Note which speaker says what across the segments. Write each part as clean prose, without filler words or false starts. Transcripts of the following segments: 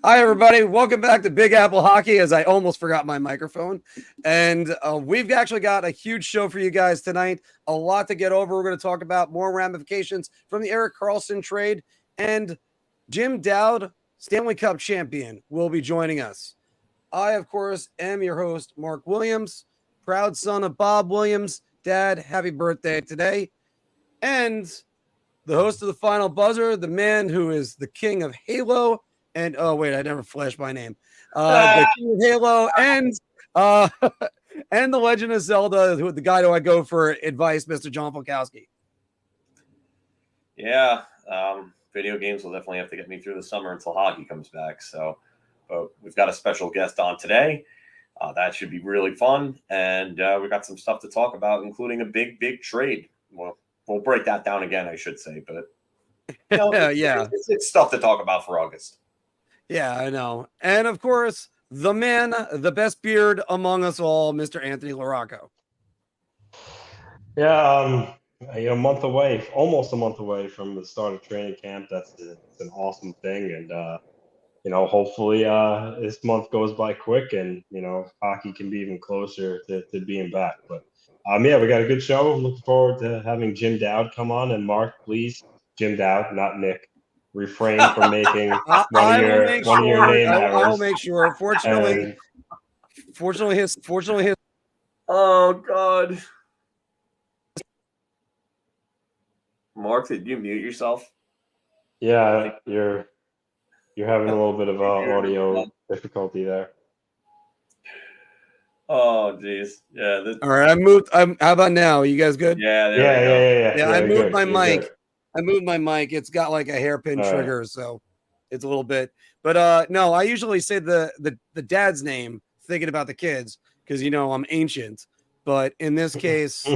Speaker 1: Hi, everybody. Welcome back to Big Apple Hockey, as I almost forgot my microphone. And we've actually got a huge show for you guys tonight. A lot to get over. We're going to talk about more ramifications from the Erik Karlsson trade. And Jim Dowd, Stanley Cup champion, will be joining us. I, of course, am your host, Marc Williams, proud son of Bob Williams. Dad, happy birthday today. And the host of the Final Buzzer, the man who is the king of Halo, and oh wait, I never flashed my name. The king of Halo and and the Legend of Zelda, the guy who I go for advice, Mr. John Polkowski.
Speaker 2: Yeah, video games will definitely have to get me through the summer until hockey comes back. So, but we've got a special guest on today. That should be really fun, and we got some stuff to talk about, including a big trade. Well, we'll break that down again, I should say, but you know, it's stuff to talk about for August.
Speaker 1: Yeah, I know. And of course, the man, the best beard among us all, Mr. Anthony LaRocco.
Speaker 3: Yeah, a month away, almost a month away from the start of training camp. It's an awesome thing, and hopefully this month goes by quick, and hockey can be even closer to being back. But we got a good show. I'm looking forward to having Jim Dowd come on, and Marc, please, Jim Dowd, not Nick. Refrain from making one of your name errors.
Speaker 1: I will make sure. Fortunately, his.
Speaker 2: Oh God, Marc, did you mute yourself?
Speaker 3: Yeah, you're having a little bit of audio difficulty there.
Speaker 2: Oh geez, yeah.
Speaker 1: All right, I moved. How about now? You guys good?
Speaker 3: Yeah.
Speaker 1: I moved my mic. I moved my mic. It's got like a hairpin trigger, so it's a little bit. But no, I usually say the dad's name, thinking about the kids, because I'm ancient. But in this case,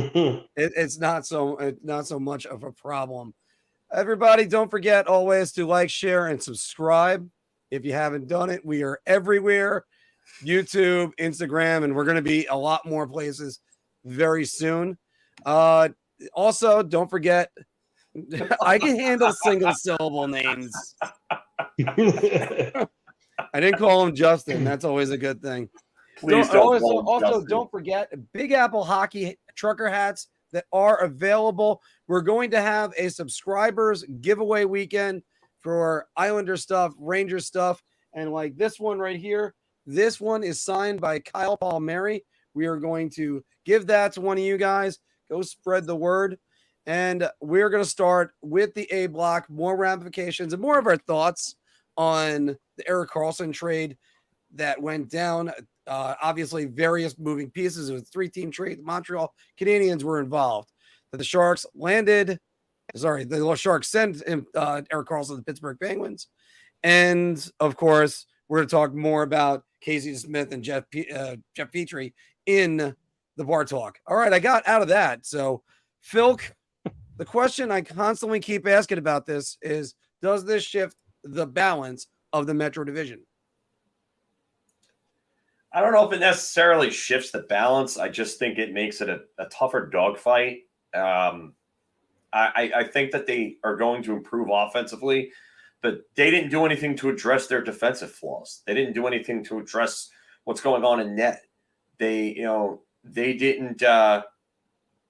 Speaker 1: it's not so much of a problem. Everybody, don't forget always to like, share, and subscribe. If you haven't done it, we are everywhere: YouTube, Instagram, and we're going to be a lot more places very soon. Also, don't forget. I can handle single syllable names. I didn't call him Justin. That's always a good thing. Don't forget Big Apple Hockey trucker hats that are available. We're going to have a subscribers giveaway weekend for Islander stuff, Ranger stuff, and like this one right here. This one is signed by Kyle Palmieri. We are going to give that to one of you guys. Go spread the word. And we're going to start with the A block, more ramifications and more of our thoughts on the Erik Karlsson trade that went down. Obviously, various moving pieces. It was a 3-team trade. The Montreal Canadiens were involved. The Sharks the Sharks sent Erik Karlsson to the Pittsburgh Penguins. And, of course, we're going to talk more about Casey Smith and Jeff Petrie in the Bar Talk. All right, I got out of that. So, Phil, the question I constantly keep asking about this is, does this shift the balance of the Metro Division?
Speaker 2: I don't know if it necessarily shifts the balance. I just think it makes it a tougher dogfight. I think that they are going to improve offensively, but they didn't do anything to address their defensive flaws. They didn't do anything to address what's going on in net. They didn't.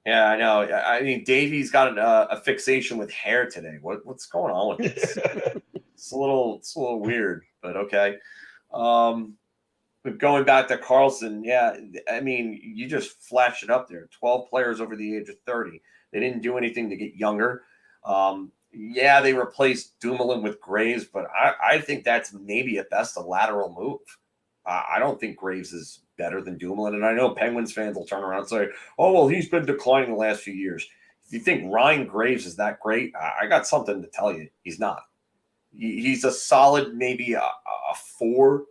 Speaker 2: Yeah, I know. I mean, Davey's got a fixation with hair today. What's going on with this? It's a little weird, but okay. But going back to Karlsson, yeah, I mean, you just flashed it up there. 12 players over the age of 30. They didn't do anything to get younger. Yeah, they replaced Dumoulin with Graves, but I think that's maybe at best a lateral move. I don't think Graves is better than Dumoulin, and I know Penguins fans will turn around and say, oh, well, he's been declining the last few years. If you think Ryan Graves is that great, I got something to tell you. He's not. He's a solid maybe a 4,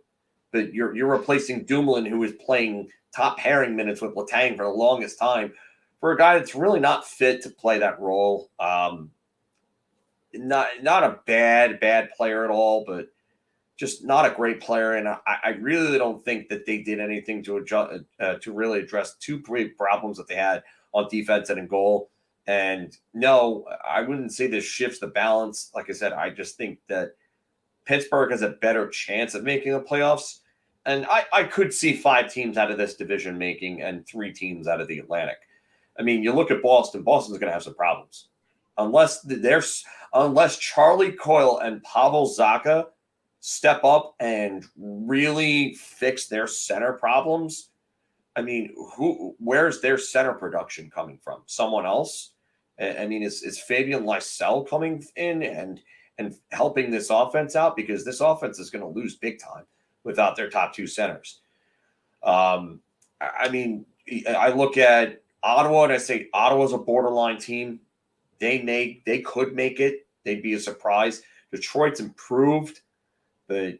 Speaker 2: but you're replacing Dumoulin, who is playing top pairing minutes with Letang for the longest time, for a guy that's really not fit to play that role. Not a bad player at all, but just not a great player. And I really don't think that they did anything to adjust, to really address two great problems that they had on defense and in goal. And no, I wouldn't say this shifts the balance. Like I said, I just think that Pittsburgh has a better chance of making the playoffs. And I could see 5 teams out of this division making and 3 teams out of the Atlantic. I mean, you look at Boston. Boston's going to have some problems. Unless Charlie Coyle and Pavel Zacha step up and really fix their center problems, I mean, where's their center production coming from? Someone else? I mean, is Fabian Lysell coming in and helping this offense out? Because this offense is going to lose big time without their top 2 centers. I mean, I look at Ottawa and I say Ottawa's a borderline team. They could make it. They'd be a surprise. Detroit's improved, but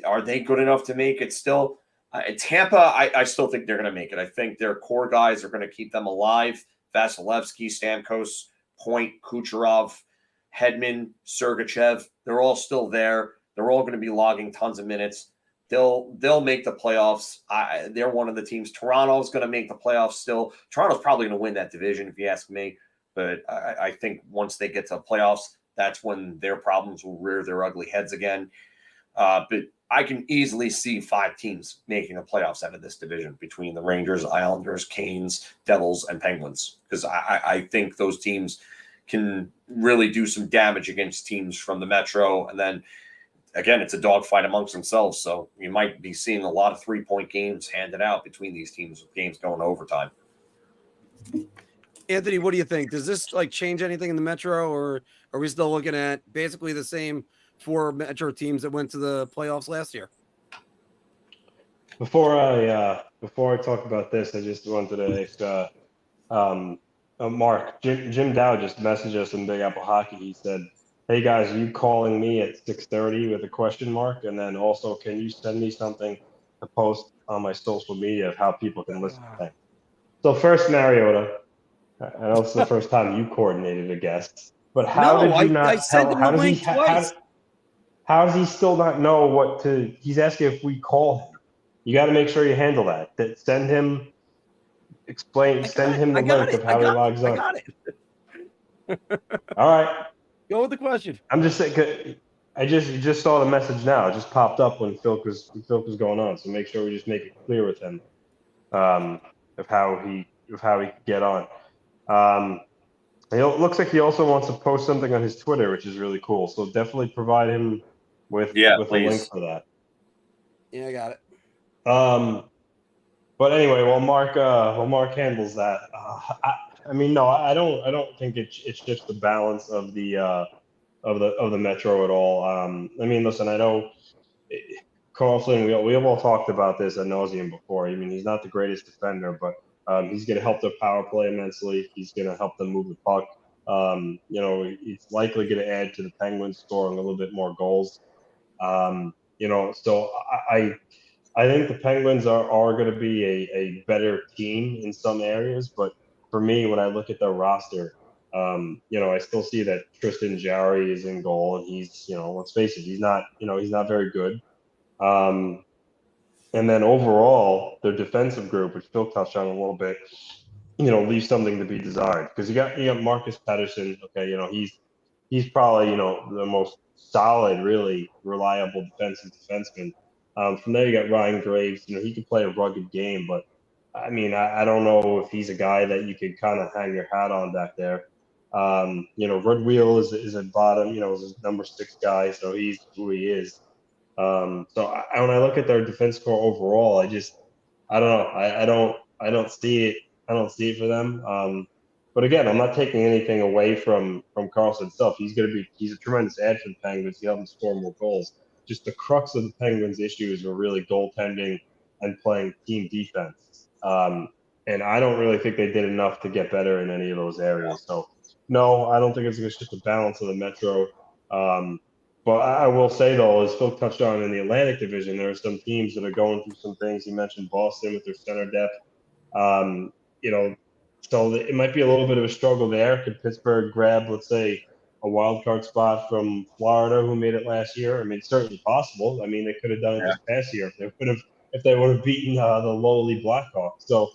Speaker 2: are they good enough to make it still? Tampa, I still think they're going to make it. I think their core guys are going to keep them alive. Vasilevsky, Stamkos, Point, Kucherov, Hedman, Sergachev, they're all still there. They're all going to be logging tons of minutes. They'll make the playoffs. They're one of the teams. Toronto's going to make the playoffs still. Toronto's probably going to win that division, if you ask me. But I think once they get to the playoffs, that's when their problems will rear their ugly heads again. But I can easily see 5 teams making the playoffs out of this division between the Rangers, Islanders, Canes, Devils, and Penguins. Because I think those teams can really do some damage against teams from the Metro. And then, again, it's a dogfight amongst themselves. So you might be seeing a lot of 3-point games handed out between these teams with games going to overtime.
Speaker 1: Anthony, what do you think? Does this change anything in the Metro, or are we still looking at basically the same 4 Metro teams that went to the playoffs last year?
Speaker 3: Before I talk about this, I just wanted to ask Marc, Jim Dowd just messaged us in Big Apple Hockey. He said, "Hey guys, are you calling me at 6:30 with a question mark? And then also, can you send me something to post on my social media of how people can listen to things?" So first, Mariota, I know it's the first time you coordinated a guest, but how did you not
Speaker 1: I sent him the link twice.
Speaker 3: How does he still not know what to? He's asking if we call him. You got to make sure you handle that. Send him the link of how he logs on.
Speaker 1: I got it.
Speaker 3: All right.
Speaker 1: Go with the question.
Speaker 3: I'm just saying. I just saw the message now. It just popped up when Phil was going on. So make sure we just make it clear with him of how he could get on. It looks like he also wants to post something on his Twitter, which is really cool. So definitely provide him with a link for that.
Speaker 1: Yeah, I got it.
Speaker 3: But anyway, while Marc handles that, I don't think it shifts the balance of the Metro at all. Listen, I know Karlsson. We have all talked about this ad nauseum before. I mean, he's not the greatest defender, but he's going to help their power play immensely. He's going to help them move the puck. He's likely going to add to the Penguins scoring a little bit more goals. So I think the Penguins are going to be a better team in some areas. But for me, when I look at their roster, I still see that Tristan Jarry is in goal, and he's, let's face it, he's not very good. And then overall, their defensive group, which Phil touched on a little bit, leaves something to be desired. Because you got Marcus Pettersson. Okay, he's probably the most solid, really reliable defenseman. From there, you got Ryan Graves. He can play a rugged game, but I don't know if he's a guy that you could kind of hang your hat on back there. Red Wheel is at bottom. Is a number 6 guy, so he's who he is. So when I look at their defense core overall, I don't know. I don't see it. I don't see it for them. But again, I'm not taking anything away from Karlsson himself. He's a tremendous add for the Penguins. He helped them score more goals. Just the crux of the Penguins' issues are really goaltending and playing team defense. And I don't really think they did enough to get better in any of those areas. So no, I don't think it's just a balance of the Metro. But I will say, though, as Phil touched on in the Atlantic Division, there are some teams that are going through some things. He mentioned Boston with their center depth. So it might be a little bit of a struggle there. Could Pittsburgh grab, let's say, a wild card spot from Florida, who made it last year? It's certainly possible. They could have done it this past year if they would have beaten the lowly Blackhawks. So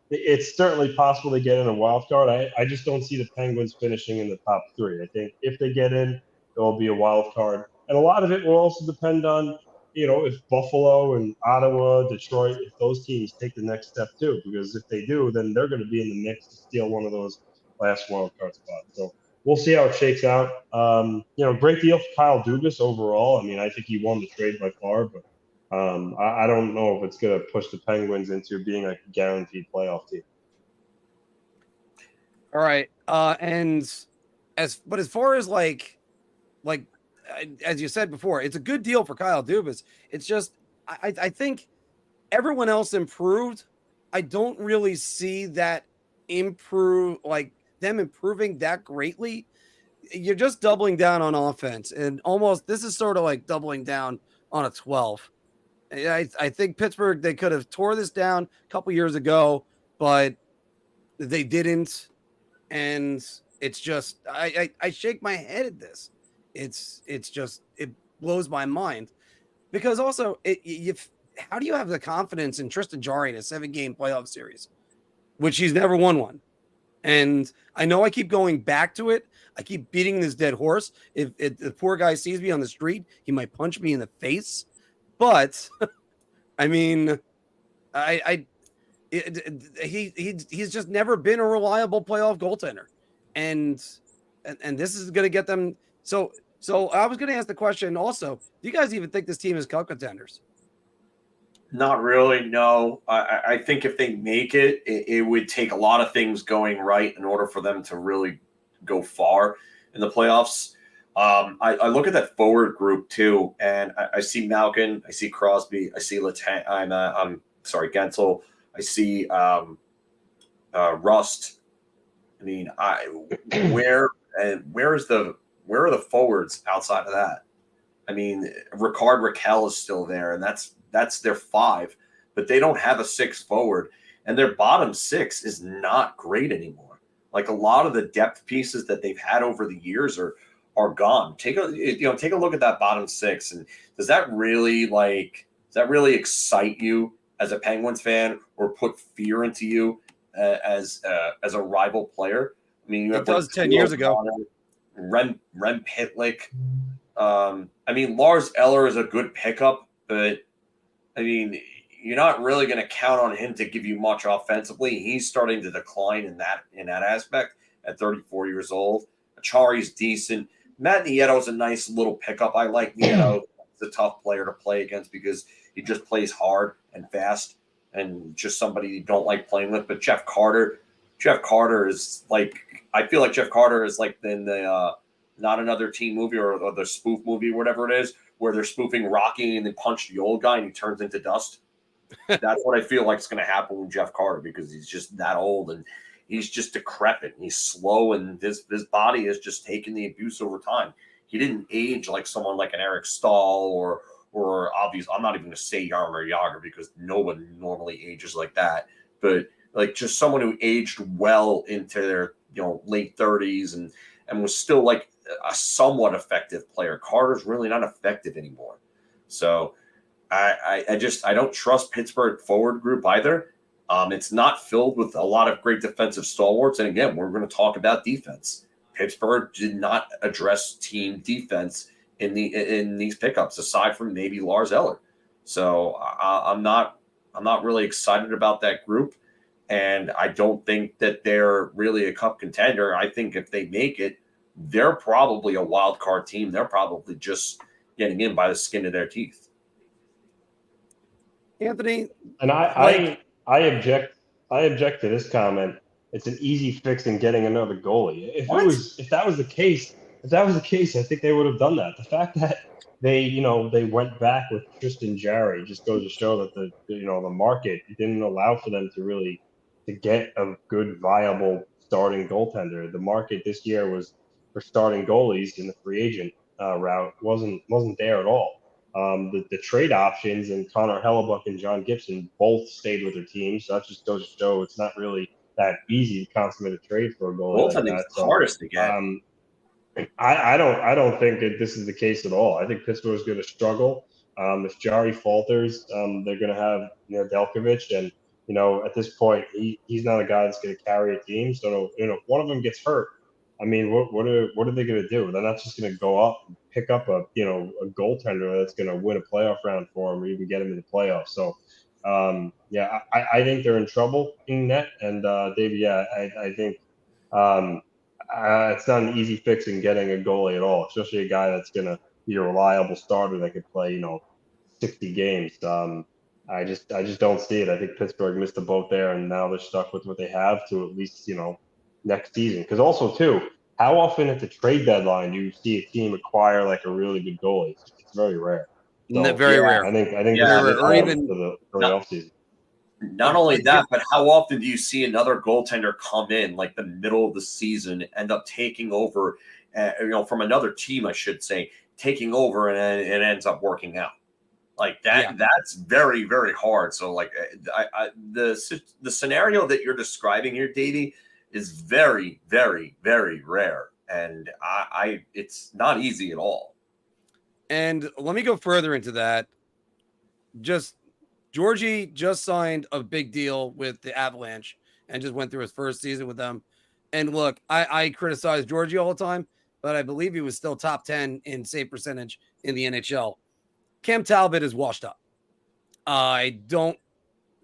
Speaker 3: it's certainly possible to get in a wild card. I just don't see the Penguins finishing in the top 3. I think if they get in, it will be a wild card. And a lot of it will also depend on, if Buffalo and Ottawa, Detroit, if those teams take the next step too, because if they do, then they're going to be in the mix to steal one of those last wild card spots. So we'll see how it shakes out. Great deal for Kyle Dubas overall. I mean, I think he won the trade by far, but I don't know if it's going to push the Penguins into being like a guaranteed playoff team.
Speaker 1: All right. And as far as like as you said before, it's a good deal for Kyle Dubas. It's just I think everyone else improved. I don't really see that them improving that greatly. You're just doubling down on offense, and almost this is sort of like doubling down on a 12. I think Pittsburgh, they could have tore this down a couple years ago, but they didn't. And it's just I shake my head at this. It's just it blows my mind because also how do you have the confidence in Tristan Jarry in a 7-game playoff series, which he's never won one? And I know I keep going back to it. I keep beating this dead horse. If the poor guy sees me on the street, he might punch me in the face. But I mean, he's just never been a reliable playoff goaltender, and this is going to get them. So I was going to ask the question also: do you guys even think this team is cup contenders?
Speaker 2: Not really. No, I think if they make it, it would take a lot of things going right in order for them to really go far in the playoffs. I look at that forward group too, and I see Malkin, I see Crosby, I see I'm sorry, Gensel. I see Rust. I mean, where are the forwards outside of that? I mean, Ricard Raquel is still there, and that's their 5, but they don't have a 6 forward, and their bottom 6 is not great anymore. Like a lot of the depth pieces that they've had over the years are gone. Take a look at that bottom 6, and does that really excite you as a Penguins fan, or put fear into you as a rival player? I mean,
Speaker 1: it does 10 years ago.
Speaker 2: Rem Pitlick. I mean, Lars Eller is a good pickup, but I mean, you're not really going to count on him to give you much offensively. He's starting to decline in that aspect at 34 years old. Achari's decent. Matt Nieto's a nice little pickup. I like Nieto. He's a tough player to play against because he just plays hard and fast and just somebody you don't like playing with. But Jeff Carter is like, I feel like Jeff Carter is like in the Not Another Teen movie or the spoof movie, whatever it is, where they're spoofing Rocky and they punch the old guy and he turns into dust. That's what I feel like is going to happen with Jeff Carter because he's just that old and he's just decrepit. And he's slow and his body is just taking the abuse over time. He didn't age like someone like an Eric Stahl or obviously, I'm not even going to say Jaromir Jagr because no one normally ages like that. But like just someone who aged well into their late 30s and was still like a somewhat effective player. Carter's really not effective anymore. So I don't trust Pittsburgh forward group either. It's not filled with a lot of great defensive stalwarts. And again, we're going to talk about defense. Pittsburgh did not address team defense in these pickups, aside from maybe Lars Eller. So I'm not really excited about that group, and I don't think that they're really a cup contender. I think if they make it, they're probably a wild card team. They're probably just getting in by the skin of their teeth.
Speaker 1: Anthony,
Speaker 3: and I object to this comment. It's an easy fix in getting another goalie. If that was the case, I think they would have done that. The fact that they went back with Tristan Jarry just goes to show that the market didn't allow for them to get a good viable starting goaltender. The market this year was for starting goalies in the free agent route wasn't there at all. The trade options and Connor Hellebuck and John Gibson both stayed with their teams. So that just goes to show it's not really that easy to consummate a trade for a goalie like that.
Speaker 2: So, hardest to get.
Speaker 3: I don't think that this is the case at all. I think Pittsburgh is going to struggle. If Jarry falters, they're going to have Delkovich, and at this point he's not a guy that's going to carry a team. So if one of them gets hurt, I mean, what are they going to do? They're not just going to go up and pick up a goaltender that's going to win a playoff round for them or even get them in the playoffs. So, yeah, I think they're in trouble in net. And David, yeah, I think it's not an easy fix in getting a goalie at all, especially a guy that's going to be a reliable starter that could play 60 games. I just don't see it. I think Pittsburgh missed the boat there, and now they're stuck with what they have to at least next season. Because also too, how often at the trade deadline do you see a team acquire like a really good goalie? It's very rare. So
Speaker 1: Very rare.
Speaker 3: I think this
Speaker 2: Yeah,
Speaker 3: is it
Speaker 1: or
Speaker 3: for them
Speaker 1: even
Speaker 3: for the early offseason.
Speaker 2: Not only that, but how often do you see another goaltender come in like the middle of the season, end up taking over, from another team, I should say, taking over, and it ends up working out like that?
Speaker 1: Yeah.
Speaker 2: That's very, very hard. So, like, the scenario that you're describing here, Davey, is very, very, very rare, and it's not easy at all.
Speaker 1: And let me go further into that. Georgie just signed a big deal with the Avalanche and just went through his first season with them. And look, I criticize Georgie all the time, but I believe he was still top 10 in save percentage in the NHL. Cam Talbot is washed up. I don't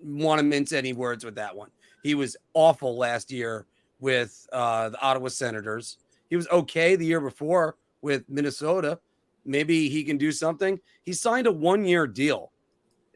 Speaker 1: want to mince any words with that one. He was awful last year with the Ottawa Senators. He was okay the year before with Minnesota. Maybe he can do something. He signed a 1-year deal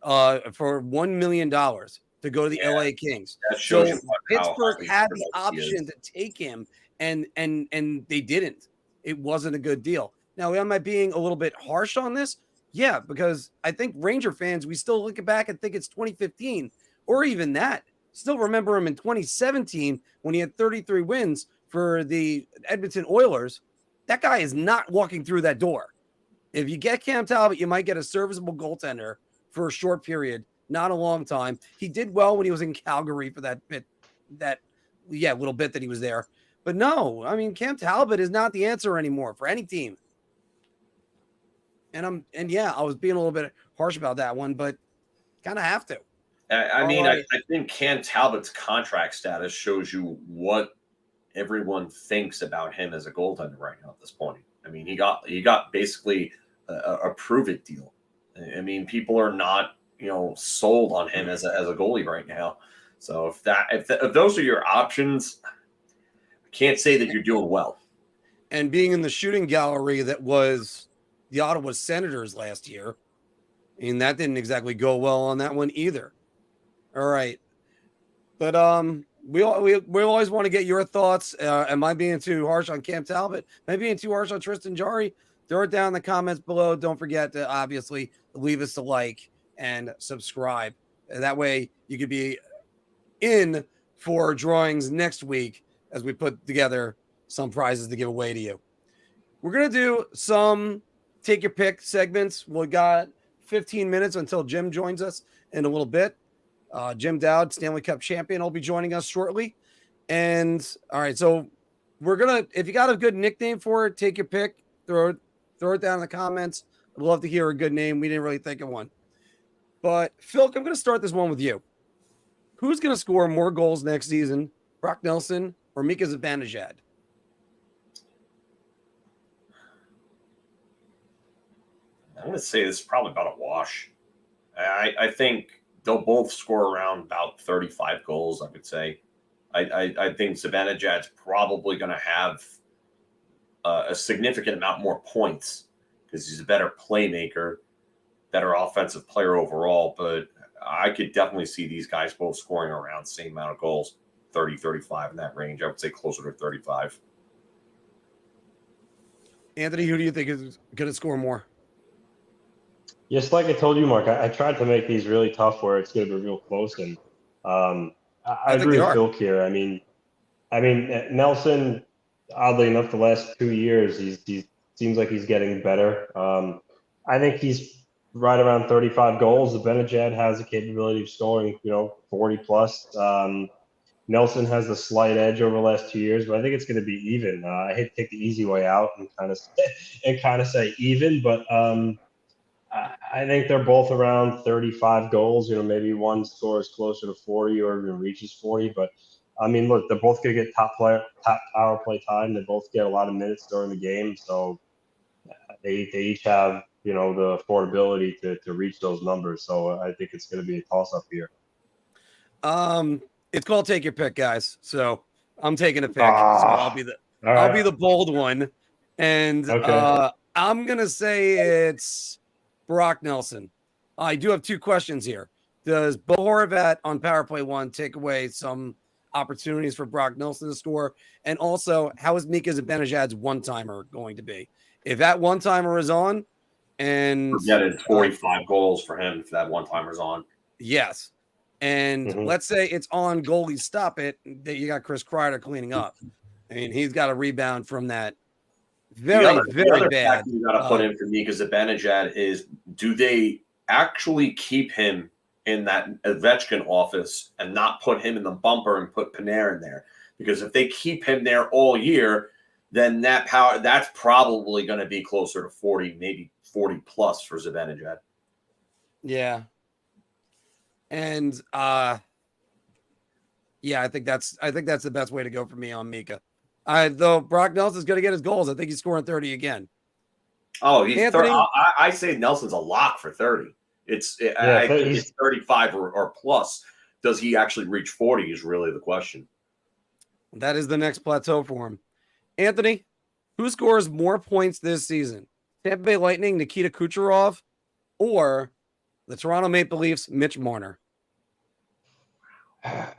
Speaker 1: for $1 million to go to the LA Kings. So Pittsburgh had the option to take him, and they didn't. It wasn't a good deal. Now, am I being a little bit harsh on this? Yeah, because I think Ranger fans, we still look back and think it's 2015 or even that. Still remember him in 2017 when he had 33 wins for the Edmonton Oilers. That guy is not walking through that door. If you get Cam Talbot, you might get a serviceable goaltender for a short period, not a long time. He did well when he was in Calgary for that little bit that he was there. But no, I mean, Cam Talbot is not the answer anymore for any team. And I was being a little bit harsh about that one, but kind of have to.
Speaker 2: I think Cam Talbot's contract status shows you what everyone thinks about him as a goaltender right now at this point. I mean, he got basically a prove it deal. I mean, people are not sold on him as a goalie right now. So if those are your options, I can't say that you're doing well.
Speaker 1: And being in the shooting gallery that was the Ottawa Senators last year, I mean, that didn't exactly go well on that one either. All right, but we always want to get your thoughts. Am I being too harsh on Cam Talbot? Am I being too harsh on Tristan Jarry? Throw it down in the comments below. Don't forget to obviously leave us a like and subscribe. And that way you could be in for drawings next week as we put together some prizes to give away to you. We're going to do some take your pick segments. We got 15 minutes until Jim joins us in a little bit. Jim Dowd, Stanley Cup champion, will be joining us shortly. And all right, so we're going to, if you got a good nickname for it, take your pick, throw it down in the comments. I'd love to hear a good name. We didn't really think of one. But, Phil, I'm going to start this one with you. Who's going to score more goals next season, Brock Nelson or Mika Zibanejad?
Speaker 2: I'm going to say this is probably about a wash. I think they'll both score around about 35 goals, I would say. I think Zibanejad's probably going to have a significant amount more points because he's a better playmaker, better offensive player overall. But I could definitely see these guys both scoring around the same amount of goals, 30, 35 in that range. I would say closer to 35.
Speaker 1: Anthony, who do you think is going to score more?
Speaker 3: Just like I told you, Mark, I tried to make these really tough where it's going to be real close. And I agree with Phil here. I mean, Nelson, oddly enough, the last 2 years, he seems like he's getting better. I think he's right around 35 goals. Zibanejad has the capability of scoring, 40 plus. Nelson has the slight edge over the last 2 years, but I think it's going to be even. I hate to take the easy way out and kind of say even, but I think they're both around 35 goals. Maybe one scores closer to 40 or even reaches 40, but I mean, look, they're both going to get top power play time. They both get a lot of minutes during the game, so they each have the affordability to reach those numbers. So I think it's going to be a toss up here.
Speaker 1: It's called take your pick, guys. So I'm taking a pick. So I'll be the bold one, and
Speaker 3: okay.
Speaker 1: I'm gonna say it's Brock Nelson. I do have two questions here. Does Bo Horvat on power play 1 take away some opportunities for Brock Nelson to score? And also, how is Mika Zibanejad's one-timer going to be? If that one-timer is on, and
Speaker 2: forget it, 45 goals for him if that one-timer's on.
Speaker 1: Yes. And let's say it's on goalie stop it, that you got Chris Kreider cleaning up. I mean, he's got a rebound from that. Very bad.
Speaker 2: You got to put in for Mika Zibanejad is, do they actually keep him in that Ovechkin office and not put him in the bumper and put Panarin there? Because if they keep him there all year, then that's probably going to be closer to 40, maybe 40 plus for Zibanejad.
Speaker 1: Yeah. And I think that's the best way to go for me on Mika. Though Brock Nelson's going to get his goals. I think he's scoring 30 again.
Speaker 2: Oh, he's I say Nelson's a lock for 30. I think it's 35 or plus. Does he actually reach 40 is really the question.
Speaker 1: That is the next plateau for him. Anthony, who scores more points this season? Tampa Bay Lightning, Nikita Kucherov, or the Toronto Maple Leafs, Mitch Marner?
Speaker 3: I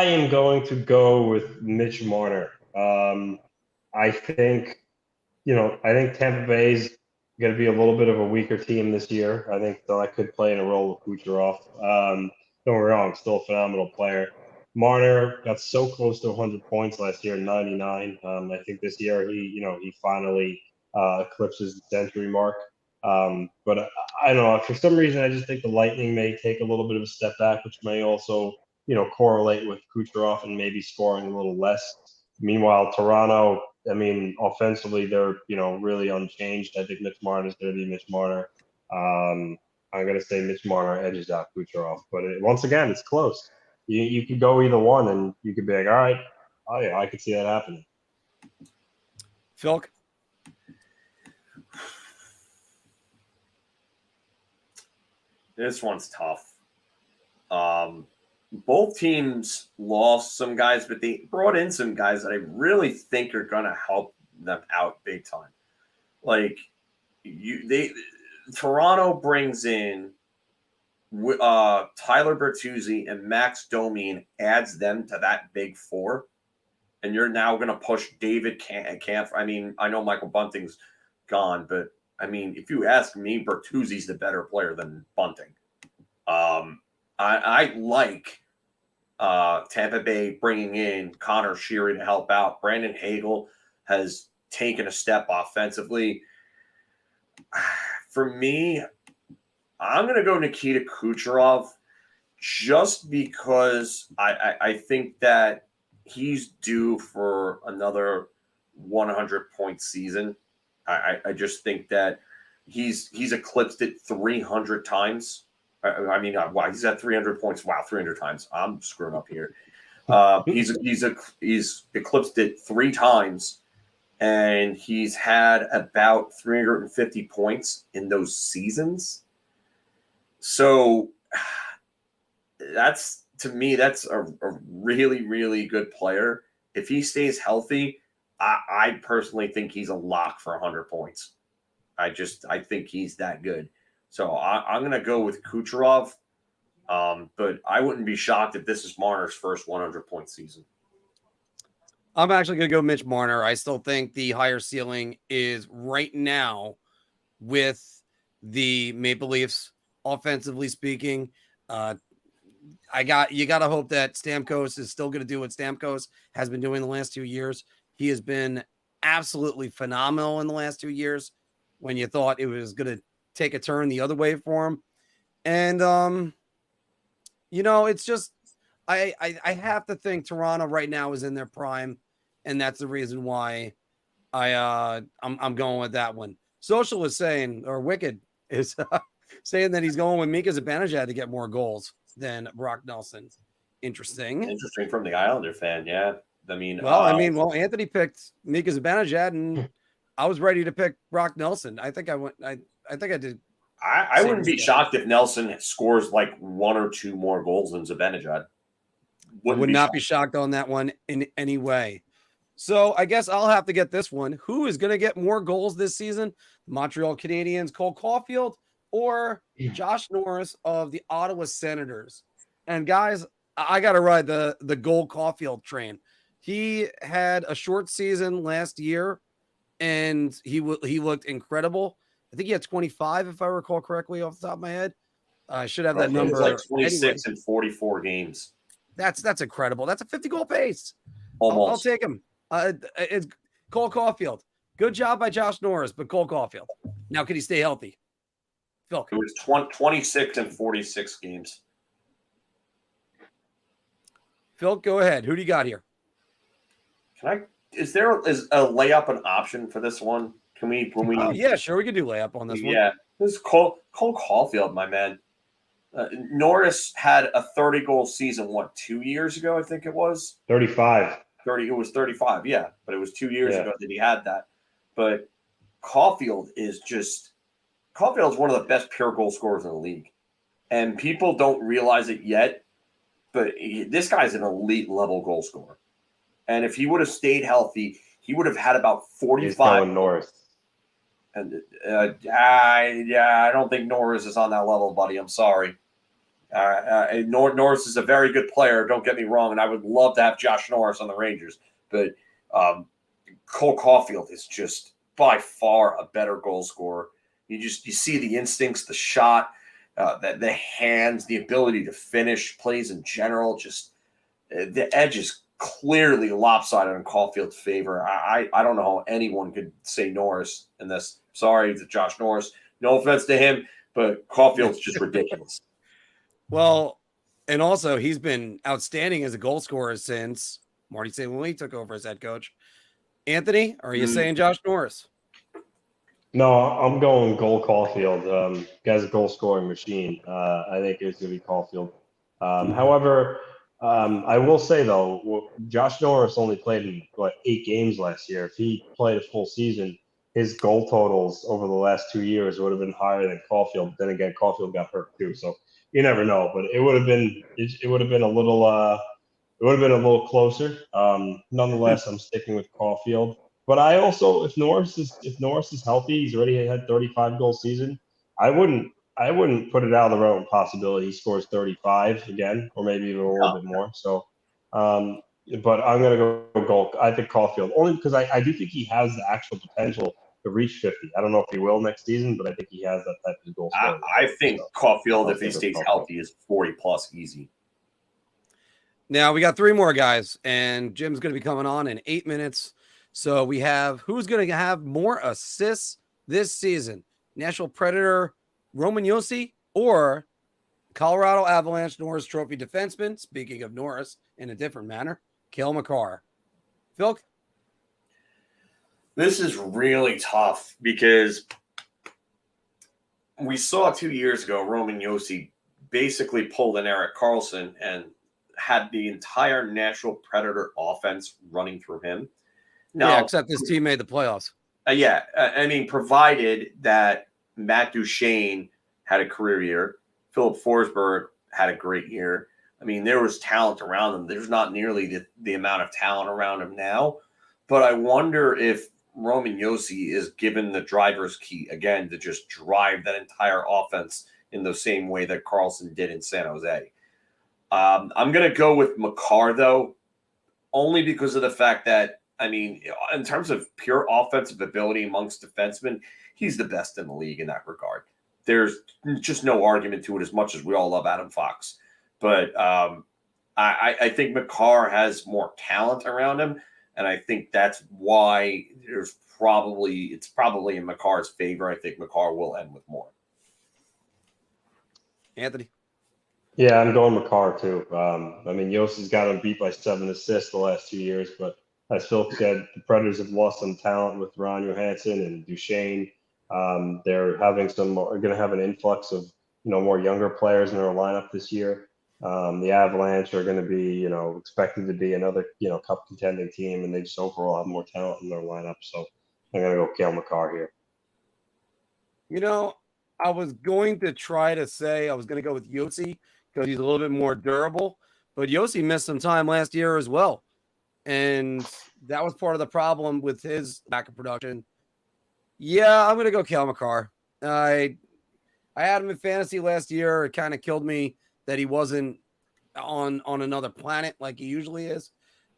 Speaker 3: am going to go with Mitch Marner. I think Tampa Bay's going to be a little bit of a weaker team this year. I think that could play in a role with Kucherov. Don't get me wrong, still a phenomenal player. Marner got so close to 100 points last year, 99. I think this year he finally eclipses the century mark. But I don't know. For some reason, I just think the Lightning may take a little bit of a step back, which may also correlate with Kucherov and maybe scoring a little less. Meanwhile, Toronto, I mean, offensively, they're, really unchanged. I think Mitch Marner is going to be Mitch Marner. I'm going to say Mitch Marner edges out Kucherov. But once again, it's close. You could go either one, and you could be like, all right, oh, yeah, I could see that happening.
Speaker 1: Phil?
Speaker 2: This one's tough. Both teams lost some guys, but they brought in some guys that I really think are going to help them out big time. Like Toronto brings in Tyler Bertuzzi and Max Domi and adds them to that big four. And you're now going to push David Camp. I mean, I know Michael Bunting's gone, but I mean, if you ask me, Bertuzzi's the better player than Bunting. I like Tampa Bay bringing in Connor Sheary to help out. Brandon Hagel has taken a step offensively. For me, I'm going to go Nikita Kucherov just because I think that he's due for another 100-point season. I just think that he's eclipsed it 300 times. I mean, wow, he's at 300 points. Wow, 300 times. I'm screwing up here. He's eclipsed it 3 times, and he's had about 350 points in those seasons. So to me, that's a really, really good player. If he stays healthy, I personally think he's a lock for 100 points. I think he's that good. So I'm going to go with Kucherov, but I wouldn't be shocked if this is Marner's first 100-point season.
Speaker 1: I'm actually going to go Mitch Marner. I still think the higher ceiling is right now with the Maple Leafs, offensively speaking. You got to hope that Stamkos is still going to do what Stamkos has been doing the last 2 years. He has been absolutely phenomenal in the last 2 years when you thought it was going to take a turn the other way for him. And, it's just, I have to think Toronto right now is in their prime. And that's the reason why I'm going with that one. Social is saying, or Wicked is saying that he's going with Mika Zibanejad to get more goals than Brock Nelson. Interesting.
Speaker 2: Interesting from the Islander fan, yeah.
Speaker 1: Well, Anthony picked Mika Zibanejad, and I was ready to pick Brock Nelson. I think I went. I think I did.
Speaker 2: I wouldn't be shocked if Nelson scores like 1 or 2 more goals than Zibanejad.
Speaker 1: Would not be shocked on that one in any way. So I guess I'll have to get this one. Who is going to get more goals this season? The Montreal Canadiens, Cole Caulfield, or Josh Norris of the Ottawa Senators? And guys, I got to ride the Cole Caulfield train. He had a short season last year, and he looked incredible. I think he had 25, if I recall correctly, off the top of my head. I should have that number.
Speaker 2: Like 26 in 44 games.
Speaker 1: That's incredible. That's a 50-goal pace.
Speaker 2: Almost.
Speaker 1: I'll take him. It's Cole Caulfield. Good job by Josh Norris, but Cole Caulfield. Now, can he stay healthy? Phil.
Speaker 2: It was 26 in 46 games.
Speaker 1: Phil, go ahead. Who do you got here?
Speaker 2: Is a layup an option for this one?
Speaker 1: Oh, yeah, sure. We can do layup on this one.
Speaker 2: Yeah. This is Cole Caulfield, my man. Norris had a 30-goal season, 2 years ago, I think it was?
Speaker 3: 35.
Speaker 2: It was 35, yeah. But it was 2 years ago that he had that. But Caulfield is one of the best pure goal scorers in the league. And people don't realize it yet, but this guy's an elite level goal scorer. And if he would have stayed healthy, he would have had about 45.
Speaker 3: He's going Norris.
Speaker 2: And I don't think Norris is on that level, buddy. I'm sorry. Norris is a very good player. Don't get me wrong, and I would love to have Josh Norris on the Rangers. But Cole Caulfield is just by far a better goal scorer. You see the instincts, the shot, the hands, the ability to finish, plays in general. Just the edge is clearly lopsided in Caulfield's favor. I don't know how anyone could say Norris in this. Sorry to Josh Norris. No offense to him, but Caulfield's just ridiculous.
Speaker 1: Well, and also he's been outstanding as a goal scorer since Marty St. Louis took over as head coach. Anthony, are you saying Josh Norris?
Speaker 3: No, I'm going Cole Caulfield. Guy's a goal scoring machine. I think it's going to be Caulfield. However, I will say though, Josh Norris only played in 8 games last year. If he played a full season, his goal totals over the last 2 years would have been higher than Caulfield. Then again, Caulfield got hurt too, so you never know. But it would have been a little closer. Nonetheless, I'm sticking with Caulfield. But I also, if Norris is healthy, he's already had 35-goal season. I wouldn't put it out of the realm of possibility he scores 35 again, or maybe even a little bit more. So, but I'm going to go goal. I think Caulfield, only because I do think he has the actual potential to reach 50. I don't know if he will next season, but I think he has that type of goal.
Speaker 2: I think Caulfield, if he stays healthy, is 40+ easy.
Speaker 1: Now we got 3 more guys, and Jim's going to be coming on in 8 minutes. So we have who's going to have more assists this season? National Predator Roman Josi or Colorado Avalanche Norris Trophy defenseman, speaking of Norris in a different manner, Cale Makar. Phil?
Speaker 2: This is really tough because we saw 2 years ago Roman Josi basically pulled an Erik Karlsson and had the entire National Predator offense running through him.
Speaker 1: Yeah, except his team made the playoffs.
Speaker 2: I mean, provided that Matt Duchene had a career year, Philip Forsberg had a great year. I mean, there was talent around him. There's not nearly the amount of talent around him now. But I wonder if Roman Josi is given the driver's key, again, to just drive that entire offense in the same way that Karlsson did in San Jose. I'm going to go with Makar, though, only because of the fact that, I mean, in terms of pure offensive ability amongst defensemen, he's the best in the league in that regard. There's just no argument to it, as much as we all love Adam Fox. But I think Makar has more talent around him, and I think that's why it's probably in Makar's favor. I think Makar will end with more.
Speaker 1: Anthony?
Speaker 3: Yeah, I'm going Makar too. I mean, Yosi's got him beat by 7 assists the last 2 years, but as Phil said, the Predators have lost some talent with Ron Johansson and Duchene. They're having going to have an influx of, more younger players in their lineup this year. The Avalanche are going to be, expected to be another, cup contending team, and they just overall have more talent in their lineup. So I'm going to go Cale Makar here.
Speaker 1: I was going to try to say I was going to go with Yossi because he's a little bit more durable, but Yossi missed some time last year as well. And that was part of the problem with his lack of production. Yeah, I'm going to go Cale Makar. I had him in fantasy last year. It kind of killed me that he wasn't on another planet like he usually is.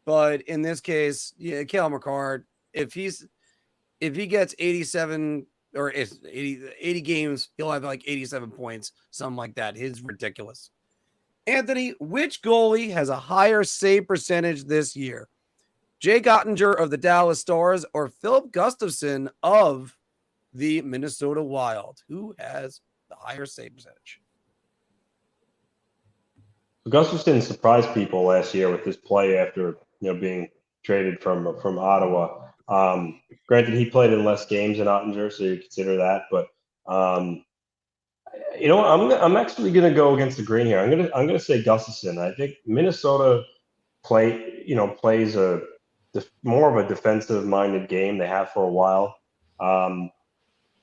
Speaker 1: But in this case, yeah, Cale Makar, if he gets 87 or 80 games, he'll have like 87 points, something like that. It's ridiculous. Anthony, which goalie has a higher save percentage this year? Jake Ottinger of the Dallas Stars or Philip Gustafson of the Minnesota Wild? Who has the higher save percentage?
Speaker 3: Gustafson surprised people last year with his play after being traded from Ottawa. Granted, he played in less games than Ottinger, so you consider that. But I'm actually going to go against the green here. I'm going to say Gustafson. I think Minnesota plays more of a defensive-minded game. They have for a while.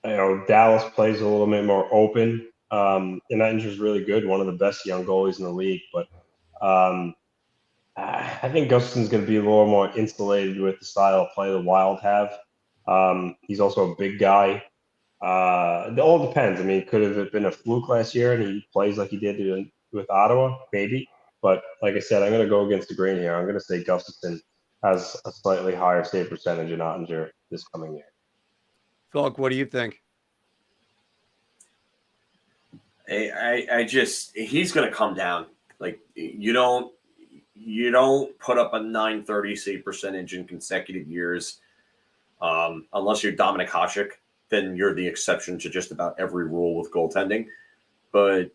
Speaker 3: Dallas plays a little bit more open. And Ottinger's really good, one of the best young goalies in the league. But I think Gustafson's going to be a little more insulated with the style of play the Wild have. He's also a big guy. It all depends. I mean, could have it been a fluke last year and he plays like he did with Ottawa? Maybe. But like I said, I'm going to go against the grain here. I'm going to say Gustafson has a slightly higher save percentage than Ottinger this coming year.
Speaker 1: Philip, what do you think?
Speaker 2: He's going to come down. Like you don't put up a 930 save percentage in consecutive years, unless you're Dominic Hasek. Then you're the exception to just about every rule with goaltending. But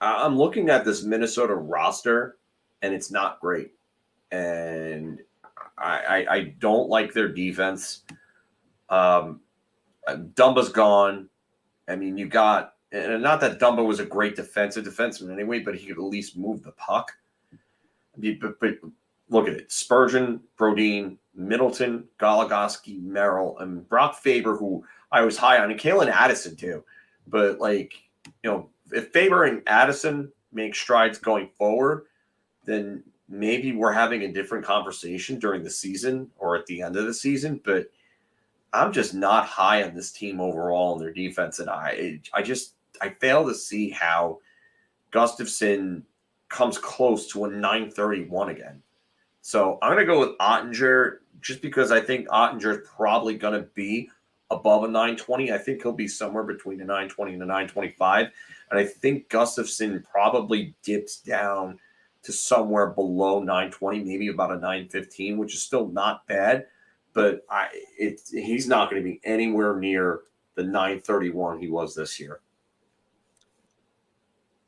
Speaker 2: I'm looking at this Minnesota roster, and it's not great. And I don't like their defense. Dumba's gone. I mean, you got – and not that Dumba was a great defenseman anyway, but he could at least move the puck. But look at it. Spurgeon, Brodin, Middleton, Goligoski, Merrill, and Brock Faber, who I was high on, and Kalen Addison too. But if Faber and Addison make strides going forward, then maybe we're having a different conversation during the season or at the end of the season. But I'm just not high on this team overall in their defense, and I fail to see how Gustafson comes close to a 931 again. So I'm going to go with Ottinger just because I think Ottinger is probably going to be above a 920. I think he'll be somewhere between a 920 and a 925. And I think Gustafson probably dips down to somewhere below 920, maybe about a 915, which is still not bad. But he's not going to be anywhere near the 931 he was this year.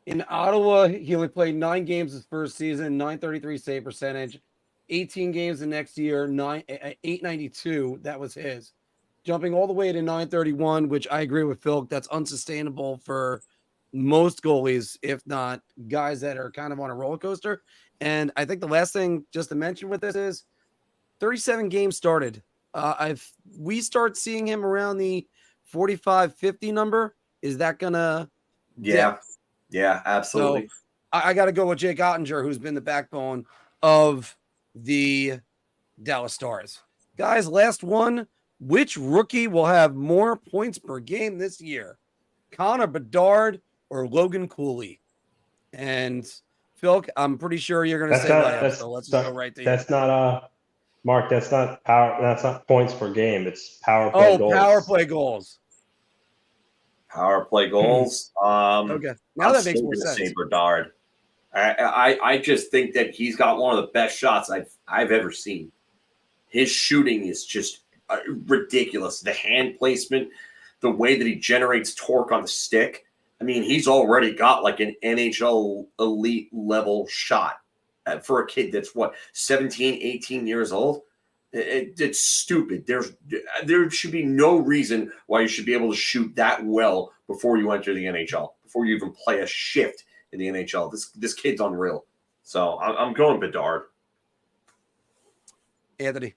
Speaker 1: In Ottawa, he only played 9 games his first season, 933 save percentage. 18 games the next year, 892. That was his. Jumping all the way to 931, which I agree with Phil. That's unsustainable for most goalies, if not guys that are kind of on a roller coaster. And I think the last thing just to mention with this is 37 games started. We start seeing him around the 45-50 number. Is that gonna?
Speaker 2: Yeah, absolutely.
Speaker 1: So I got to go with Jake Ottinger, who's been the backbone of the Dallas Stars. Guys, last one. Which rookie will have more points per game this year? Connor Bedard or Logan Cooley? And Phil, I'm pretty sure you're going to say that. So let's go right to you.
Speaker 3: That's not Mark. That's not power. That's not points per game. It's power play goals.
Speaker 1: Power play goals.
Speaker 2: Power play goals.
Speaker 1: Okay, now that makes more sense.
Speaker 2: Say Bedard. I just think that he's got one of the best shots I've ever seen. His shooting is just ridiculous. The hand placement, the way that he generates torque on the stick. I mean, he's already got like an NHL elite level shot for a kid that's 17, 18 years old. It's stupid. There should be no reason why you should be able to shoot that well before you enter the NHL, before you even play a shift in the NHL. This kid's unreal. So I'm going Bedard.
Speaker 1: Anthony.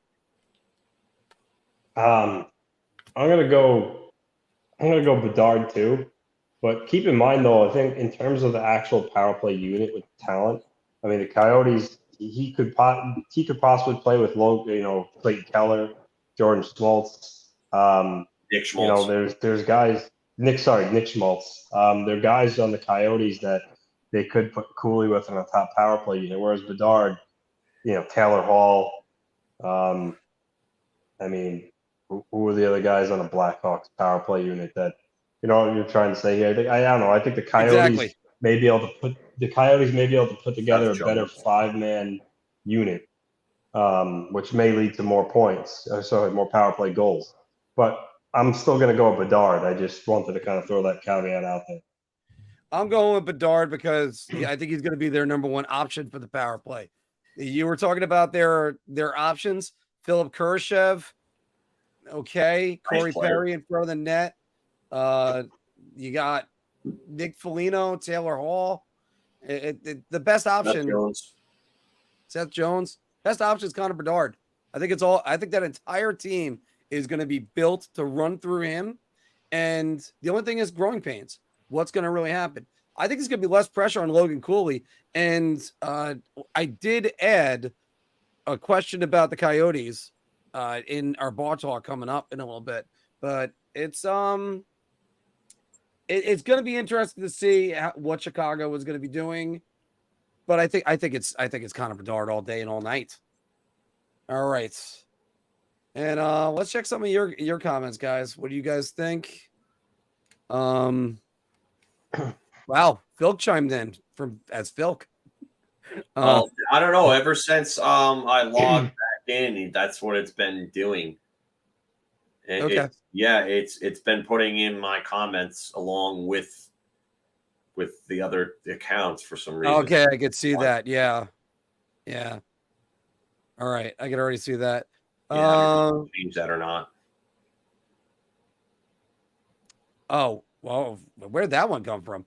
Speaker 3: I'm gonna go Bedard too. But keep in mind, though, I think in terms of the actual power play unit with talent, I mean, the Coyotes, he could possibly play with Clayton Keller, Jordan Schmaltz.
Speaker 2: Nick Schmaltz.
Speaker 3: There's guys. Nick Schmaltz. There are guys on the Coyotes that they could put Cooley with on a top power play unit, whereas Bedard, Taylor Hall. I mean, who are the other guys on the Blackhawks power play unit that? You know what you're trying to say here? I don't know. I think the Coyotes may be able to put together a better 5-man unit, which may lead to more points. More power play goals. But I'm still going to go with Bedard. I just wanted to kind of throw that caveat out there.
Speaker 1: I'm going with Bedard because I think he's going to be their number one option for the power play. You were talking about their options. Philip Kurashev, okay. Corey Perry in front of the net. You got Nick Foligno, Taylor Hall. The best option. Seth Jones. Best option is Connor Bedard. I think that entire team is going to be built to run through him. And the only thing is growing pains. What's going to really happen? I think there's going to be less pressure on Logan Cooley. And I did add a question about the Coyotes in our bar talk coming up in a little bit. But it's going to be interesting to see what Chicago is going to be doing. But I think it's Connor Bedard all day and all night. All right. And let's check some of your comments, guys. What do you guys think? Wow, Philk chimed in as Philk.
Speaker 2: I don't know. Ever since I logged back in, that's what it's been doing.
Speaker 1: Okay.
Speaker 2: It's been putting in my comments along with the other accounts for some reason.
Speaker 1: Okay, I could see that. Yeah. All right, I can already see that.
Speaker 2: Change that or not?
Speaker 1: Oh, well, where'd that one come from?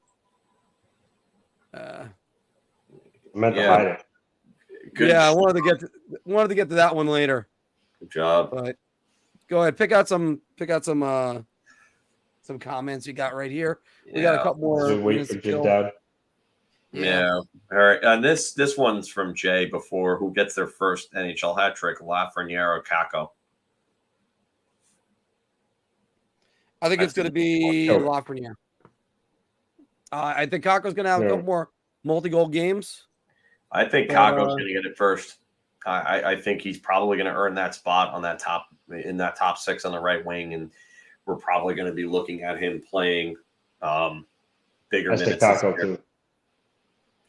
Speaker 3: I meant to hide it.
Speaker 2: Good.
Speaker 1: I wanted to get to that one later.
Speaker 2: Good job.
Speaker 1: But go ahead, pick out some comments you got right here. We got a couple more.
Speaker 3: Wait for Jim Dowd.
Speaker 2: Yeah. All right. And this one's from Jay before, who gets their first NHL hat trick, Lafreniere or Kako.
Speaker 1: I think it's going to be Lafreniere. I think Kako's going to have a couple more multi-goal games.
Speaker 2: I think Kako's going to get it first. I think he's probably going to earn that spot on that top six on the right wing, and we're probably going to be looking at him playing bigger minutes.
Speaker 3: Kako too.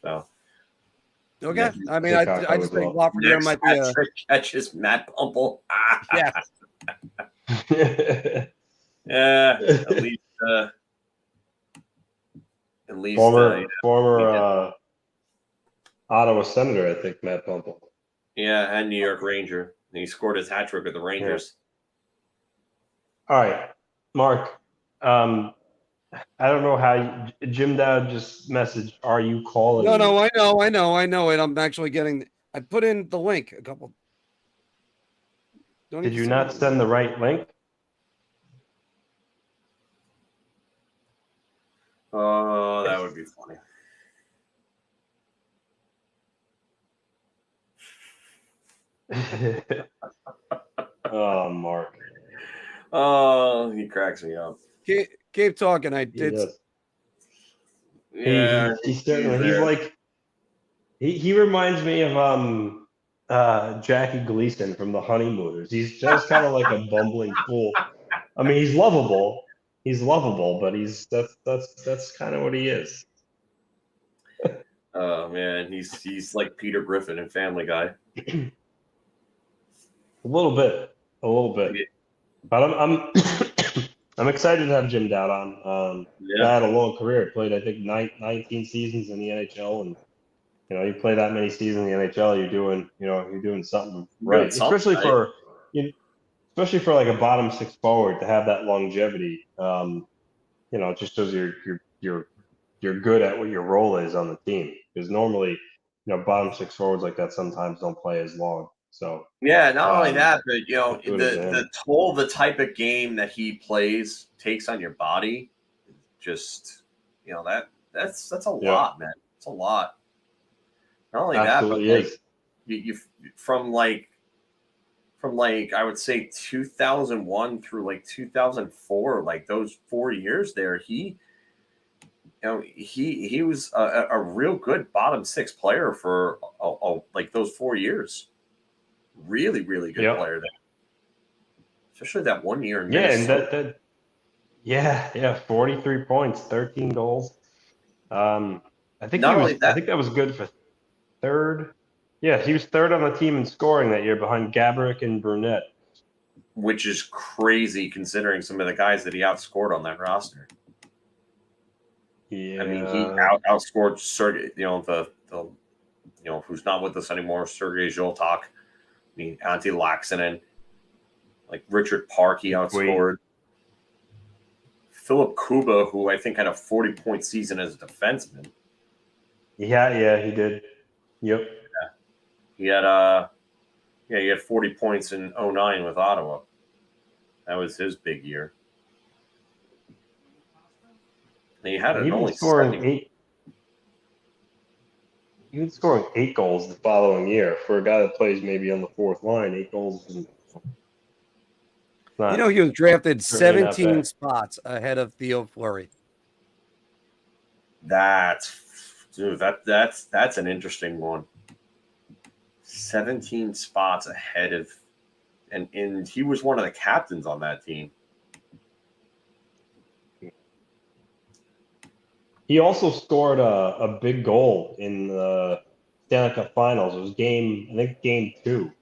Speaker 2: So,
Speaker 1: okay. I mean, I just think Lafreniere might be a
Speaker 2: catches Matt Pumple.
Speaker 1: Yeah.
Speaker 2: Yeah. At least
Speaker 3: former Ottawa Senator, I think, Matt Pumple.
Speaker 2: Yeah, and New York Ranger. He scored his hat trick with the Rangers.
Speaker 3: Yeah. All right, Mark. I don't know how Jim Dowd just messaged. Are you calling?
Speaker 1: No, I know it. I'm actually getting. I put in the link a couple.
Speaker 3: Did you not send the right link?
Speaker 2: Oh, that would be funny.
Speaker 3: Oh, Mark.
Speaker 2: Oh, he cracks me up.
Speaker 1: Keep talking.
Speaker 3: He's like he reminds me of Jackie Gleason from The Honeymooners. He's just kind of like a bumbling fool. I mean, he's lovable, but that's kind of what he is.
Speaker 2: Oh man, he's like Peter Griffin in Family Guy.
Speaker 3: A little bit, but I'm I'm excited to have Jim Dowd on. He had a long career. Played, I think, 19 seasons in the NHL, and you play that many seasons in the NHL, you're doing something right. Especially for especially for like a bottom six forward to have that longevity. It just shows you're good at what your role is on the team. Because normally, bottom six forwards like that sometimes don't play as long. So
Speaker 2: yeah, not only that, but
Speaker 3: the
Speaker 2: toll the type of game that he plays takes on your body, just that's a lot, man. It's a lot. Not only
Speaker 3: absolutely
Speaker 2: that, but
Speaker 3: is.
Speaker 2: you from I would say 2001 through like 2004, like those 4 years there, he was a real good bottom six player for like those 4 years. Really, really good player there. Especially that 1 year in Minnesota.
Speaker 3: And 43 points, 13 goals. I think that was good for third. Yeah, he was third on the team in scoring that year behind Gaborik and Brunette.
Speaker 2: Which is crazy considering some of the guys that he outscored on that roster.
Speaker 3: Yeah.
Speaker 2: I mean, he outscored Sergei, who's not with us anymore, Sergei Zholtok. I mean, Antti Laaksonen. Like Richard Park, he outscored. Philip Kuba, who I think had a 40-point season as a defenseman.
Speaker 3: Yeah, he did. Yep.
Speaker 2: Yeah. He had 40 points in 2009 with Ottawa. That was his big year. And he had only
Speaker 3: scoring 8. He was scoring 8 goals the following year for a guy that plays maybe on the fourth line. 8 goals.
Speaker 1: He was drafted 17 spots ahead of Theo Fleury.
Speaker 2: That's an interesting one. 17 spots ahead of, and he was one of the captains on that team.
Speaker 3: He also scored a big goal in the Stanley Cup Finals. It was game 2.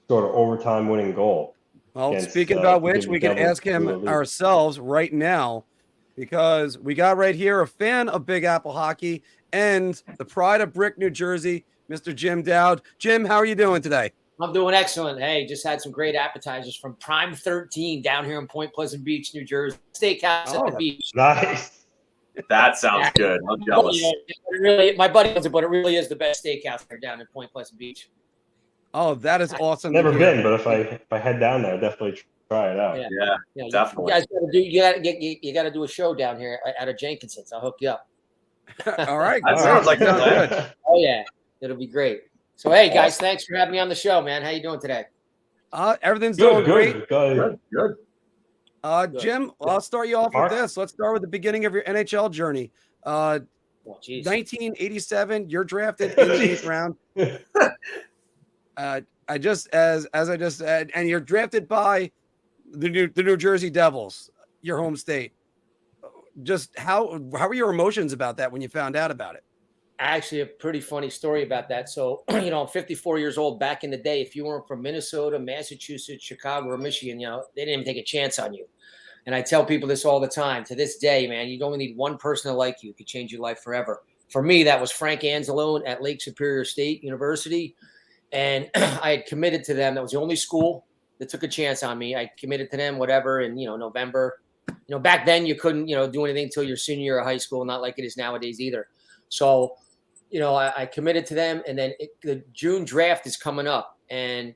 Speaker 3: Scored an overtime winning goal.
Speaker 1: Well, speaking about which, we can ask him ourselves right now, because we got right here a fan of Big Apple hockey and the pride of Brick, New Jersey, Mr. Jim Dowd. Jim, how are you doing today?
Speaker 4: I'm doing excellent. Hey, just had some great appetizers from Prime 13 down here in Point Pleasant Beach, New Jersey. Steakhouse at the beach.
Speaker 3: Nice.
Speaker 2: That sounds good. I'm jealous.
Speaker 4: My buddy owns it, but it really is the best steakhouse there down in Point Pleasant Beach.
Speaker 1: Oh, that is awesome.
Speaker 3: Never been, but if I head down there, definitely try it out.
Speaker 2: Yeah, definitely.
Speaker 4: You got to do a show down here at a Jenkinson's. I'll hook you up.
Speaker 1: All right.
Speaker 2: That sounds like
Speaker 1: good.
Speaker 4: Oh yeah, it'll be great. So hey guys, thanks for having me on the show, man. How you doing today?
Speaker 1: Everything's going great.
Speaker 3: Good.
Speaker 1: Jim, I'll start you off with this. Let's start with the beginning of your NHL journey. 1987, you're drafted in the 8th round. I just said, and you're drafted by the New Jersey Devils, your home state. Just how were your emotions about that when you found out about it?
Speaker 4: Actually, a pretty funny story about that. So, I'm 54 years old. Back in the day, if you weren't from Minnesota, Massachusetts, Chicago, or Michigan, they didn't even take a chance on you. And I tell people this all the time. To this day, man, you only need one person to like you. It could change your life forever. For me, that was Frank Anzalone at Lake Superior State University. And I had committed to them. That was the only school that took a chance on me. I committed to them, whatever, in, November. Back then you couldn't, do anything until your senior year of high school, not like it is nowadays either. So, I committed to them, and then the June draft is coming up, and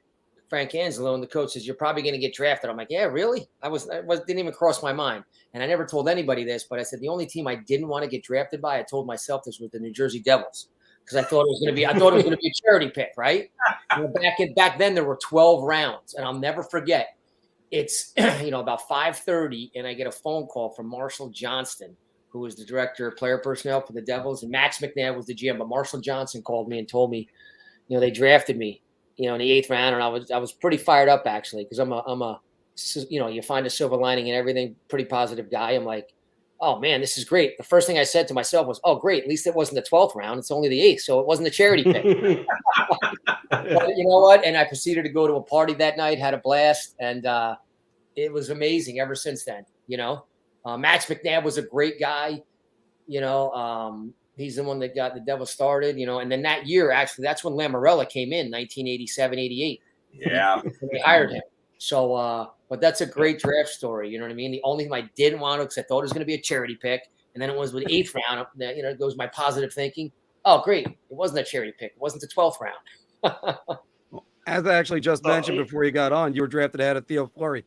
Speaker 4: Frank Anzalone, the coach, says, "You're probably going to get drafted." I'm like, "Yeah, really?" Didn't even cross my mind. And I never told anybody this, but I said the only team I didn't want to get drafted by, I told myself this, was the New Jersey Devils. Because I thought it was going to be a charity pick, right? Back then there were 12 rounds, and I'll never forget. It's about 5:30, and I get a phone call from Marshall Johnston, who was the director of player personnel for the Devils, and Max McNabb was the GM. But Marshall Johnson called me and told me, they drafted me, in the 8th round, and I was pretty fired up actually, because I'm a you find a silver lining in everything, pretty positive guy. I'm like, oh man, this is great. The first thing I said to myself was, oh great, at least it wasn't the 12th round. It's only the 8th, so it wasn't a charity pick. But you know what? And I proceeded to go to a party that night, had a blast, and it was amazing ever since then. Max McNabb was a great guy. He's the one that got the Devils started. And then that year, actually, that's when Lamorella came in, 1987, 88.
Speaker 2: Yeah,
Speaker 4: They hired him. So, but that's a great draft story. You know what I mean? The only thing I didn't want to, because I thought it was going to be a charity pick, and then it was with 8th round. You know, it goes my positive thinking. Oh, great! It wasn't a charity pick. It wasn't the 12th round.
Speaker 1: As I actually just mentioned before you got on, you were drafted ahead of Theo Fleury.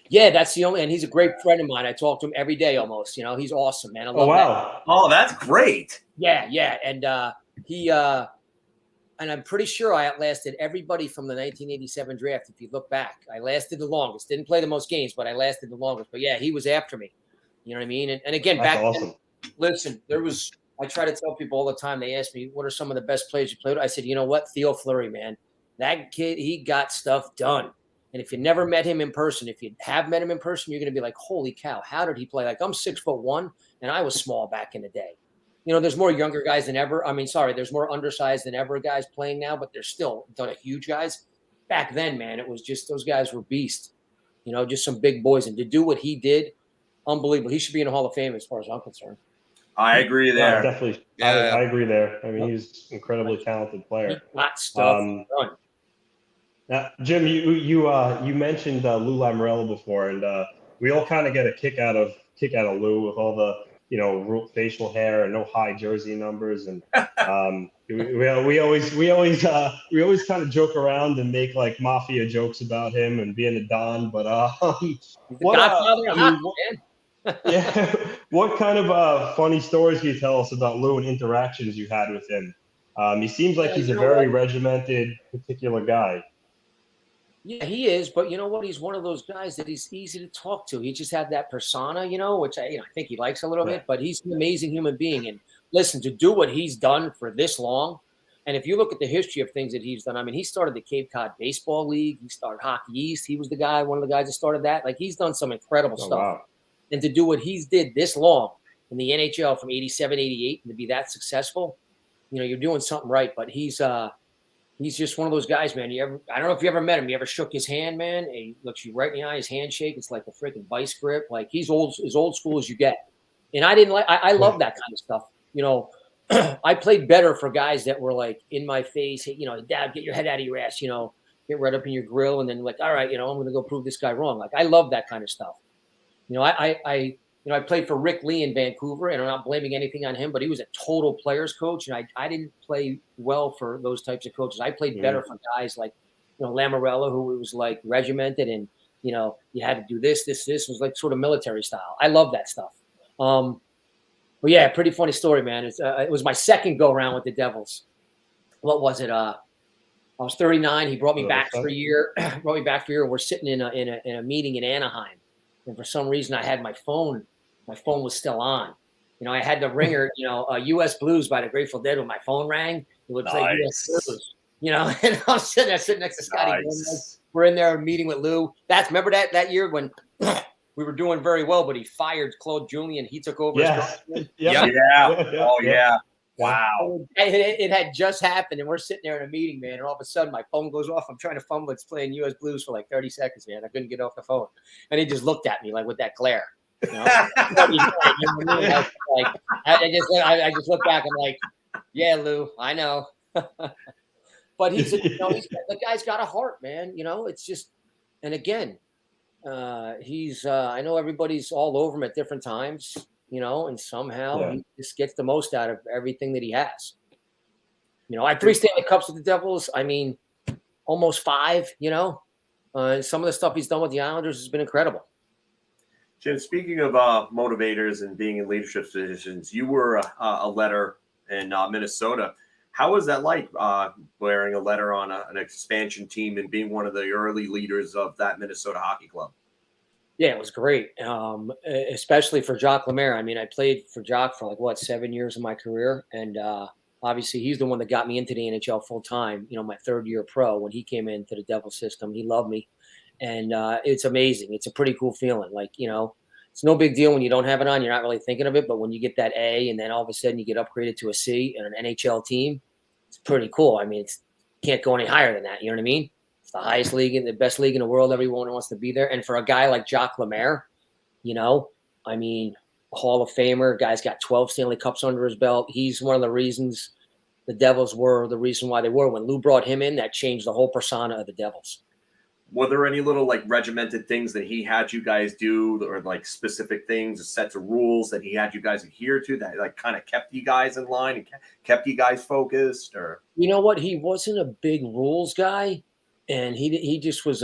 Speaker 4: Yeah, that's the only, and he's a great friend of mine. I talk to him every day almost. You know, he's awesome, man. I love that.
Speaker 2: Oh, that's great.
Speaker 4: Yeah, and he and I'm pretty sure I outlasted everybody from the 1987 draft. If you look back, I lasted the longest. Didn't play the most games, but I lasted the longest. But yeah, he was after me. You know what I mean? And again,
Speaker 3: That's
Speaker 4: back
Speaker 3: awesome.
Speaker 4: then, listen, I try to tell people all the time. They ask me, what are some of the best players you played with? I said, you know what? Theo Fleury, man. That kid, he got stuff done. And if you never met him in person, if you have met him in person, you're going to be like, holy cow, how did he play? Like, I'm 6'1", and I was small back in the day. You know, there's more younger guys than ever. There's more undersized than ever guys playing now, but there's still a ton of huge guys. Back then, man, it was just those guys were beasts. You know, just some big boys. And to do what he did, unbelievable. He should be in the Hall of Fame as far as I'm concerned.
Speaker 2: I agree there.
Speaker 3: Definitely.
Speaker 1: Yeah.
Speaker 3: I agree there. I mean, he's an incredibly talented player.
Speaker 4: He got stuff done.
Speaker 3: Now, Jim, you mentioned Lou Lamoriello before, and we all kind of get a kick out of Lou with all the facial hair and no high jersey numbers, and we always kind of joke around and make like mafia jokes about him and being a don. But what kind of funny stories can you tell us about Lou and interactions you had with him? He seems like he's a very regimented, particular guy.
Speaker 4: Yeah, he is, but you know what? He's one of those guys that he's easy to talk to. He just had that persona, which I think he likes a little bit, but he's an amazing human being. And listen, to do what he's done for this long, and if you look at the history of things that he's done, I mean, he started the Cape Cod Baseball League. He started Hockey East. He was one of the guys that started that. Like, he's done some incredible stuff. Wow. And to do what he's did this long in the NHL from 87, 88, and to be that successful, you're doing something right. But he's just one of those guys, man. I don't know if you ever met him. You ever shook his hand, man? He looks you right in the eye. His handshake, it's like a freaking vice grip. Like, he's as old school as you get. And I love that kind of stuff. I played better for guys that were like in my face. Hey, Dad, get your head out of your ass. Get right up in your grill, and then like, all right, I'm going to go prove this guy wrong. Like, I love that kind of stuff. I played for Rick Lee in Vancouver, and I'm not blaming anything on him, but he was a total players coach, and I didn't play well for those types of coaches. I played better for guys like, Lamoriello, who was like regimented, and you had to do this. It was like sort of military style. I love that stuff. But yeah, pretty funny story, man. It was my second go around with the Devils. What was it? I was 39. He brought me back for a year. We're sitting in a meeting in Anaheim, and for some reason I had my phone. My phone was still on. I had the ringer, U.S. Blues by the Grateful Dead. When my phone rang, it would play U.S. Blues. And I'm sitting next to Scotty. Nice. We're in there meeting with Lou. Remember that year when we were doing very well, but he fired Claude Julien. He took over.
Speaker 3: Yeah.
Speaker 2: Oh, yeah. Wow.
Speaker 4: It had just happened, and we're sitting there in a meeting, man, and all of a sudden my phone goes off. I'm trying to fumble. It's playing U.S. Blues for like 30 seconds, man. I couldn't get off the phone. And he just looked at me like with that glare. I just look back. I'm like, yeah, Lou, I know. But the guy's got a heart, man. It's just, and again, I know everybody's all over him at different times, and somehow he just gets the most out of everything that he has. I had 3 Stanley Cups with the Devils. I mean, almost 5. Some of the stuff he's done with the Islanders has been incredible.
Speaker 2: Jim, speaking of motivators and being in leadership positions, you were a letter in Minnesota. How was that like, wearing a letter on an expansion team and being one of the early leaders of that Minnesota hockey club?
Speaker 4: Yeah, it was great, especially for Jacques Lemaire. I mean, I played for Jacques for 7 years of my career, and obviously he's the one that got me into the NHL full time. My 3rd year pro when he came into the Devil system. He loved me. And it's amazing. It's a pretty cool feeling. It's no big deal when you don't have it on. You're not really thinking of it. But when you get that A and then all of a sudden you get upgraded to a C in an NHL team, it's pretty cool. I mean, can't go any higher than that. You know what I mean? It's the highest league and the best league in the world. Everyone wants to be there. And for a guy like Jacques Lemaire, I mean, Hall of Famer, guy's got 12 Stanley Cups under his belt. He's one of the reasons the Devils were the reason why they were. When Lou brought him in, that changed the whole persona of the Devils.
Speaker 2: were there any little like regimented things that he had you guys do, or like specific things, sets of rules that he had you guys adhere to that like kind of kept you guys in line and kept you guys focused? Or
Speaker 4: you know what? He wasn't a big rules guy, and he just was.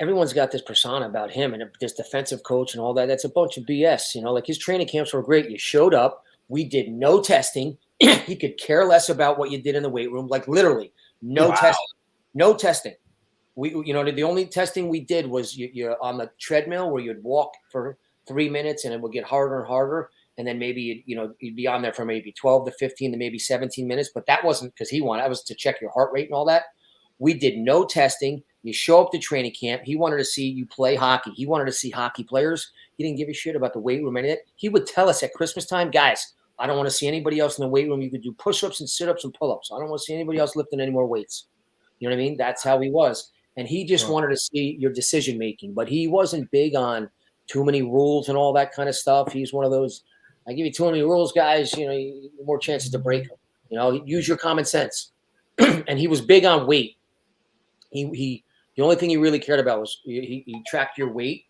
Speaker 4: Everyone's got this persona about him and this defensive coach and all that. That's a bunch of BS. You know, like his training camps were great. You showed up. We did no testing. He could care less about what you did in the weight room. Like literally no testing. No testing. You know, the only testing we did was you're on the treadmill where you'd walk for 3 minutes and it would get harder and harder. And then maybe, you'd be on there for maybe 12 to 15 to maybe 17 minutes. But that wasn't because that was to check your heart rate and all that. We did no testing. You show up to training camp. He wanted to see you play hockey. He wanted to see hockey players. He didn't give a shit about the weight room and anything. He would tell us at Christmas time, guys, I don't want to see anybody else in the weight room. You could do push-ups and sit-ups and pull-ups. I don't want to see anybody else lifting any more weights. You know what I mean? That's how he was. And he just wanted to see your decision-making. But he wasn't big on too many rules and all that kind of stuff. He's one of those, I give you too many rules, guys, more chances to break them. Use your common sense. And he was big on weight. The only thing he really cared about was he tracked your weight.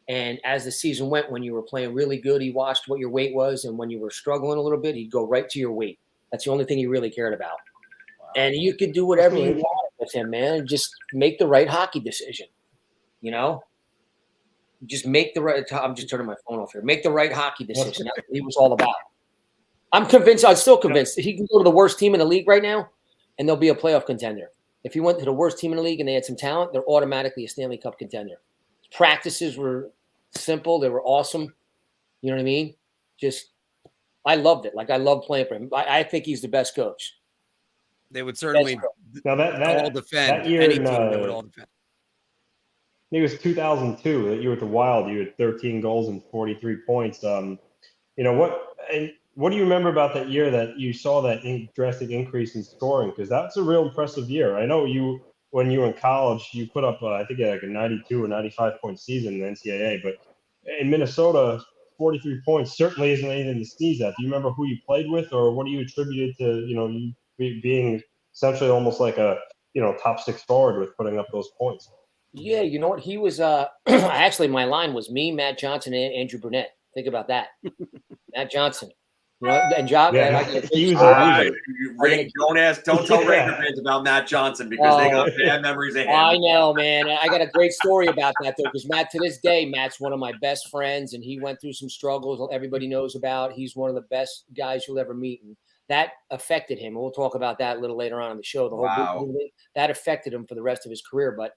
Speaker 4: And as the season went, when you were playing really good, he watched what your weight was. And when you were struggling a little bit, he'd go right to your weight. That's the only thing he really cared about. Wow. And you could do whatever you wanted with him, man. Just make the right hockey decision. Just make the right. I'm just turning my phone off here. Make the right hockey decision. That's what he was all about. I'm still convinced that he can go to the worst team in the league right now, and they'll be a playoff contender. If he went to the worst team in the league and they had some talent, they're automatically a Stanley Cup contender. Practices were simple. They were awesome. You know what I mean? I loved it. Like, I love playing for him. I think he's the best coach.
Speaker 1: They would certainly all defend
Speaker 3: that year
Speaker 1: any team. They would all defend.
Speaker 3: I think it was 2002 that you were at the Wild. You had 13 goals and 43 points. What do you remember about that year that you saw that drastic increase in scoring? Because that's a real impressive year. I know when you were in college, you put up, I think, like a 92 or 95 point season in the NCAA. But in Minnesota, 43 points certainly isn't anything to sneeze at. Do you remember who you played with, or what do you attribute to, you being essentially almost like a, top six forward with putting up those points?
Speaker 4: Yeah, you know what? He was actually, my line was me, Matt Johnson, and Andrew Burnett. Think about that. Matt Johnson. And John,
Speaker 2: don't tell Raider fans about Matt Johnson because they got bad memories of him.
Speaker 4: I know, man. I got a great story about that though, because Matt, to this day, Matt's one of my best friends, and he went through some struggles everybody knows about. He's one of the best guys you'll ever meet, and that affected him. We'll talk about that a little later on in the show. The whole that affected him for the rest of his career. But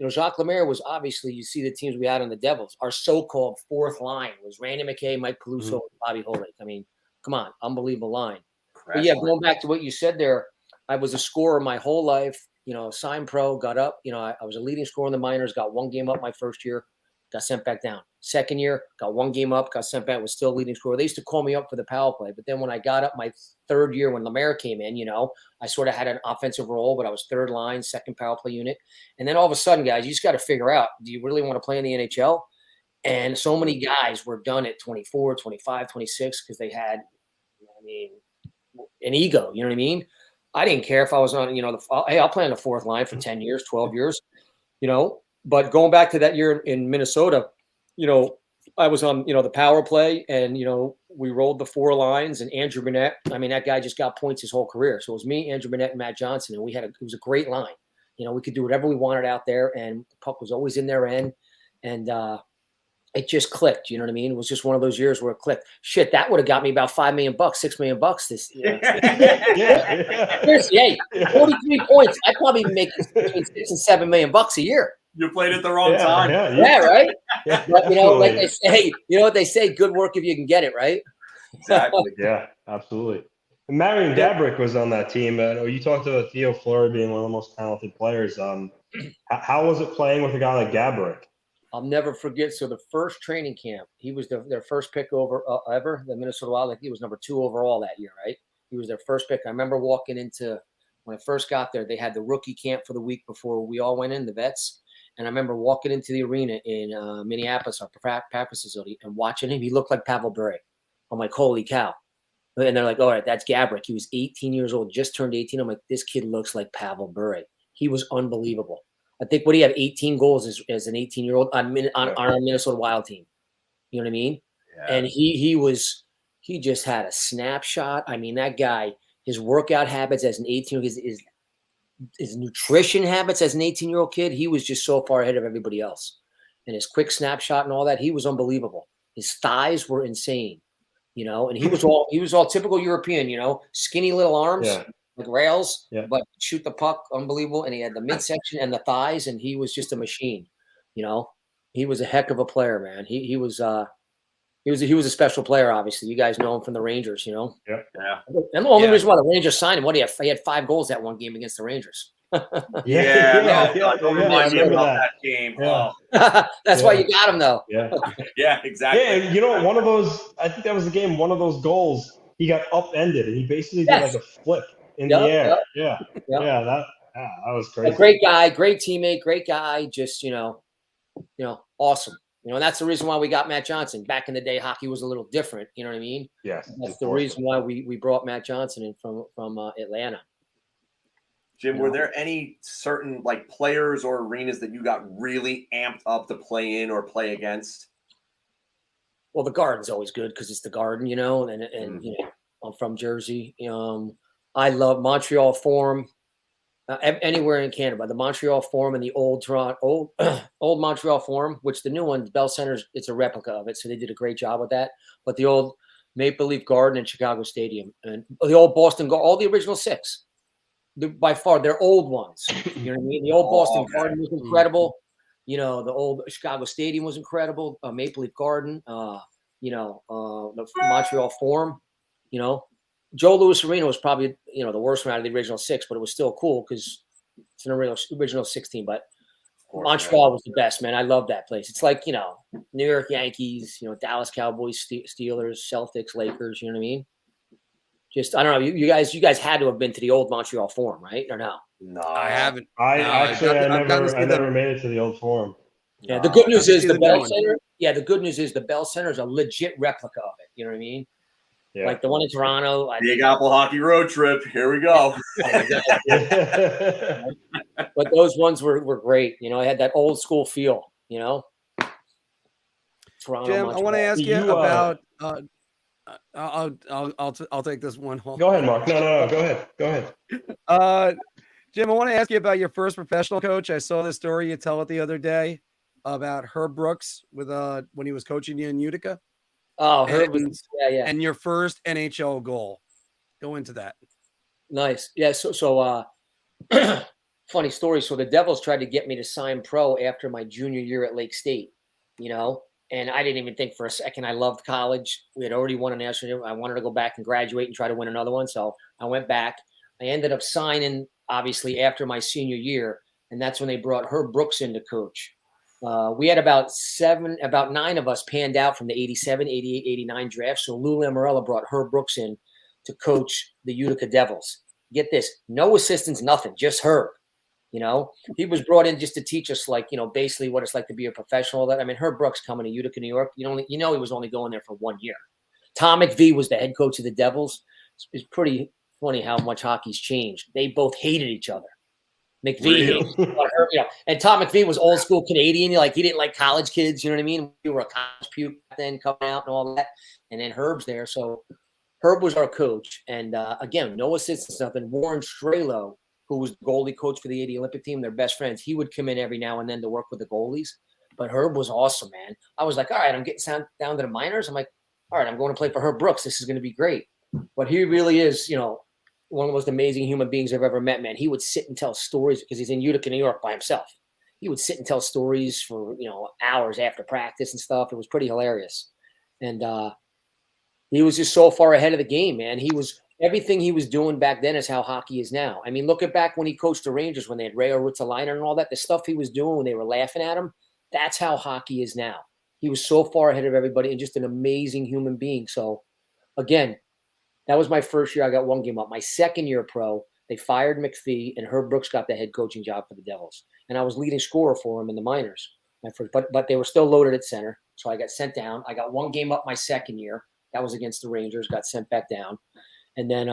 Speaker 4: Jacques Lemaire was obviously, you see the teams we had on the Devils. Our so-called fourth line was Randy McKay, Mike Peluso, and Bobby Holik. I mean, come on, unbelievable line. But yeah, going back to what you said there, I was a scorer my whole life, signed pro, got up. I was a leading scorer in the minors, got one game up my first year, got sent back down. Second year, got one game up, got sent back, was still leading scorer. They used to call me up for the power play. But then when I got up my third year, when Lemaire came in, I sort of had an offensive role, but I was third line, second power play unit. And then all of a sudden, guys, you just got to figure out, do you really want to play in the NHL? And so many guys were done at 24, 25, 26 because they had, an ego. You know what I mean? I didn't care if I was on, hey, I'll play on the fourth line for 10 years, 12 years, But going back to that year in Minnesota, I was on, the power play and, we rolled the four lines and Andrew Burnett. That guy just got points his whole career. So it was me, Andrew Burnett, and Matt Johnson. And it was a great line. We could do whatever we wanted out there and the puck was always in their end. And, it just clicked. You know what I mean? It was just one of those years where it clicked. Shit, that would have got me about $5 million, $6 million this year. Seriously, hey, 43 points. I'd probably be making between $6 and $7 million a year.
Speaker 2: You played at the wrong time.
Speaker 4: Yeah, right? Yeah, but, like they say, what they say, good work if you can get it, right?
Speaker 2: Exactly.
Speaker 3: Yeah, absolutely. And Marian Gaborik was on that team. You talked about Theo Fleury being one of the most talented players. How was it playing with a guy like Gaborik?
Speaker 4: I'll never forget. So the first training camp, he was their first pick ever, the Minnesota Wild. I think he was number 2 overall that year, right? He was their first pick. I remember walking into, when I first got there, they had the rookie camp for the week before we all went in, the vets. And I remember walking into the arena in Minneapolis, our practice facility, and watching him. He looked like Pavel Bure. I'm like, holy cow. And they're like, all right, that's Gaborik. He was 18 years old, just turned 18. I'm like, this kid looks like Pavel Bure. He was unbelievable. I think what do you have 18 goals as an 18-year-old on our Minnesota Wild team. You know what I mean?
Speaker 2: Yeah.
Speaker 4: And he just had a snapshot. I mean, that guy, his workout habits as an 18-year-old, his nutrition habits as an 18-year-old kid, he was just so far ahead of everybody else. And his quick snapshot and all that, he was unbelievable. His thighs were insane, you know, and he was all typical European, you know, skinny little arms, like rails, but shoot the puck, unbelievable. And he had the midsection and the thighs, and he was just a machine, you know. He was a heck of a player, man. He was a special player, obviously. You guys know him from the Rangers, you know.
Speaker 3: Yeah.
Speaker 4: And the only reason why the Rangers signed him, he had 5 goals that one game against the Rangers.
Speaker 2: Don't remind me about that game.
Speaker 3: Yeah.
Speaker 2: Oh.
Speaker 4: That's why you got him, though.
Speaker 2: Yeah, exactly.
Speaker 3: Yeah, and you know, one of those, I think that was the game, one of those goals, he got upended, and he basically did like a flip in the air. That was crazy.
Speaker 4: A great guy, great teammate, great guy, just, you know, awesome. You know, and that's the reason why we got Matt Johnson. Back in the day, hockey was a little different. You know what I mean?
Speaker 3: Yes.
Speaker 4: That's the reason why we brought Matt Johnson in from Atlanta.
Speaker 2: Jim, were there any certain like players or arenas that you got really amped up to play in or play against?
Speaker 4: Well, the Garden's always good because it's the Garden, you know, and you know, I'm from Jersey. I love Montreal Forum. Anywhere in Canada, the Montreal Forum and the old Montreal Forum, which the new one, Bell Center's, it's a replica of it, so they did a great job with that. But the old Maple Leaf Garden and Chicago Stadium, and the old Boston Garden, all the original 6, by far they're old ones. You know what I mean? The old Boston Garden was incredible. You know, the old Chicago Stadium was incredible. Maple Leaf Garden, you know, the Montreal Forum, you know. Joe Louis Arena was probably, you know, the worst one out of the original 6, but it was still cool because it's an original 16. But Montreal was the best, man. I love that place. It's like, you know, New York Yankees, you know, Dallas Cowboys, Steelers, Celtics, Lakers. You know what I mean? Just, I don't know. You guys had to have been to the old Montreal Forum, right? Or no?
Speaker 2: No,
Speaker 1: I haven't.
Speaker 3: I never made it to the old Forum.
Speaker 4: Yeah. The good news is the Bell Center. Yeah. The good news is the Bell Center is a legit replica of it. You know what I mean?
Speaker 3: Yeah.
Speaker 4: Like the one in Toronto.
Speaker 2: Big Apple hockey road trip. Here we go.
Speaker 4: But those ones were great. You know, I had that old school feel, you know. Toronto,
Speaker 1: Jim,
Speaker 4: Montreal.
Speaker 1: I want to ask you about I'll take this one home.
Speaker 3: Go ahead, Mark. No, go ahead.
Speaker 1: Jim, I want to ask you about your first professional coach. I saw this story you tell it the other day about Herb Brooks with when he was coaching you in Utica.
Speaker 4: Oh, Herb was, yeah.
Speaker 1: And your first NHL goal. Go into that.
Speaker 4: Nice. Yeah, so funny story. So the Devils tried to get me to sign pro after my junior year at Lake State, you know, and I didn't even think for a second. I loved college. We had already won a national. I wanted to go back and graduate and try to win another one. So I went back. I ended up signing, obviously, after my senior year, and that's when they brought Herb Brooks in to coach. We had about 9 of us panned out from the 87, 88, 89 draft. So Lou Lamorella brought Herb Brooks in to coach the Utica Devils. Get this, no assistants, nothing, just Herb. You know, he was brought in just to teach us, like, you know, basically what it's like to be a professional. That I mean, Herb Brooks coming to Utica, New York. You know, he was only going there for 1 year. Tom McVie was the head coach of the Devils. It's pretty funny how much hockey's changed. They both hated each other. McVie, and Tom McVie was old school Canadian. Like, he didn't like college kids. You know what I mean? We were a college puke then coming out and all that. And then Herb's there. So Herb was our coach. And again, no assistants, nothing. Warren Strelo, who was the goalie coach for the 80 Olympic team, they're best friends. He would come in every now and then to work with the goalies. But Herb was awesome, man. I was like, all right, I'm getting down to the minors. I'm like, all right, I'm going to play for Herb Brooks. This is going to be great. But he really is, you know, one of the most amazing human beings I've ever met, man. He would sit and tell stories because he's in Utica, New York by himself. He would sit and tell stories for, you know, hours after practice and stuff. It was pretty hilarious. And he was just so far ahead of the game, man. Everything he was doing back then is how hockey is now. I mean, look at back when he coached the Rangers, when they had Rayo Ruotsalainen and all that, the stuff he was doing when they were laughing at him, that's how hockey is now. He was so far ahead of everybody and just an amazing human being. So, again, that was my first year. I got 1 game up. My second year pro, they fired McPhee, and Herb Brooks got the head coaching job for the Devils. And I was leading scorer for him in the minors. But they were still loaded at center, so I got sent down. I got 1 game up my second year. That was against the Rangers, got sent back down. And then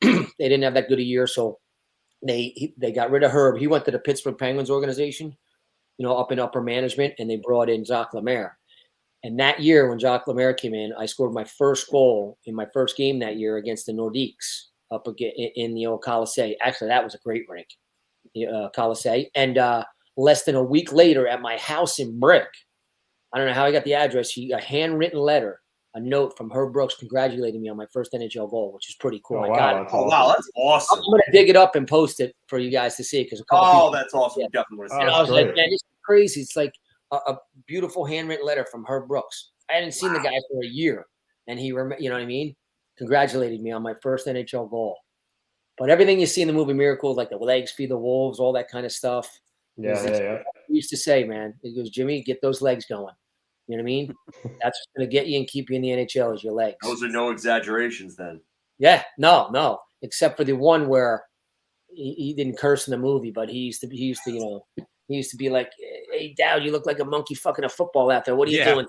Speaker 4: they didn't have that good a year, so they got rid of Herb. He went to the Pittsburgh Penguins organization, up in upper management, and they brought in Jacques Lemaire. And that year, when Jacques Lemaire came in, I scored my first goal in my first game that year against the Nordiques up again in the old Colisée. Actually, that was a great rink, Colisée. And less than a week later, at my house in Brick, I don't know how I got the address. A handwritten letter, a note from Herb Brooks congratulating me on my first NHL goal, which is pretty cool.
Speaker 3: Oh,
Speaker 4: I
Speaker 3: wow,
Speaker 4: got it.
Speaker 3: that's
Speaker 2: Oh,
Speaker 3: awesome.
Speaker 2: wow, that's awesome.
Speaker 4: I'm gonna dig it up and post it for you guys to see because
Speaker 2: That's awesome. Definitely.
Speaker 3: Oh,
Speaker 4: and I was
Speaker 3: great.
Speaker 4: like, man, this is crazy. It's like a beautiful handwritten letter from Herb Brooks. I hadn't seen the guy for a year, and he, you know what I mean, congratulated me on my first NHL goal. But everything you see in the movie Miracle, like the legs feed the wolves, all that kind of stuff.
Speaker 3: Yeah.
Speaker 4: He used to say, man, he goes, Jimmy, get those legs going. You know what I mean? That's what's going to get you and keep you in the NHL is your legs.
Speaker 2: Those are no exaggerations then.
Speaker 4: Yeah, no, except for the one where he didn't curse in the movie, but he used to be like, hey, Dowd, you look like a monkey fucking a football out there. What are you doing?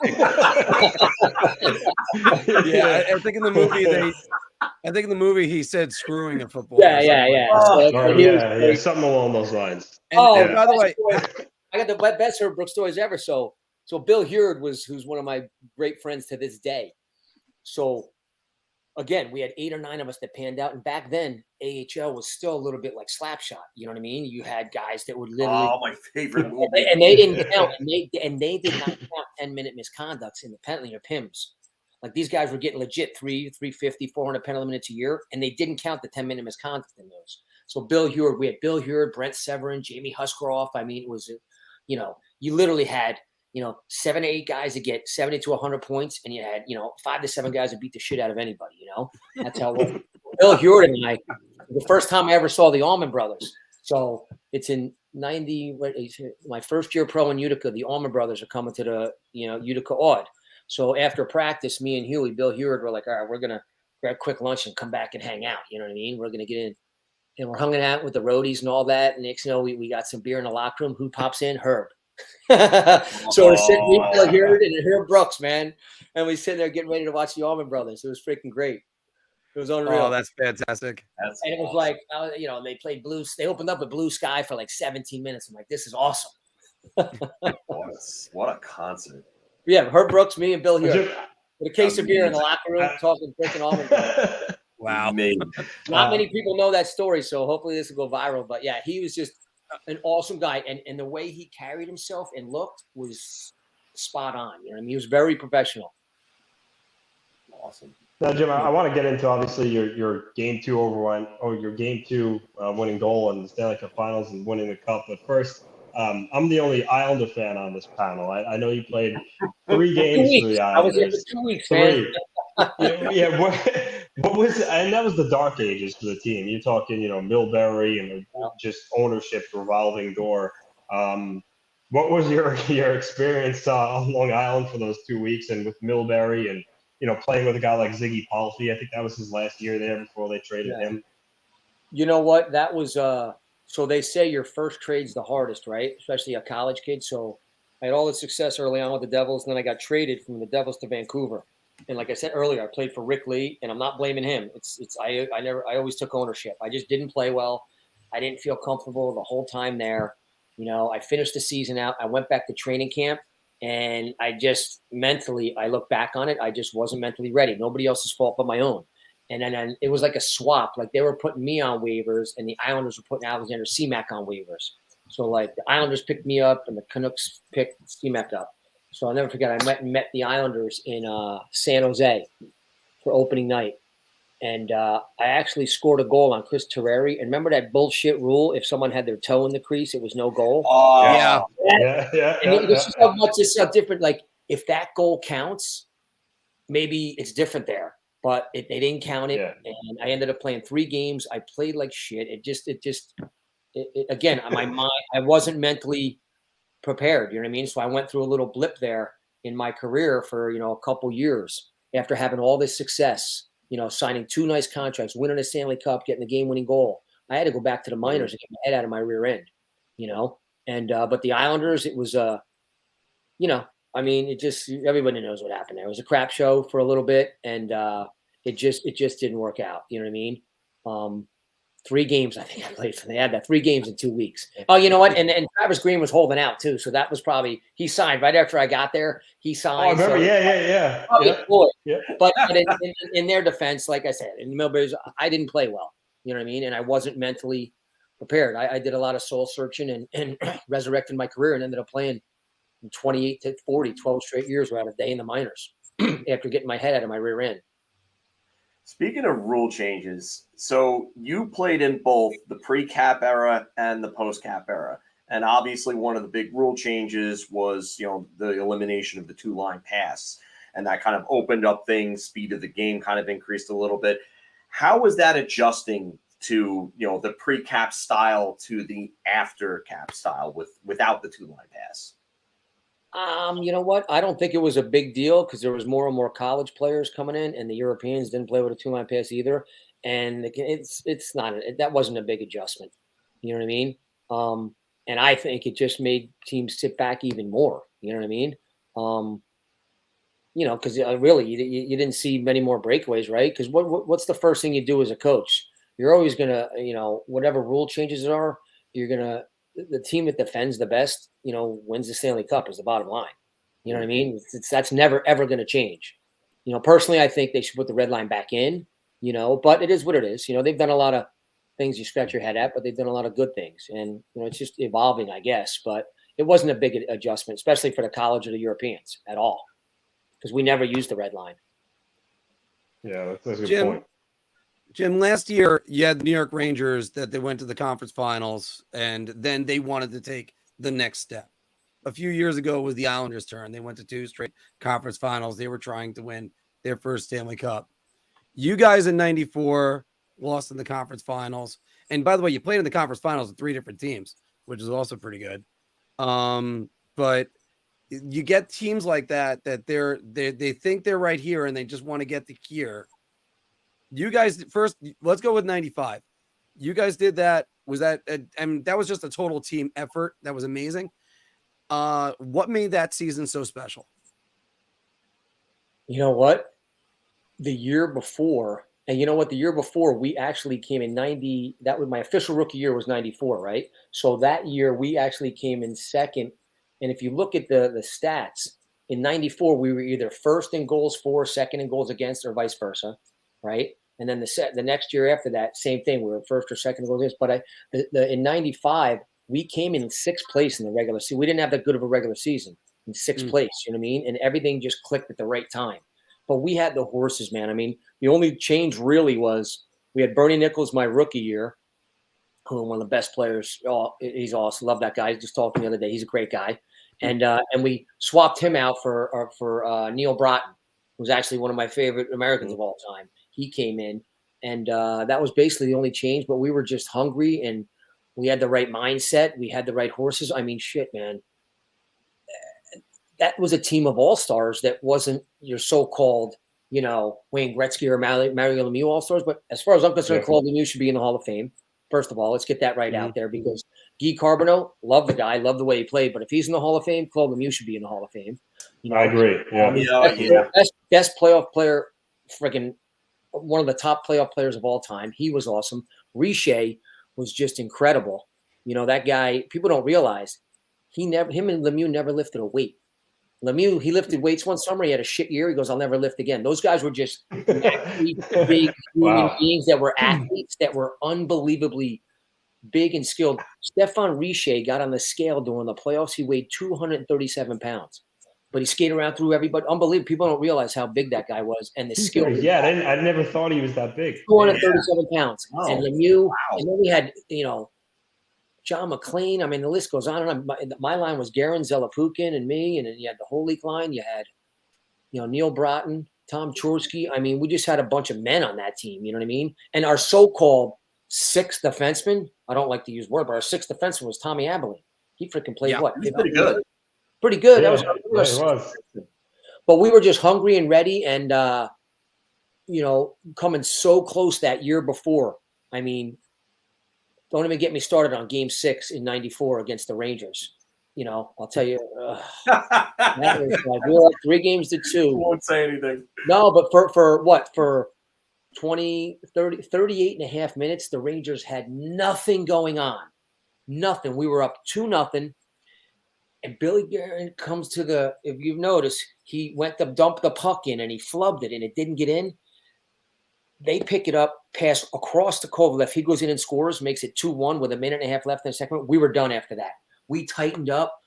Speaker 1: Yeah, I think in the movie he said screwing a football.
Speaker 4: Yeah.
Speaker 3: Something along those lines.
Speaker 1: And by the way,
Speaker 4: I got the best Herb Brooks stories ever. So Bill Hurd who's one of my great friends to this day. So again, we had 8 or 9 of us that panned out, and back then AHL was still a little bit like Slapshot. You know what I mean? You had guys that would literally.
Speaker 2: Oh, my favorite movie.
Speaker 4: And they didn't count, and they did not count 10-minute misconducts in the penalty or PIMS. Like these guys were getting legit 350, 400 penalty minutes a year, and they didn't count the 10-minute misconduct in those. So we had Bill Hurd, Brent Severin, Jamie Huskeroff. I mean, it was, you literally had, 7 to 8 guys that get 70 to 100 points, and you had, 5 to 7 guys that beat the shit out of anybody. That's how it was. Bill Hurd and I, the first time I ever saw the Allman Brothers. So it's in 90. My first year pro in Utica, the Allman Brothers are coming to the Utica Odd. So after practice, me and Huey, Bill Hurd, were like, all right, we're gonna grab quick lunch and come back and hang out. You know what I mean? We're gonna get in, and we're hanging out with the roadies and all that. And next, we got some beer in the locker room. Who pops in? Herb. So we're sitting with Bill Hurd and Herb Brooks, man, and we sitting there getting ready to watch the Allman Brothers. It was freaking great. It was unreal.
Speaker 1: Oh, that's fantastic.
Speaker 4: And it was like, they played blues. They opened up a Blue Sky for like 17 minutes. I'm like, this is awesome.
Speaker 2: What a concert.
Speaker 4: Yeah, Herb Brooks, me, and Bill Hurd with a case of beer in the locker room, talking freaking Allman.
Speaker 1: Wow.
Speaker 4: Not many people know that story, so hopefully this will go viral. But yeah, he was just an awesome guy, and the way he carried himself and looked was spot on. You know what I mean? He was very professional.
Speaker 2: Awesome.
Speaker 3: Now, Jim, I want to get into obviously your game 2 winning goal in the Stanley Cup Finals and winning the cup. But first, I'm the only Islander fan on this panel. I know you played 3 games for the Islanders.
Speaker 4: I was here for 2 weeks, man.
Speaker 3: Yeah. What was, and that was the dark ages for the team. You're talking, Milbury and just ownership revolving door. What was your experience on Long Island for those 2 weeks, and with Milbury and playing with a guy like Ziggy Palffy? I think that was his last year there before they traded him.
Speaker 4: You know what? That was so they say your first trade's the hardest, right? Especially a college kid. So I had all the success early on with the Devils, and then I got traded from the Devils to Vancouver. And like I said earlier, I played for Rick Lee, and I'm not blaming him. I always took ownership. I just didn't play well. I didn't feel comfortable the whole time there. I finished the season out. I went back to training camp, and I just mentally, I look back on it, I just wasn't mentally ready. Nobody else's fault but my own. And then it was like a swap. Like they were putting me on waivers, and the Islanders were putting Alexander Seamack on waivers. So like the Islanders picked me up, and the Canucks picked Seamack up. So I'll never forget. I met the Islanders in San Jose for opening night, and I actually scored a goal on Chris Terreri. And remember that bullshit rule: if someone had their toe in the crease, it was no goal.
Speaker 2: Oh,
Speaker 1: yeah.
Speaker 4: And this is how much it's different. Like if that goal counts, maybe it's different there. But they didn't count it, and I ended up playing 3 games. I played like shit. Again, my mind, I wasn't mentally prepared. You know what I mean? So I went through a little blip there in my career for a couple years after having all this success. Signing 2 nice contracts, winning a Stanley Cup, getting the game-winning goal. I had to go back to the minors and get my head out of my rear end. And but the Islanders, it was I mean, everybody knows what happened there. It was a crap show for a little bit, and it just didn't work out. You know what I mean? 3 games, I think I played for. They had that 3 games in 2 weeks. Oh, you know what? And Travis Green was holding out too, so that was probably he signed right after I got there. He signed.
Speaker 3: Oh, I remember.
Speaker 4: So,
Speaker 3: Yeah.
Speaker 4: But in their defense, like I said, in the Millbillies, I didn't play well. You know what I mean? And I wasn't mentally prepared. I did a lot of soul searching and resurrected my career and ended up playing from 28 to 40, 12 straight years without a day in the minors after getting my head out of my rear end.
Speaker 2: Speaking of rule changes, so you played in both the pre-cap era and the post-cap era. And obviously one of the big rule changes was, the elimination of the 2-line pass. And that kind of opened up things, speed of the game kind of increased a little bit. How was that adjusting to, the pre-cap style to the after-cap style without the 2-line pass?
Speaker 4: You know what? I don't think it was a big deal because there was more and more college players coming in, and the Europeans didn't play with a 2-line pass either. And it's not that wasn't a big adjustment. You know what I mean? And I think it just made teams sit back even more. You know what I mean? Because really you didn't see many more breakaways, right? Because what's the first thing you do as a coach? You're always gonna, whatever rule changes there are, you're gonna. The team that defends the best, wins the Stanley Cup is the bottom line. You know what I mean? That's never, ever going to change. Personally, I think they should put the red line back in, but it is what it is. They've done a lot of things you scratch your head at, but they've done a lot of good things. And, it's just evolving, I guess. But it wasn't a big adjustment, especially for the college or the Europeans at all, because we never used the red line.
Speaker 3: Yeah, that's a good point.
Speaker 1: Jim, last year you had the New York Rangers that they went to the conference finals, and then they wanted to take the next step. A few years ago, it was the Islanders' turn. They went to 2 straight conference finals. They were trying to win their first Stanley Cup. You guys in 94 lost in the conference finals. And by the way, you played in the conference finals with 3 different teams, which is also pretty good. But you get teams like that they think they're right here and they just want to get to here. You guys first, let's go with 95. You guys did that. Was that, that was just a total team effort. That was amazing. What made that season so special?
Speaker 4: You know what? The year before, and you know what? The year before, we actually came in 90. That was my official rookie year was 94, right? So that year, we actually came in second. And if you look at the stats, in 94, we were either first in goals for, second in goals against, or vice versa, right? And then the next year after that, same thing. We were first or second in goals against. But in 95, we came in 6th place in the regular season. We didn't have that good of a regular season in 6th place, you know what I mean? And everything just clicked at the right time. But we had the horses, man. I mean, the only change really was we had Bernie Nichols my rookie year, who was one of the best players. Oh, he's awesome. Love that guy. I just talked to him the other day. He's a great guy. And we swapped him out for Neil Broughton, who's actually one of my favorite Americans of all time. He came in, and that was basically the only change. But we were just hungry, and we had the right mindset. We had the right horses. I mean, shit, man. That was a team of all-stars that wasn't your so-called, Wayne Gretzky or Mario Lemieux all-stars. But as far as I'm concerned, Claude Lemieux should be in the Hall of Fame. First of all, let's get that right out there, because Guy Carbonneau, love the guy, love the way he played. But if he's in the Hall of Fame, Claude Lemieux should be in the Hall of Fame.
Speaker 3: I agree. Yeah.
Speaker 4: Best playoff player, freaking one of the top playoff players of all time. He was awesome. Richer was just incredible. That guy, people don't realize him and Lemieux never lifted a weight. Lemieux, he lifted weights one summer. He had a shit year. He goes, I'll never lift again. Those guys were just big human beings that were athletes that were unbelievably big and skilled. Stéphane Richer got on the scale during the playoffs. He weighed 237 pounds. But he skated around through everybody. Unbelievable. People don't realize how big that guy was and the skill.
Speaker 3: Yeah, I never thought he was that big.
Speaker 4: 237 pounds.
Speaker 2: Oh,
Speaker 4: and Lemieux, and then we had, John McLean. I mean, the list goes on and on. My line was Guerin, Zelapukin, and me. And then you had the Holik line. You had, Neil Broughton, Tom Chorsky. I mean, we just had a bunch of men on that team. You know what I mean? And our so-called 6th defenseman, I don't like to use word, but our 6th defenseman was Tommy Abilene. He freaking played what?
Speaker 2: He's pretty good.
Speaker 4: Pretty good.
Speaker 3: Yeah,
Speaker 4: That was. But we were just hungry and ready, and coming so close that year before. I mean, don't even get me started on Game 6 in '94 against the Rangers. I'll tell you, that was like, we were up 3-2.
Speaker 2: Won't say anything.
Speaker 4: No, but for what? For 38 and a half minutes, the Rangers had nothing going on. Nothing. We were up 2-0. And Billy Guerin comes to if you've noticed, he went to dump the puck in and he flubbed it and it didn't get in. They pick it up, pass across to Kovalev. He goes in and scores, makes it 2-1 with a minute and a half left in the second. We were done after that. We tightened up.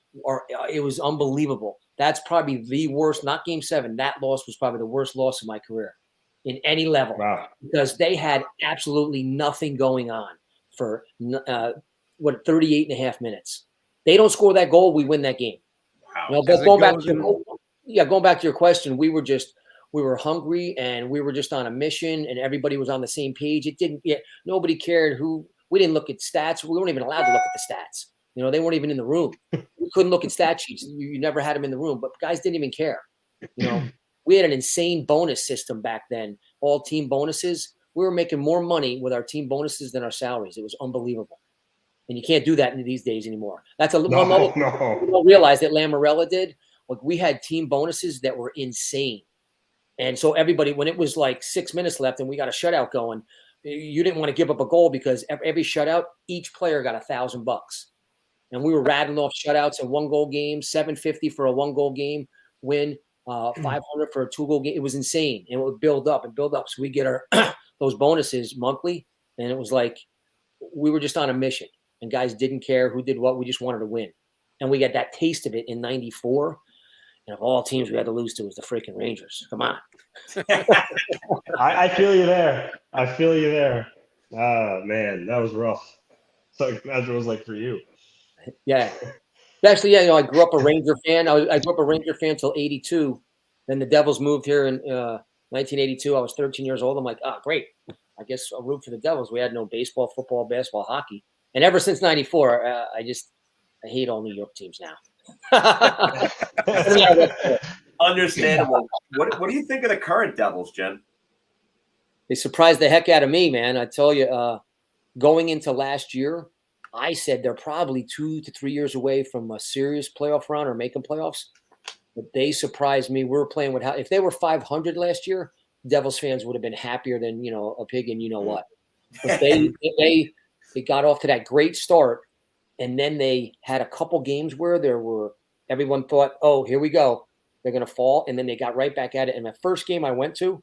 Speaker 4: It was unbelievable. That's probably the worst, not game 7. That loss was probably the worst loss of my career in any level.
Speaker 3: Wow.
Speaker 4: Because they had absolutely nothing going on for 38 and a half minutes. They don't score that goal, we win that game.
Speaker 2: Wow.
Speaker 4: No, but going back to your question, we were hungry and we were just on a mission and everybody was on the same page. Nobody cared we didn't look at stats. We weren't even allowed to look at the stats. They weren't even in the room. We couldn't look at stat sheets. You never had them in the room, but guys didn't even care. We had an insane bonus system back then, all team bonuses. We were making more money with our team bonuses than our salaries. It was unbelievable. And you can't do that in these days anymore. That's one other thing you don't realize that Lamorella did. Like, we had team bonuses that were insane. And so everybody, when it was like 6 minutes left and we got a shutout going, you didn't want to give up a goal because every shutout, each player got $1,000. And we were rattling off shutouts and 1-goal games, $750 for a 1-goal game win, $500 for a 2-goal game. It was insane. And it would build up and build up. So we get our those bonuses monthly. And it was like we were just on a mission. And guys didn't care who did what. We just wanted to win. And we got that taste of it in 94. And of all teams we had to lose to was the freaking Rangers. Come on.
Speaker 3: I feel you there. Oh, man, that was rough. So imagine it was like for you.
Speaker 4: Yeah. Actually, I grew up a Ranger fan. I grew up a Ranger fan till 82. Then the Devils moved here in 1982. I was 13 years old. I'm like, great. I guess I'll root for the Devils. We had no baseball, football, basketball, hockey. And ever since 94, I hate all New York teams now.
Speaker 2: Understandable. What do you think of the current Devils, Jen?
Speaker 4: They surprised the heck out of me, man. I tell you, going into last year, I said they're probably 2 to 3 years away from a serious playoff run or making playoffs. But they surprised me. We were playing with if they were 500 last year, Devils fans would have been happier than a pig and what. But they got off to that great start, and then they had a couple games where everyone thought, oh, here we go, they're going to fall, and then they got right back at it. And the first game I went to,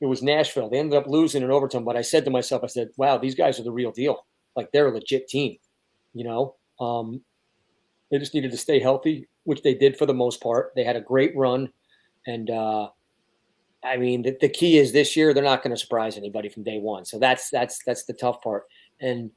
Speaker 4: it was Nashville. They ended up losing in overtime, but I said to myself, wow, these guys are the real deal. Like, they're a legit team, They just needed to stay healthy, which they did for the most part. They had a great run, and the key is this year they're not going to surprise anybody from day one. So that's the tough part. And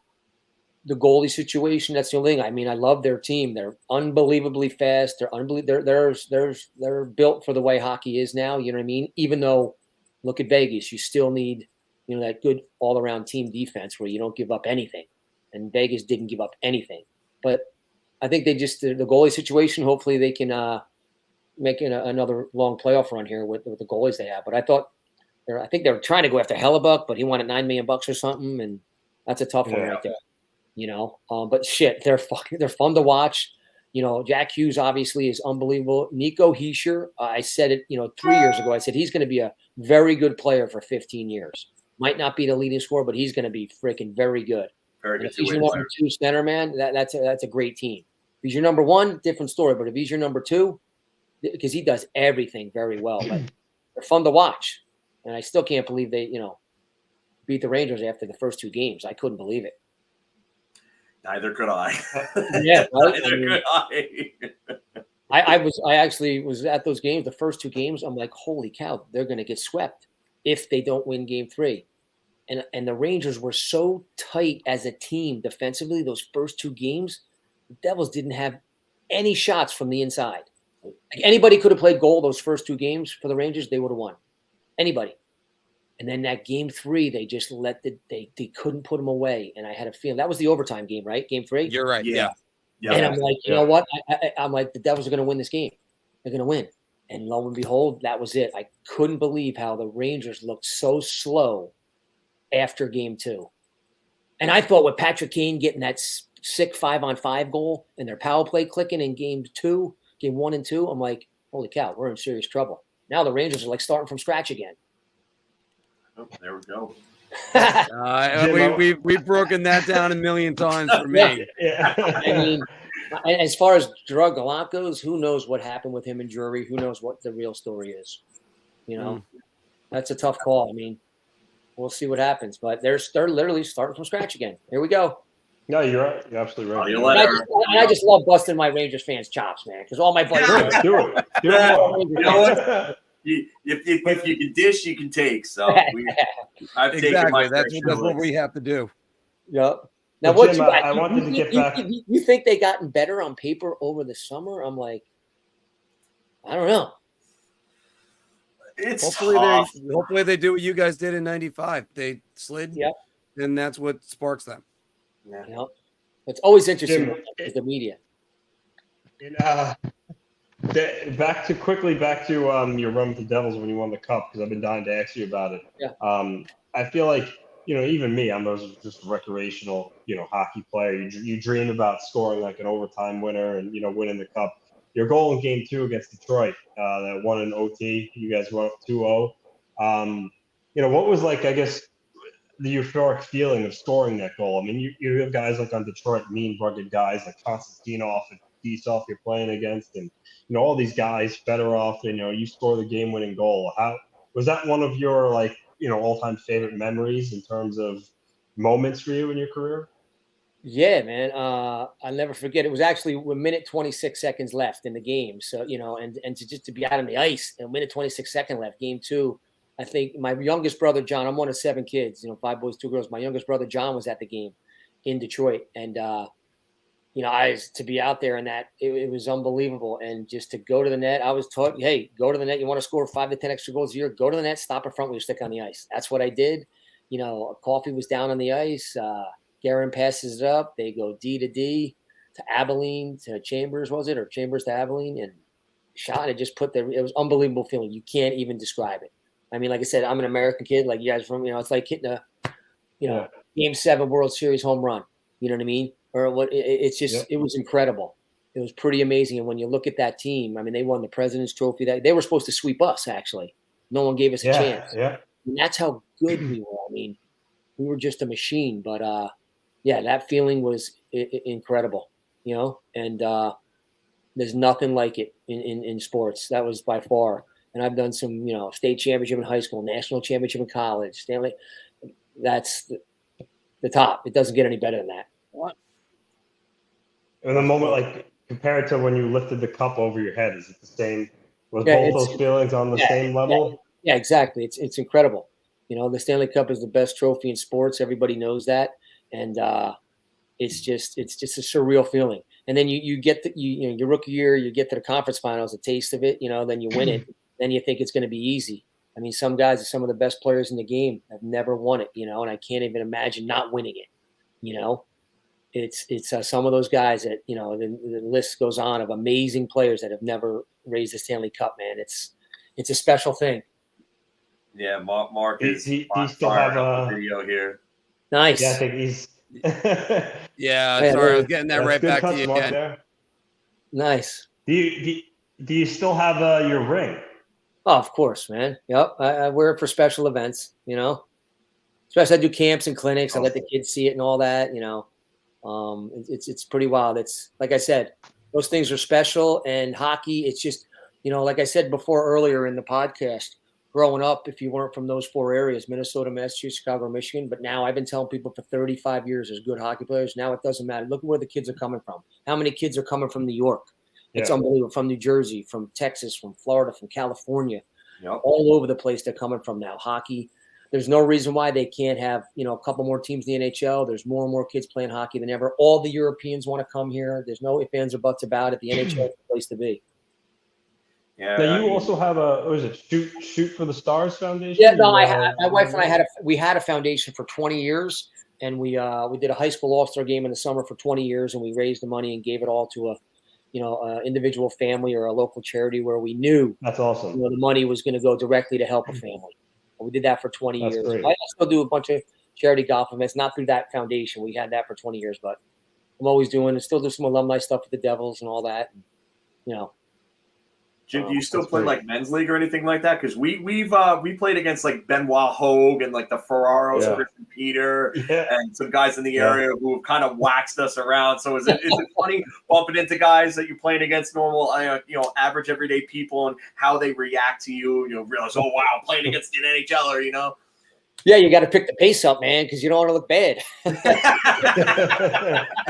Speaker 4: the goalie situation, that's the only thing. I love their team. They're unbelievably fast. They're built for the way hockey is now. You know what I mean? Even though, look at Vegas, you still need that good all-around team defense where you don't give up anything. And Vegas didn't give up anything. But I think the goalie situation, hopefully they can make another long playoff run here with the goalies they have. But I think they were trying to go after Hellebuck, but he wanted $9 million or something, and that's a tough one right there. But shit, they're fun to watch. Jack Hughes obviously is unbelievable. Nico Hischier, I said it, 3 years ago. I said he's going to be a very good player for 15 years. Might not be the leading scorer, but he's going to be freaking very good.
Speaker 2: Very good.
Speaker 4: If he's your number 2 center, man, that's a great team. If he's your number 1, different story. But if he's your number 2, because he does everything very well, but they're fun to watch. And I still can't believe they, beat the Rangers after the first 2 games. I couldn't believe it.
Speaker 2: Neither could I.
Speaker 4: Yeah, right?
Speaker 2: Neither could
Speaker 4: I actually was at those games, the first 2 games. I'm like, holy cow, they're going to get swept if they don't win game 3. And the Rangers were so tight as a team defensively. Those first 2 games, the Devils didn't have any shots from the inside. Like, anybody could have played goal those first 2 games for the Rangers, they would have won. Anybody. And then that game 3, they just they couldn't put them away. And I had a feeling that was the overtime game, right? Game 3.
Speaker 1: You're right. Yeah.
Speaker 4: And I'm like, you know what? I'm like, the Devils are going to win this game. They're going to win. And lo and behold, that was it. I couldn't believe how the Rangers looked so slow after game 2. And I thought with Patrick Kane getting that sick 5-on-5 goal and their power play clicking in game 1 and 2, I'm like, holy cow, we're in serious trouble. Now the Rangers are like starting from scratch again.
Speaker 2: Oh, there we go.
Speaker 1: We've broken that down a million times for me.
Speaker 3: Yeah.
Speaker 4: I mean, as far as drug Gallant goes, who knows what happened with him and Drury? Who knows what the real story is? That's a tough call. I mean, we'll see what happens. But they're literally starting from scratch again. Here we go.
Speaker 3: No, you're right. You're absolutely right.
Speaker 4: I just love busting my Rangers fans' chops, man, because all my buddies
Speaker 3: do it.
Speaker 2: You know what? If you can dish, you can take. So I've taken my
Speaker 1: that's what we have to do.
Speaker 4: Yep. Now,
Speaker 3: what Jim, I wanted to get back.
Speaker 4: You think they gotten better on paper over the summer? I'm like, I don't know.
Speaker 2: It's
Speaker 1: hopefully they do what you guys did in '95. They slid.
Speaker 4: Yep.
Speaker 1: And that's what sparks them.
Speaker 4: Yeah. You know, it's always interesting with the media.
Speaker 3: Back to your run with the Devils when you won the Cup, because I've been dying to ask you about it.
Speaker 4: Yeah.
Speaker 3: I feel like, even me, I'm just a recreational, hockey player. You dream about scoring like an overtime winner and, winning the Cup. Your goal in Game 2 against Detroit, that won in OT, you guys went up 2-0. What was like, I guess, the euphoric feeling of scoring that goal? I mean, you have guys like on Detroit, mean, rugged guys like Konstantinov and Diesoff you're playing against, and all these guys, Fedorov, you score the game-winning goal. How was that one of your all-time favorite memories in terms of moments for you in your career?
Speaker 4: Yeah, man. I'll never forget. It was actually a minute 26 seconds left in the game. So, and to be out on the ice, a minute 26 second left, Game 2. I think my youngest brother, John, I'm one of 7 kids, 5 boys, 2 girls. My youngest brother, John, was at the game in Detroit. And, to be out there in that, it was unbelievable. And just to go to the net, I was taught, hey, go to the net. You want to score 5 to 10 extra goals a year, go to the net, stop in front when you stick on the ice. That's what I did. Coffee was down on the ice. Guerin passes it up. They go D to D to Abilene to Chambers, was it? Or Chambers to Abilene, and shot. And it just it was unbelievable feeling. You can't even describe it. I mean, like I said, I'm an American kid, like you guys from, it's like hitting a, Game 7 World Series home run. You know what I mean? Or what? It's just, It was incredible. It was pretty amazing. And when you look at that team, I mean, they won the President's Trophy. They were supposed to sweep us, actually. No one gave us a chance.
Speaker 3: Yeah.
Speaker 4: And that's how good we were. I mean, we were just a machine. But, that feeling was incredible, and there's nothing like it in sports. That was by far. And I've done some, state championship in high school, national championship in college, Stanley. That's the top. It doesn't get any better than that.
Speaker 1: What?
Speaker 3: In the moment, compared to when you lifted the cup over your head, is it the same? Was both those feelings on the same level?
Speaker 4: Yeah, exactly. It's incredible. The Stanley Cup is the best trophy in sports. Everybody knows that. And it's just a surreal feeling. And then you get your rookie year, you get to the conference finals, a taste of it, then you win it. Then you think it's going to be easy. I mean, some guys are some of the best players in the game have never won it, and I can't even imagine not winning it. It's some of those guys that, the list goes on of amazing players that have never raised the Stanley Cup, man. It's a special thing.
Speaker 2: Yeah, Marc is
Speaker 3: he still have
Speaker 2: a video here.
Speaker 4: Nice.
Speaker 3: Yeah, I think he's.
Speaker 1: Yeah, sorry, I was getting that right back to you again.
Speaker 3: There.
Speaker 4: Nice.
Speaker 3: Do you still have your ring?
Speaker 4: Oh, of course, man. Yep, I wear it for special events. Especially I do camps and clinics. I let the kids see it and all that. It's pretty wild. It's like I said, those things are special. And hockey, it's just like I said before earlier in the podcast. Growing up, if you weren't from those 4 areas, Minnesota, Massachusetts, Chicago, Michigan, but now I've been telling people for 35 years there's good hockey players. Now it doesn't matter. Look at where the kids are coming from. How many kids are coming from New York? It's unbelievable. From New Jersey, from Texas, from Florida, from California, all over the place they're coming from now. Hockey, there's no reason why they can't have, a couple more teams in the NHL. There's more and more kids playing hockey than ever. All the Europeans want to come here. There's no ifs, ands, or buts about it. The NHL is the place to be.
Speaker 3: Yeah. Now you also have Shoot for the Stars Foundation?
Speaker 4: Yeah, no, my wife and I had a foundation for 20 years, and we did a high school all-star game in the summer for 20 years, and we raised the money and gave it all to a individual family or a local charity where we knew
Speaker 3: that's awesome.
Speaker 4: The money was going to go directly to help a family. And we did that for 20 years.
Speaker 3: Great.
Speaker 4: I still do a bunch of charity golf events, not through that foundation. We had that for 20 years, but I'm always still do some alumni stuff with the Devils and all that.
Speaker 2: Jim, do you still
Speaker 3: That's
Speaker 2: play
Speaker 3: great.
Speaker 2: like men's league or anything like that? Because we played against like Benoit Hogue and like the Ferraros,
Speaker 3: Yeah.
Speaker 2: Christian Peter,
Speaker 3: Yeah.
Speaker 2: and some guys in the area who have kind of waxed us around. So is it funny bumping into guys that you're playing against normal, average everyday people and how they react to you? You know, realize, oh wow, I'm playing against an NHLer, you know?
Speaker 4: Yeah, you got to pick the pace up, man, because you don't want to look bad. And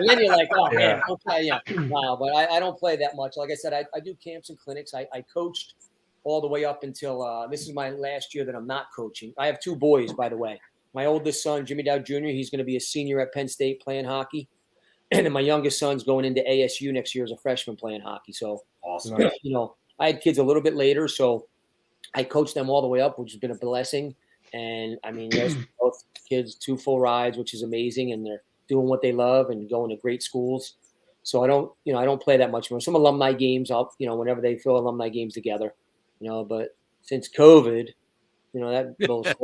Speaker 4: then you're like, oh, man, okay, yeah. Wow, but I don't play that much. Like I said, I do camps and clinics. I coached all the way up until this is my last year that I'm not coaching. I have 2 boys, by the way. My oldest son, Jimmy Dowd Jr., he's going to be a senior at Penn State playing hockey. And then my youngest son's going into ASU next year as a freshman playing hockey. So,
Speaker 2: Awesome.
Speaker 4: I had kids a little bit later, so I coached them all the way up, which has been a blessing. And I mean, both kids 2 full rides, which is amazing, and they're doing what they love and going to great schools. So I don't play that much more. Some alumni games, whenever they throw alumni games together, But since COVID, that bullshit,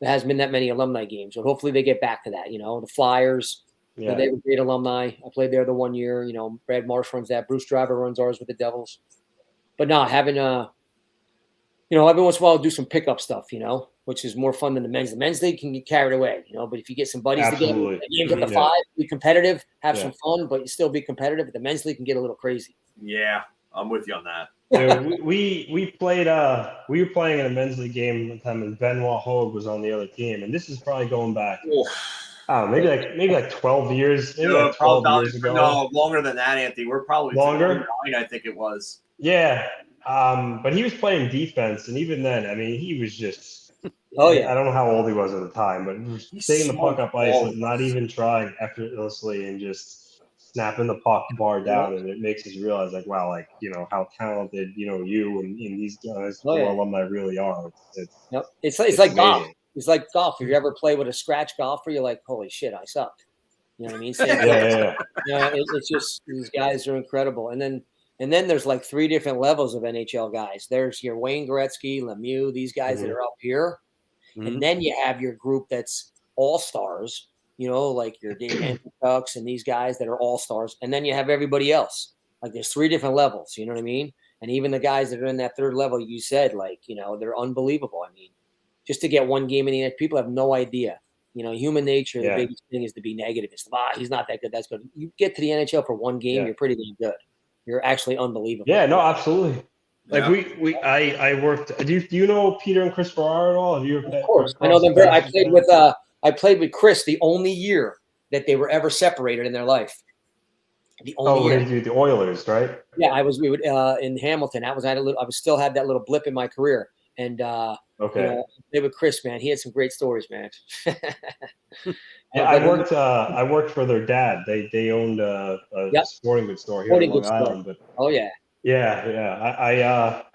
Speaker 4: there hasn't been that many alumni games. So hopefully they get back to that. The Flyers, they were great alumni. I played there the 1 year. Brad Marsh runs that. Bruce Driver runs ours with the Devils. But no, having every once in a while I'll do some pickup stuff, which is more fun than the men's. The men's league can get carried away, But if you get some buddies together, games at the 5, be competitive, have some fun, but you still be competitive. The men's league can get a little crazy.
Speaker 2: Yeah, I'm with you on that.
Speaker 3: Yeah, we played. We were playing in a men's league game one time, and Benoit Hogue was on the other team, and this is probably going back. Maybe like 12 years. Maybe like 12 years ago.
Speaker 2: No, longer than that, Anthony. We're probably
Speaker 3: longer.
Speaker 2: 9, I think it was.
Speaker 3: Yeah. But he was playing defense, and even then, I mean, he was just.
Speaker 4: Oh yeah.
Speaker 3: I don't know how old he was at the time, but he was taking the puck up ice, not even trying effortlessly, and just snapping the puck bar down, and it makes us realize, like, wow, like how talented you and these guys, alumni really are.
Speaker 4: It's like golf. It's like golf. If you ever play with a scratch golfer, you're like, holy shit, I suck. You know what I mean? It's just these guys are incredible, and then there's like 3 different levels of NHL guys. There's your Wayne Gretzky, Lemieux, these guys that are up here. Mm-hmm. And then you have your group that's all-stars, like your Dave Hancock's and these guys that are all-stars. And then you have everybody else. Like there's 3 different levels, you know what I mean? And even the guys that are in that 3rd level, you said, like, they're unbelievable. I mean, just to get 1 game in the NHL, people have no idea. Human nature, the biggest thing is to be negative. It's, he's not that good, that's good. You get to the NHL for 1 game, you're pretty damn good. You're actually unbelievable.
Speaker 3: Yeah, no, absolutely. Like I worked. Do you know Peter and Chris Farrar at all? Have you?
Speaker 4: Of course, I know them. I played with Chris the only year that they were ever separated in their life. The only year.
Speaker 3: They do the Oilers, right?
Speaker 4: Yeah, we would in Hamilton. I still had that little blip in my career, and played with Chris, man. He had some great stories, man.
Speaker 3: I worked for their dad. They owned a sporting goods store here in Long Island. But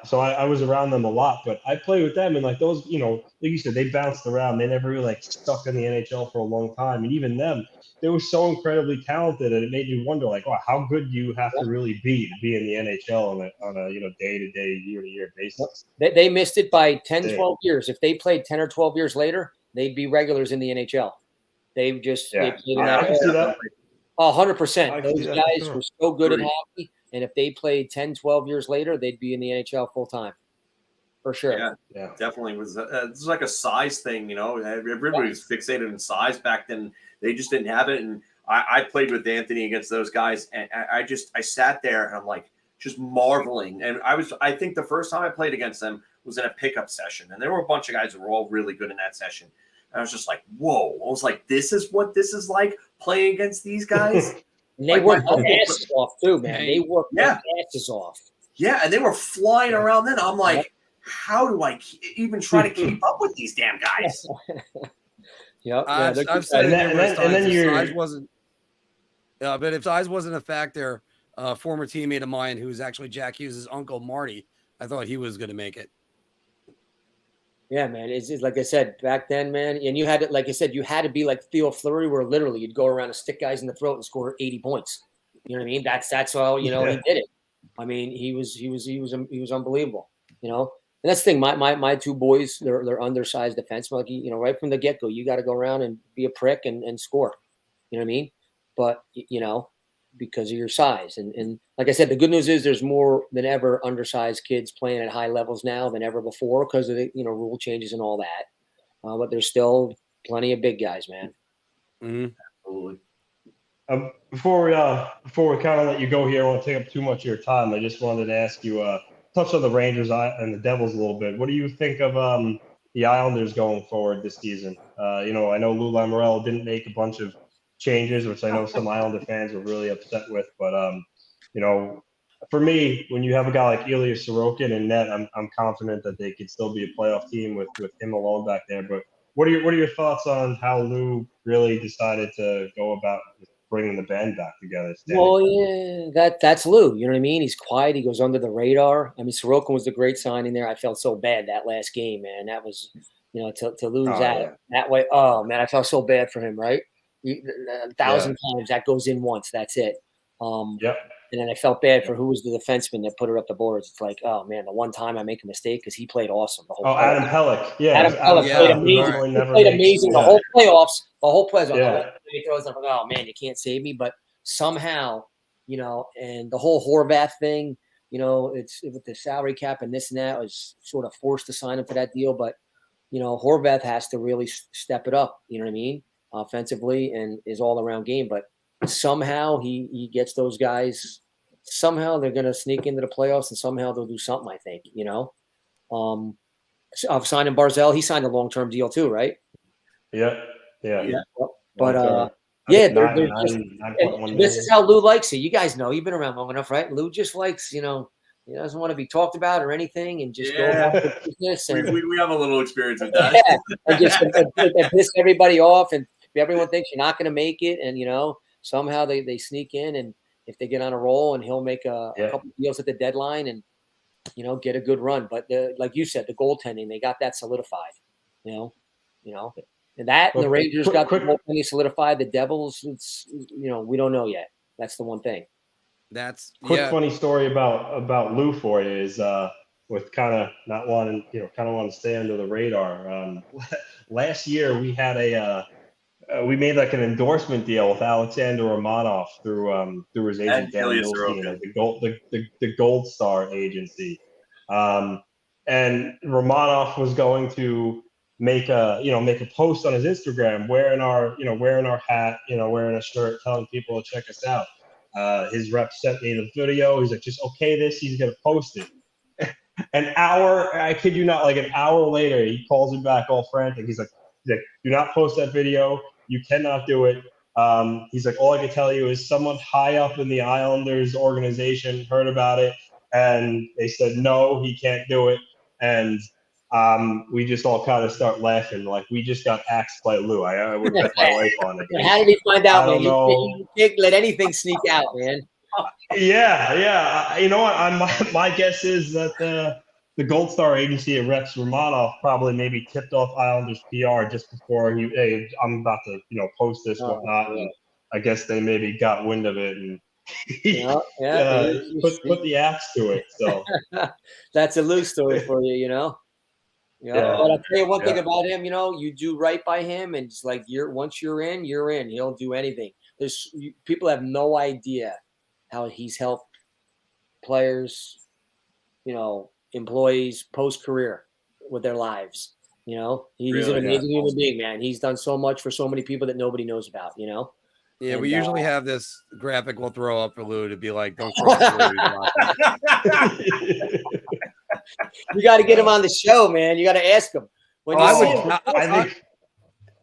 Speaker 3: so I was around them a lot, but I played with them, and like those, like you said, they bounced around. They never really stuck in the NHL for a long time, and even them, they were so incredibly talented, and it made me wonder, like, wow, how good do you have to really be in the NHL on a day-to-day, year-to-year basis?
Speaker 4: They missed it by 10, 12 years. If they played 10 or 12 years later, they'd be regulars in the NHL. They played in that.
Speaker 3: I can see that.
Speaker 4: 100%. Those guys were so good at hockey, and if they played 10, 12 years later, they'd be in the NHL full time. For sure.
Speaker 2: Yeah. Definitely was. It's like a size thing, Everybody was fixated on size back then. They just didn't have it. And I played with Anthony against those guys, and I sat there and I'm like just marveling. And I think the first time I played against them was in a pickup session, and there were a bunch of guys that were all really good in that session. And I was just like, whoa! I was like, this is what this is like playing against these guys.
Speaker 4: And they worked their asses off too, man. They worked their asses off.
Speaker 2: Yeah, and they were flying around. Then I'm like, how do I even try to keep up with these damn guys?
Speaker 1: I've said it numerous times. If size wasn't, but if size wasn't a factor, a former teammate of mine who's actually Jack Hughes' uncle, Marty, I thought he was going to make it.
Speaker 4: Yeah, man. It's like I said back then, man. And you had to, like I said, you had to be like Theo Fleury, where literally you'd go around and stick guys in the throat and score 80 points. You know what I mean? That's how he did it. I mean, he was unbelievable. And that's the thing. My 2 boys, they're undersized defensemen. Like right from the get go, you got to go around and be a prick and score. You know what I mean? But because of your size. And like I said, the good news is there's more than ever undersized kids playing at high levels now than ever before because of the rule changes and all that. But there's still plenty of big guys, man.
Speaker 1: Mm-hmm.
Speaker 2: Absolutely.
Speaker 3: Before we kind of let you go here, I don't want to take up too much of your time. I just wanted to ask you, touch on the Rangers and the Devils a little bit. What do you think of the Islanders going forward this season? I know Lou Lamoriello didn't make a bunch of changes, which I know some Islander fans were really upset with. But for me, when you have a guy like Ilya Sorokin in net, I'm confident that they could still be a playoff team with him alone back there. But what are your thoughts on how Lou really decided to go about bringing the band back together?
Speaker 4: Well, yeah, that's Lou. You know what I mean? He's quiet. He goes under the radar. I mean, Sorokin was a great signing there. I felt so bad that last game, man. That was, to lose that way. Oh man, I felt so bad for him. Right? 1,000 times that goes in once. That's it.
Speaker 3: Yep.
Speaker 4: And then I felt bad for who was the defenseman that put it up the boards. It's like, oh man, the one time I make a mistake because he played awesome. The whole
Speaker 3: Adam Pelech. Yeah,
Speaker 4: Adam Pelech played amazing. He played amazing the whole playoffs. The whole playoffs.
Speaker 3: Yeah.
Speaker 4: He throws up, oh man, you can't save me. But somehow, and the whole Horvath thing, it's with the salary cap and this and that, was sort of forced to sign him for that deal. But Horvath has to really step it up. You know what I mean? Offensively and his all around game, but somehow he gets those guys. Somehow they're going to sneak into the playoffs, and somehow they'll do something. I think of signing Barzell. He signed a long-term deal too, right?
Speaker 3: Yeah.
Speaker 4: But they're just, this is how Lou likes it. You guys know, you've been around long enough, right? Lou just likes, he doesn't want to be talked about or anything, and just go about the business. And,
Speaker 2: we have a little experience with that.
Speaker 4: Yeah, and just and piss everybody off, and everyone thinks you're not going to make it, and somehow they sneak in, and if they get on a roll, and he'll make a couple deals at the deadline, and get a good run. But like you said, the goaltending, they got that solidified. And that, and the Rangers got the goaltending solidified. The Devils, it's we don't know yet. That's the one thing.
Speaker 1: That's
Speaker 3: funny story about Lou for you is with kind of not wanting to stay under the radar. Last year we had we made like an endorsement deal with Alexander Romanov through his agent Danny Milstein, the Gold Star agency, and Romanov was going to make a post on his Instagram wearing our hat, wearing a shirt, telling people to check us out. His rep sent me the video. He's like, just okay this. He's gonna post it. I kid you not, like an hour later, he calls me back all frantic. He's like, do not post that video. You cannot do it. He's like, all I can tell you is someone high up in the Islanders organization heard about it, and they said, no, he can't do it. And we just all kind of start laughing. Like, we just got axed by Lou. I would bet my life on it.
Speaker 4: How did he find out, man?
Speaker 3: You
Speaker 4: can't let anything sneak out, man.
Speaker 3: Yeah. You know what? My guess is that the Gold Star agency at Rex Romanov probably maybe tipped off Islanders PR just before I'm about to post this whatnot, and I guess they maybe got wind of it and put the axe to it. So
Speaker 4: that's a Lou story for you, But I'll tell you one thing about him. You do right by him, and it's like once you're in, you're in. He'll do anything. People have no idea how he's helped players, employees post-career with their lives. He's an amazing human being, man. He's done so much for so many people that nobody knows about, Yeah,
Speaker 1: and we usually have this graphic we'll throw up for Lou to be like, don't cross the road.
Speaker 4: You got to get him on the show, man. You got to ask him.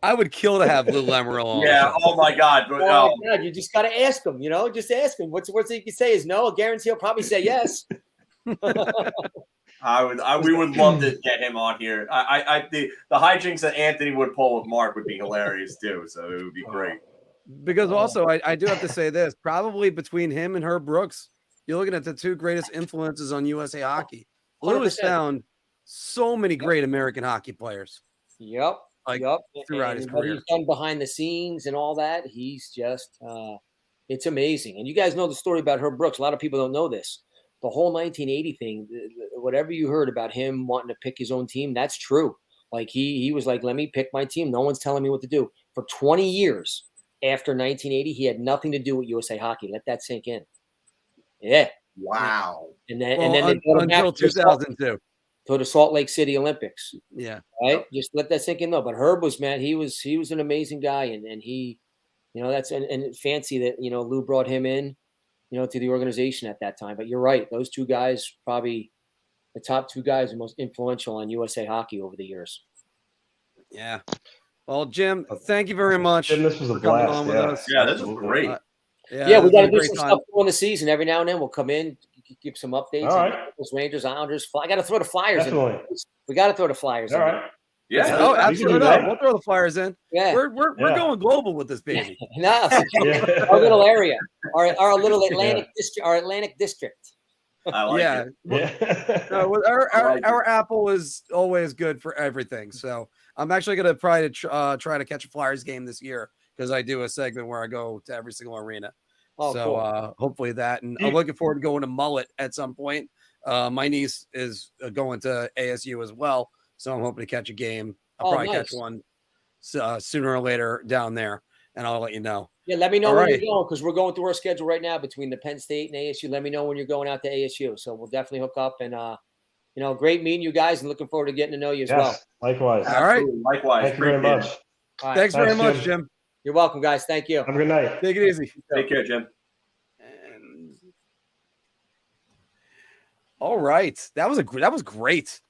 Speaker 1: I would kill to have Lou Lamoriello on.
Speaker 2: Yeah. Oh my God.
Speaker 4: Oh my God. You just got to ask him. Just ask him. What's the worst thing you can say is no. I guarantee he'll probably say yes.
Speaker 2: We would love to get him on here. The hijinks that Anthony would pull with Marc would be hilarious too. So it would be great.
Speaker 1: Because also, I do have to say this: probably between him and Herb Brooks, you're looking at the two greatest influences on USA hockey. Lou has found so many great American hockey players.
Speaker 4: Yep.
Speaker 1: Throughout his career.
Speaker 4: What he's done behind the scenes and all that, he's just it's amazing. And you guys know the story about Herb Brooks. A lot of people don't know this. The whole 1980 thing, whatever you heard about him wanting to pick his own team, that's true. Like he was like, let me pick my team. No one's telling me what to do. For 20 years, after 1980, he had nothing to do with USA Hockey. Let that sink in. Yeah.
Speaker 2: Wow.
Speaker 4: And then
Speaker 1: Well,
Speaker 4: they brought him back
Speaker 1: until
Speaker 4: to
Speaker 1: 2002.
Speaker 4: the Salt Lake City Olympics.
Speaker 1: Yeah.
Speaker 4: Right. Just let that sink in though. But Herb was, man, he was an amazing guy. And he, that's and fancy that, Lou brought him in, to the organization at that time. But you're right. Those two guys, probably the top two guys are most influential on USA Hockey over the years.
Speaker 1: Yeah. Well, Jim, thank you very much.
Speaker 3: Jim, this was a
Speaker 1: for coming
Speaker 3: blast.
Speaker 1: on with us.
Speaker 2: Yeah, this was great.
Speaker 4: Yeah, we
Speaker 1: this
Speaker 4: got
Speaker 1: was
Speaker 4: to
Speaker 1: a
Speaker 4: do
Speaker 1: great
Speaker 4: some
Speaker 1: time.
Speaker 4: stuff during the season. Every now and then we'll come in, give some updates.
Speaker 3: All right.
Speaker 4: Those Rangers, Islanders. I got to throw the Flyers
Speaker 3: Definitely.
Speaker 4: in. We got to throw the Flyers
Speaker 3: All
Speaker 4: in.
Speaker 3: right.
Speaker 2: Yeah.
Speaker 1: Oh,
Speaker 3: we can
Speaker 1: absolutely.
Speaker 3: do that.
Speaker 1: We'll throw the Flyers in.
Speaker 4: Yeah.
Speaker 1: We're going global with this baby.
Speaker 4: No,
Speaker 3: Yeah.
Speaker 4: our little area, our little Atlantic district, our Atlantic district.
Speaker 2: I like it.
Speaker 3: Yeah.
Speaker 1: No, our Apple is always good for everything. So I'm actually going to try to catch a Flyers game this year because I do a segment where I go to every single arena.
Speaker 4: Oh,
Speaker 1: so
Speaker 4: cool.
Speaker 1: hopefully that, and I'm looking forward to going to Mullet at some point. My niece is going to ASU as well, so I'm hoping to catch a game. I'll probably catch one sooner or later down there, and I'll let you know.
Speaker 4: Yeah, let me know when you're going because we're going through our schedule right now between the Penn State and ASU. Let me know when you're going out to ASU. So we'll definitely hook up and great meeting you guys and looking forward to getting to know you as well.
Speaker 3: Likewise.
Speaker 1: All right.
Speaker 2: Likewise.
Speaker 3: Thank you very much.
Speaker 4: All right.
Speaker 1: Thanks very much, Jim.
Speaker 4: You're welcome, guys. Thank you.
Speaker 3: Have a good night.
Speaker 1: Take it easy.
Speaker 2: Take care, Jim.
Speaker 1: And... All right. That was great. That was great.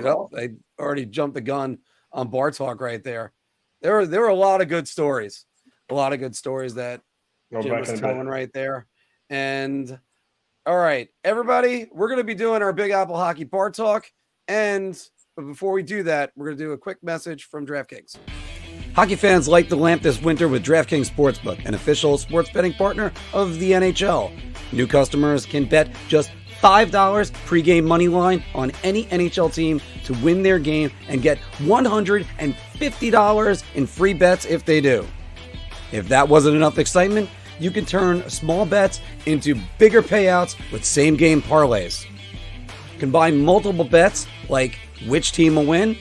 Speaker 1: Oh, I already jumped the gun on Bar Talk right there. There were a lot of good stories. That Jim was telling right there. And all right, everybody, we're going to be doing our Big Apple Hockey Bar Talk. But before we do that, we're going to do a quick message from DraftKings. Hockey fans light the lamp this winter with DraftKings Sportsbook, an official sports betting partner of the NHL. New customers can bet just $5 pregame money line on any NHL team to win their game and get $150 in free bets if they do. If that wasn't enough excitement, you can turn small bets into bigger payouts with same-game parlays. Combine multiple bets like which team will win,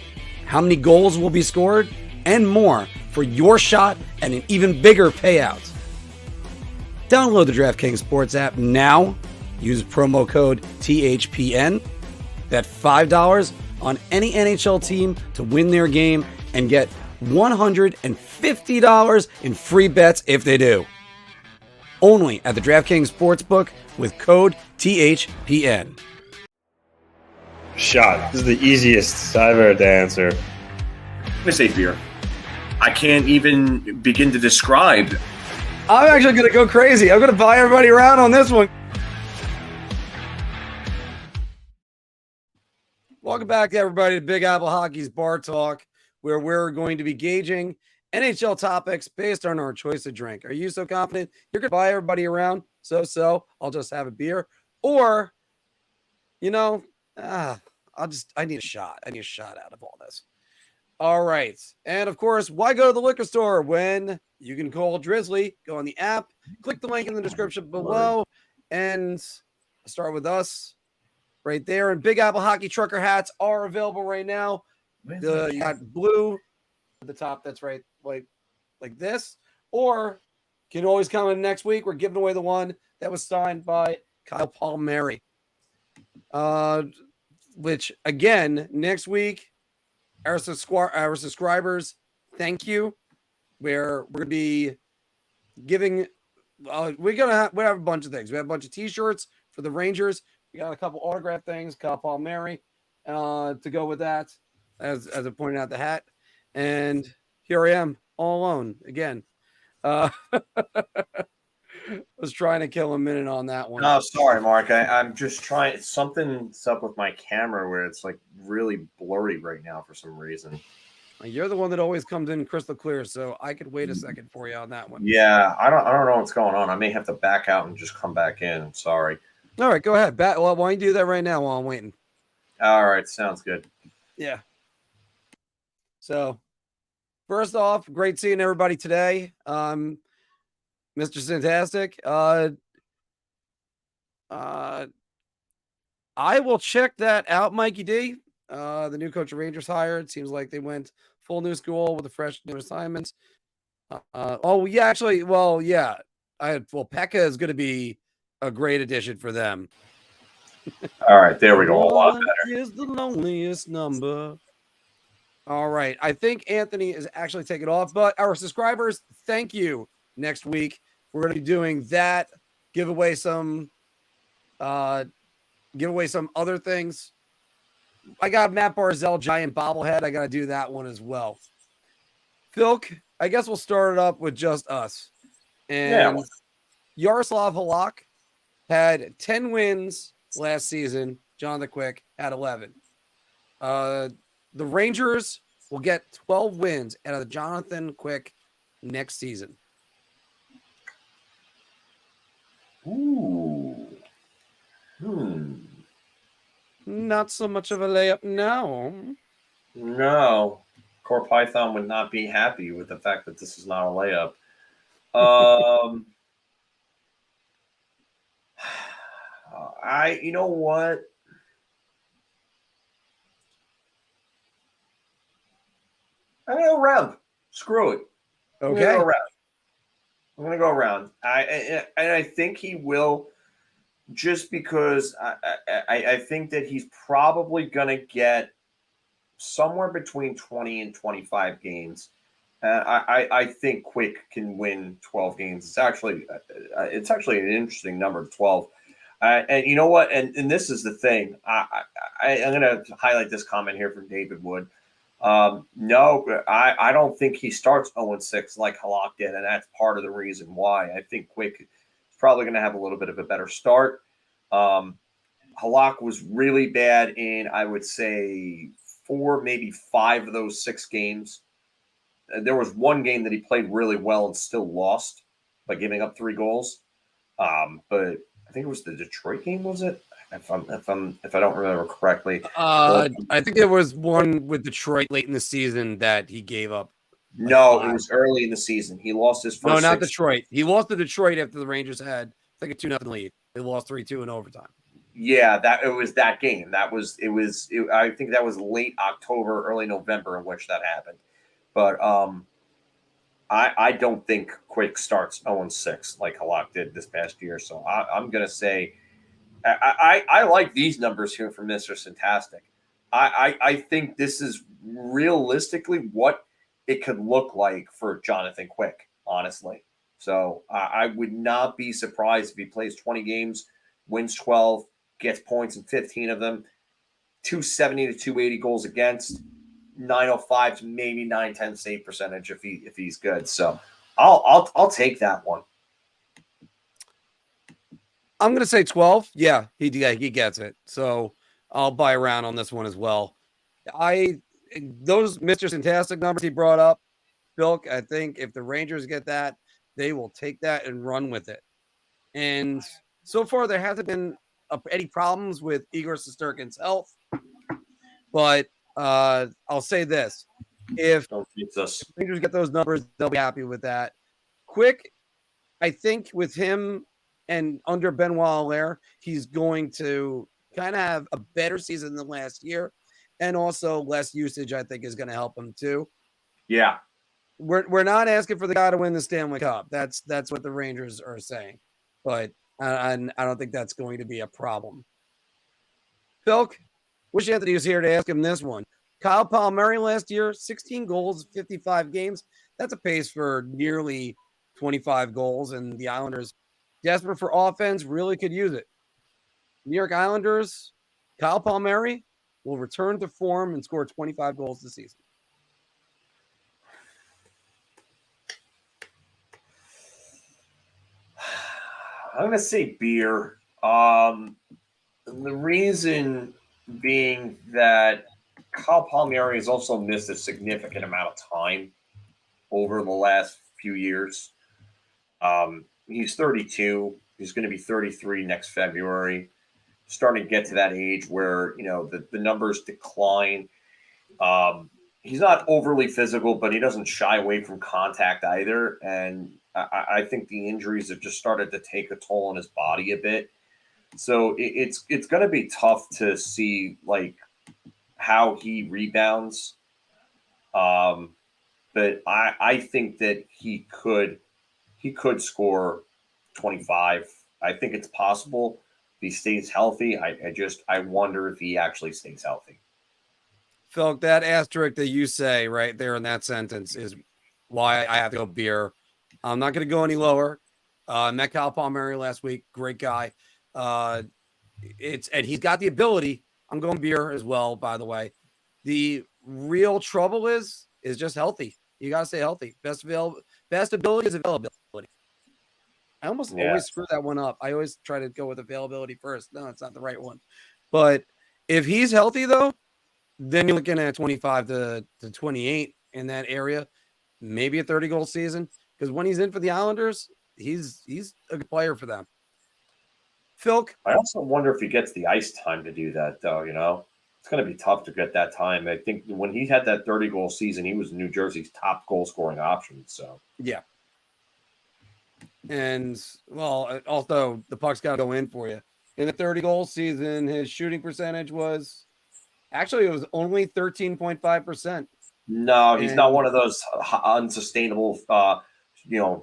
Speaker 1: how many goals will be scored, and more for your shot at an even bigger payout. Download the DraftKings Sports app now. Use promo code THPN. Bet $5 on any NHL team to win their game and get $150 in free bets if they do. Only at the DraftKings Sportsbook with code THPN.
Speaker 3: Shot. This is the easiest I've ever to answer.
Speaker 2: Let me say beer. I can't even begin to describe.
Speaker 1: I'm actually going to go crazy. I'm going to buy everybody around on this one. Welcome back, everybody, to Big Apple Hockey's Bar Talk, where we're going to be gauging NHL topics based on our choice of drink. Are you so confident you're going to buy everybody around? So, I'll just have a beer. Or, I need a shot. I need a shot out of all this. All right. And, of course, why go to the liquor store when you can call Drizly? Go on the app, click the link in the description below, and start with us. Right there, and Big Apple Hockey trucker hats are available right now. You got blue at the top. That's right, like this. Or you can always come in next week. We're giving away the one that was signed by Kyle Palmieri. Which again, next week, our subscribers, thank you. We're gonna be giving. We have a bunch of things. We have a bunch of T-shirts for the Rangers. We got a couple autograph things, Kyle Palmieri, to go with that, as I pointed out the hat. And here I am, all alone again. Was trying to kill a minute on that one.
Speaker 2: No, sorry, Mark. I'm just trying. Something's up with my camera where it's like really blurry right now for some reason.
Speaker 1: You're the one that always comes in crystal clear, so I could wait a second for you on that one.
Speaker 2: Yeah, I don't know what's going on. I may have to back out and just come back in. Sorry.
Speaker 1: All right, go ahead. Well, why don't you do that right now while I'm waiting?
Speaker 2: All right, sounds good.
Speaker 1: Yeah. So, first off, great seeing everybody today. Mr. Fantastic. I will check that out, Mikey D. The new coach of Rangers hired. Seems like they went full new school with the fresh new assignments. Actually, Pekka is going to be a great addition for them.
Speaker 2: All right, there we go. A lot better.
Speaker 1: Is the loneliest number. All right, I think Anthony is actually taking off, but our subscribers, thank you. Next week we're going to be doing that, give away some other things. I got Matt Barzell giant bobblehead. I got to do that one as well. Philk, I guess we'll start it up with just us. And Yaroslav Halak had 10 wins last season. Jonathan Quick had 11. The Rangers will get 12 wins out of Jonathan Quick next season.
Speaker 2: Ooh.
Speaker 1: Not so much of a layup now.
Speaker 2: No. Core Python would not be happy with the fact that this is not a layup. You know what? I'm going to go around. Screw it.
Speaker 1: Okay.
Speaker 2: I'm going to go around. I think he will, just because I think that he's probably going to get somewhere between 20 and 25 games. I think Quick can win 12 games. It's actually an interesting number, 12. And you know what? And this is the thing. I'm going to highlight this comment here from David Wood. No, I don't think he starts 0-6 like Halak did, and that's part of the reason why. I think Quick is probably going to have a little bit of a better start. Halak was really bad in, I would say, 4, maybe 5 of those 6 games. There was one game that he played really well and still lost by giving up 3 goals. But I think it was the Detroit game, was it? If I don't remember correctly.
Speaker 1: I think there was one with Detroit late in the season that he gave up.
Speaker 2: No, it was early in the season. He lost his first.
Speaker 1: No, not Detroit. He lost to Detroit after the Rangers had, I think, a 2-0 lead. They lost 3-2 in overtime.
Speaker 2: Yeah, it was that game. I think that was late October, early November in which that happened. But I don't think Quick starts 0-6 like Halak did this past year. So I'm going to say I like these numbers here from Mr. Fantastic. I think this is realistically what it could look like for Jonathan Quick, honestly. So I would not be surprised if he plays 20 games, wins 12, gets points in 15 of them, 270 to 280 goals against, 905 to maybe 910 save percentage if he's good. So I'll take that one.
Speaker 1: I'm going to say 12. Yeah, he gets it. So I'll buy around on this one as well. Those Mr. Fantastic numbers he brought up, Bilk, I think if the Rangers get that, they will take that and run with it. And so far, there hasn't been any problems with Igor Shesterkin's health. But I'll say this. If Rangers get those numbers, they'll be happy with that. Quick, I think with him and under Benoit Allaire, he's going to kind of have a better season than last year. And also less usage, I think, is going to help him too.
Speaker 2: Yeah.
Speaker 1: We're not asking for the guy to win the Stanley Cup. That's what the Rangers are saying. But I don't think that's going to be a problem. Philk, wish Anthony was here to ask him this one. Kyle Palmieri last year, 16 goals, 55 games. That's a pace for nearly 25 goals, and the Islanders, desperate for offense, really could use it. New York Islanders, Kyle Palmieri will return to form and score 25 goals this season.
Speaker 2: I'm going to say beer. The reason being that Kyle Palmieri has also missed a significant amount of time over the last few years. He's 32. He's going to be 33 next February. Starting to get to that age where, the numbers decline. He's not overly physical, but he doesn't shy away from contact either. And I think the injuries have just started to take a toll on his body a bit. So it's going to be tough to see how he rebounds. but I think that he could score 25. I think it's possible if he stays healthy. I wonder if he actually stays healthy.
Speaker 1: Phil, that asterisk that you say right there in that sentence is why I have to go beer. I'm not going to go any lower. Met Kyle Palmieri last week. Great guy. And he's got the ability. I'm going beer as well, by the way. The real trouble is just healthy. You got to stay healthy. Best ability is availability. I almost always screw that one up. I always try to go with availability first. No, it's not the right one. But if he's healthy, though, then you're looking at 25 to 28 in that area, maybe a 30-goal season. Because when he's in for the Islanders, he's a good player for them. Phil,
Speaker 2: I also wonder if he gets the ice time to do that, though. It's going to be tough to get that time. I think when he had that 30-goal season, he was New Jersey's top goal-scoring option. So
Speaker 1: yeah. And, well, also the puck's got to go in for you. In the 30-goal season, his shooting percentage was actually, it was only 13.5%.
Speaker 2: No, he's not one of those unsustainable,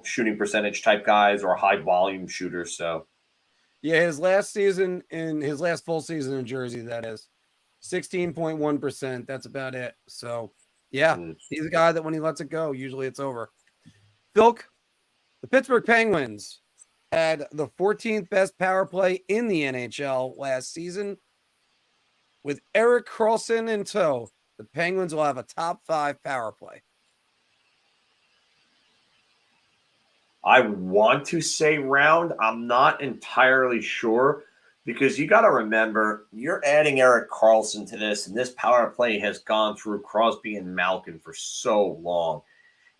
Speaker 2: shooting percentage type guys or high volume shooters. So,
Speaker 1: yeah, his last full season in Jersey, that is 16.1%. That's about it. So, yeah, he's a guy that when he lets it go, usually it's over. Phil, the Pittsburgh Penguins had the 14th best power play in the NHL last season. With Erik Karlsson in tow, the Penguins will have a top 5 power play.
Speaker 2: I want to say round. I'm not entirely sure because you got to remember you're adding Erik Karlsson to this, and this power play has gone through Crosby and Malkin for so long.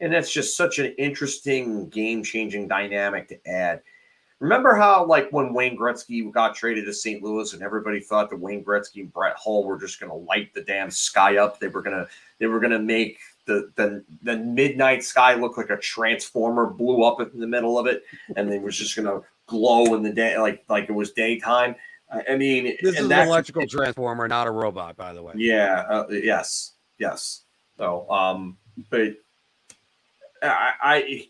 Speaker 2: And that's just such an interesting game-changing dynamic to add. Remember how, like, when Wayne Gretzky got traded to St. Louis and everybody thought that Wayne Gretzky and Brett Hull were just going to light the damn sky up? They were gonna make the midnight sky look like a transformer blew up in the middle of it, and they was just going to glow in the day like it was daytime. I mean,
Speaker 1: this is an electrical transformer, not a robot, by the way.
Speaker 2: Yeah. Yes. So, but I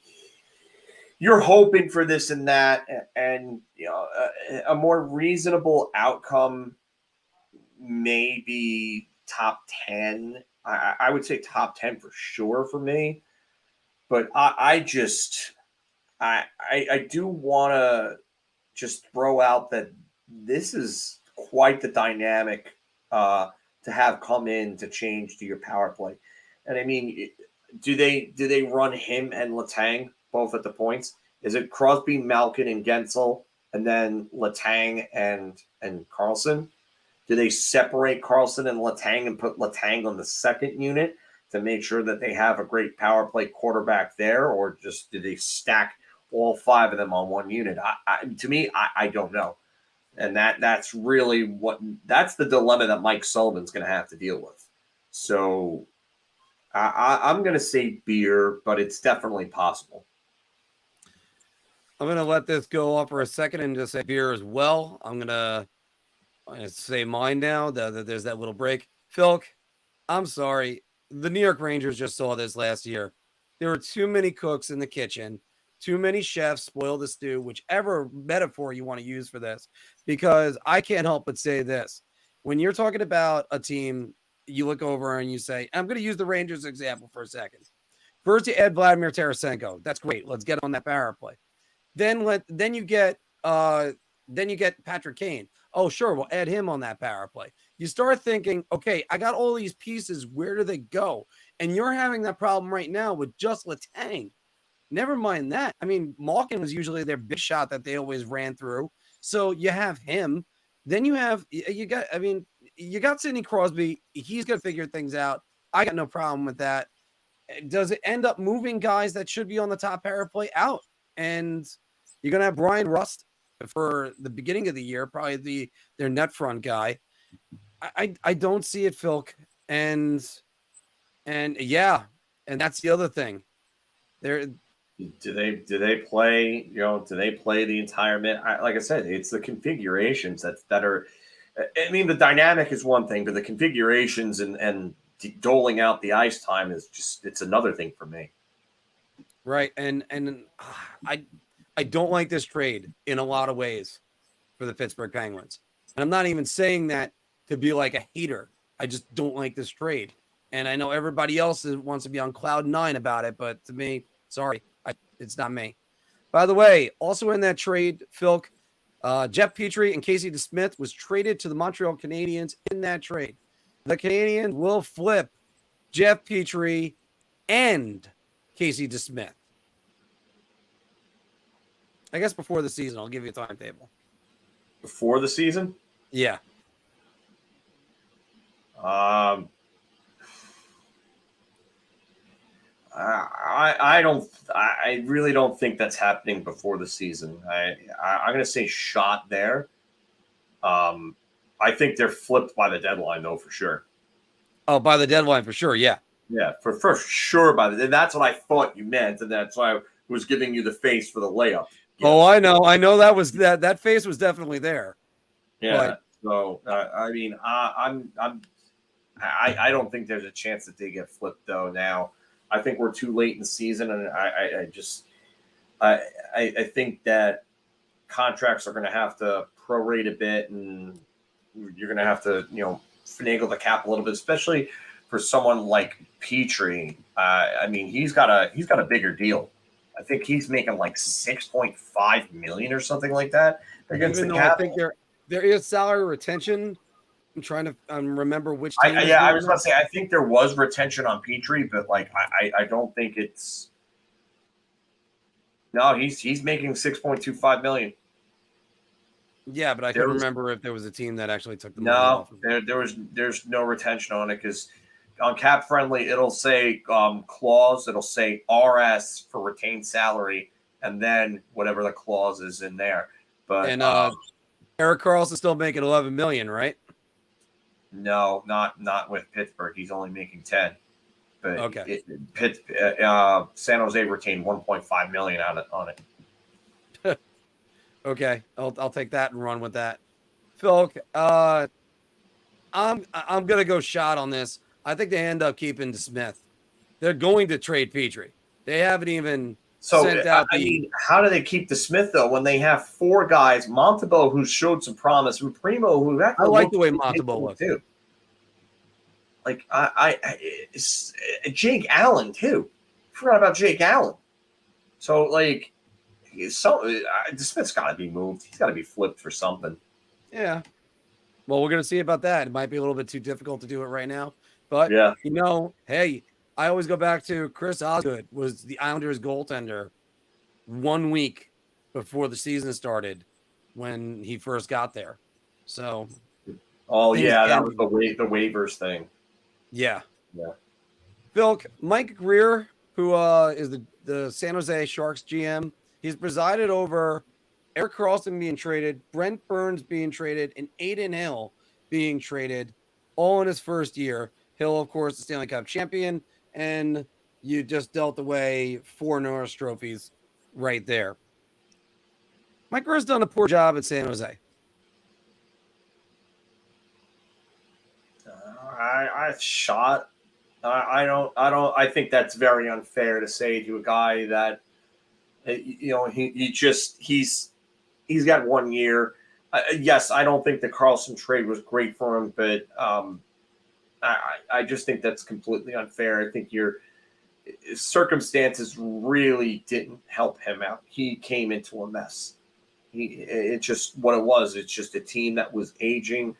Speaker 2: you're hoping for this and that, and a more reasonable outcome, maybe top 10. I would say top 10 for sure for me, but I do want to just throw out that this is quite the dynamic to have come in to change to your power play. And I mean, do they run him and Letang both at the points? Is it Crosby, Malkin, and Gensel, and then Letang and Karlsson? Do they separate Karlsson and Letang and put Letang on the second unit to make sure that they have a great power play quarterback there, or just do they stack all 5 of them on one unit? To me, I don't know, and that's really that's the dilemma that Mike Sullivan's going to have to deal with. So I'm going to say beer, but it's definitely possible.
Speaker 1: I'm going to let this go off for a second and just say beer as well. I'm going to say mine now. There's that little break. Phil, I'm sorry. The New York Rangers just saw this last year. There were too many cooks in the kitchen. Too many chefs spoil the stew, whichever metaphor you want to use for this, because I can't help but say this. When you're talking about a team, you look over and you say, I'm going to use the Rangers example for a second. First, you add Vladimir Tarasenko. That's great. Let's get on that power play. Then you get Patrick Kane. Oh, sure, we'll add him on that power play. You start thinking, okay, I got all these pieces. Where do they go? And you're having that problem right now with just Letang. Never mind that. I mean, Malkin was usually their big shot that they always ran through. So you have him. Then you got Sidney Crosby. He's going to figure things out. I got no problem with that. Does it end up moving guys that should be on the top power play out? And you're going to have Brian Rust for the beginning of the year, probably their net front guy. I don't see it, Phil. And yeah, and that's the other thing. Do
Speaker 2: they play? Do they play the entire minute? Like I said, it's the configurations that are. I mean, the dynamic is one thing, but the configurations and doling out the ice time is just, it's another thing for me.
Speaker 1: Right. And I don't like this trade in a lot of ways for the Pittsburgh Penguins. And I'm not even saying that to be like a hater. I just don't like this trade. And I know everybody else wants to be on cloud 9 about it, but to me, sorry, it's not me. By the way, also in that trade, Phil, Jeff Petrie and Casey DeSmith was traded to the Montreal Canadiens in that trade. The Canadiens will flip Jeff Petrie and Casey DeSmith. I guess before the season, I'll give you a timetable.
Speaker 2: Before the season?
Speaker 1: Yeah.
Speaker 2: I really don't think that's happening before the season. I'm going to say shot there. I think they're flipped by the deadline, though, for sure.
Speaker 1: Oh, by the deadline for sure, yeah.
Speaker 2: Yeah, for sure. That's what I thought you meant, and that's why I was giving you the face for the layup.
Speaker 1: Yes. Oh, I know that was that face was definitely there.
Speaker 2: Yeah. So I mean, I don't think there's a chance that they get flipped though. Now, I think we're too late in the season, and I think that contracts are going to have to prorate a bit, and you're going to have to finagle the cap a little bit, especially for someone like Petrie. I mean, he's got a bigger deal. I think he's making like $6.5 million or something like that against the cap.
Speaker 1: I think there is salary retention. I'm trying to remember which team.
Speaker 2: I was about to say I think there was retention on Petrie, but like I don't think it's. No, he's making $6.25 million.
Speaker 1: Yeah, but I can't remember if there was a team that actually took the money
Speaker 2: off.
Speaker 1: No,
Speaker 2: there's no retention on it because on Cap Friendly it'll say clause, it'll say RS for retained salary, and then whatever the clause is in there. But
Speaker 1: Erik Karlsson still making $11 million, right?
Speaker 2: No, not with Pittsburgh. He's only making 10. But
Speaker 1: okay,
Speaker 2: San Jose retained $1.5 million on it.
Speaker 1: Okay, I'll take that and run with that. Phil, I'm gonna go shot on this. I think they end up keeping DeSmith. They're going to trade Petrie. They haven't even sent out.
Speaker 2: I mean, how do they keep DeSmith though when they have 4 guys? Montembeault, who showed some promise, and Primo, who
Speaker 1: I like the way Montembeault looked
Speaker 2: too. Like Jake Allen too. Forgot about Jake Allen. So like. DeSmith's got to be moved. He's got to be flipped for something.
Speaker 1: Yeah. Well, we're going to see about that. It might be a little bit too difficult to do it right now. But, hey, I always go back to Chris Osgood was the Islanders goaltender 1 week before the season started when he first got there. So.
Speaker 2: Oh, yeah, that was the waivers thing.
Speaker 1: Yeah.
Speaker 2: Yeah.
Speaker 1: Phil, Mike Greer, who is the San Jose Sharks GM, he's presided over Erik Karlsson being traded, Brent Burns being traded, and Aiden Hill being traded all in his first year. Hill, of course, the Stanley Cup champion, and you just dealt away 4 Norris trophies right there. Mike Greer's done a poor job at San Jose.
Speaker 2: I think that's very unfair to say to a guy that he's got 1 year. Yes, I don't think the Karlsson trade was great for him, but I just think that's completely unfair. I think your circumstances really didn't help him out. He came into a mess. It's just what it was. It's just a team that was aging,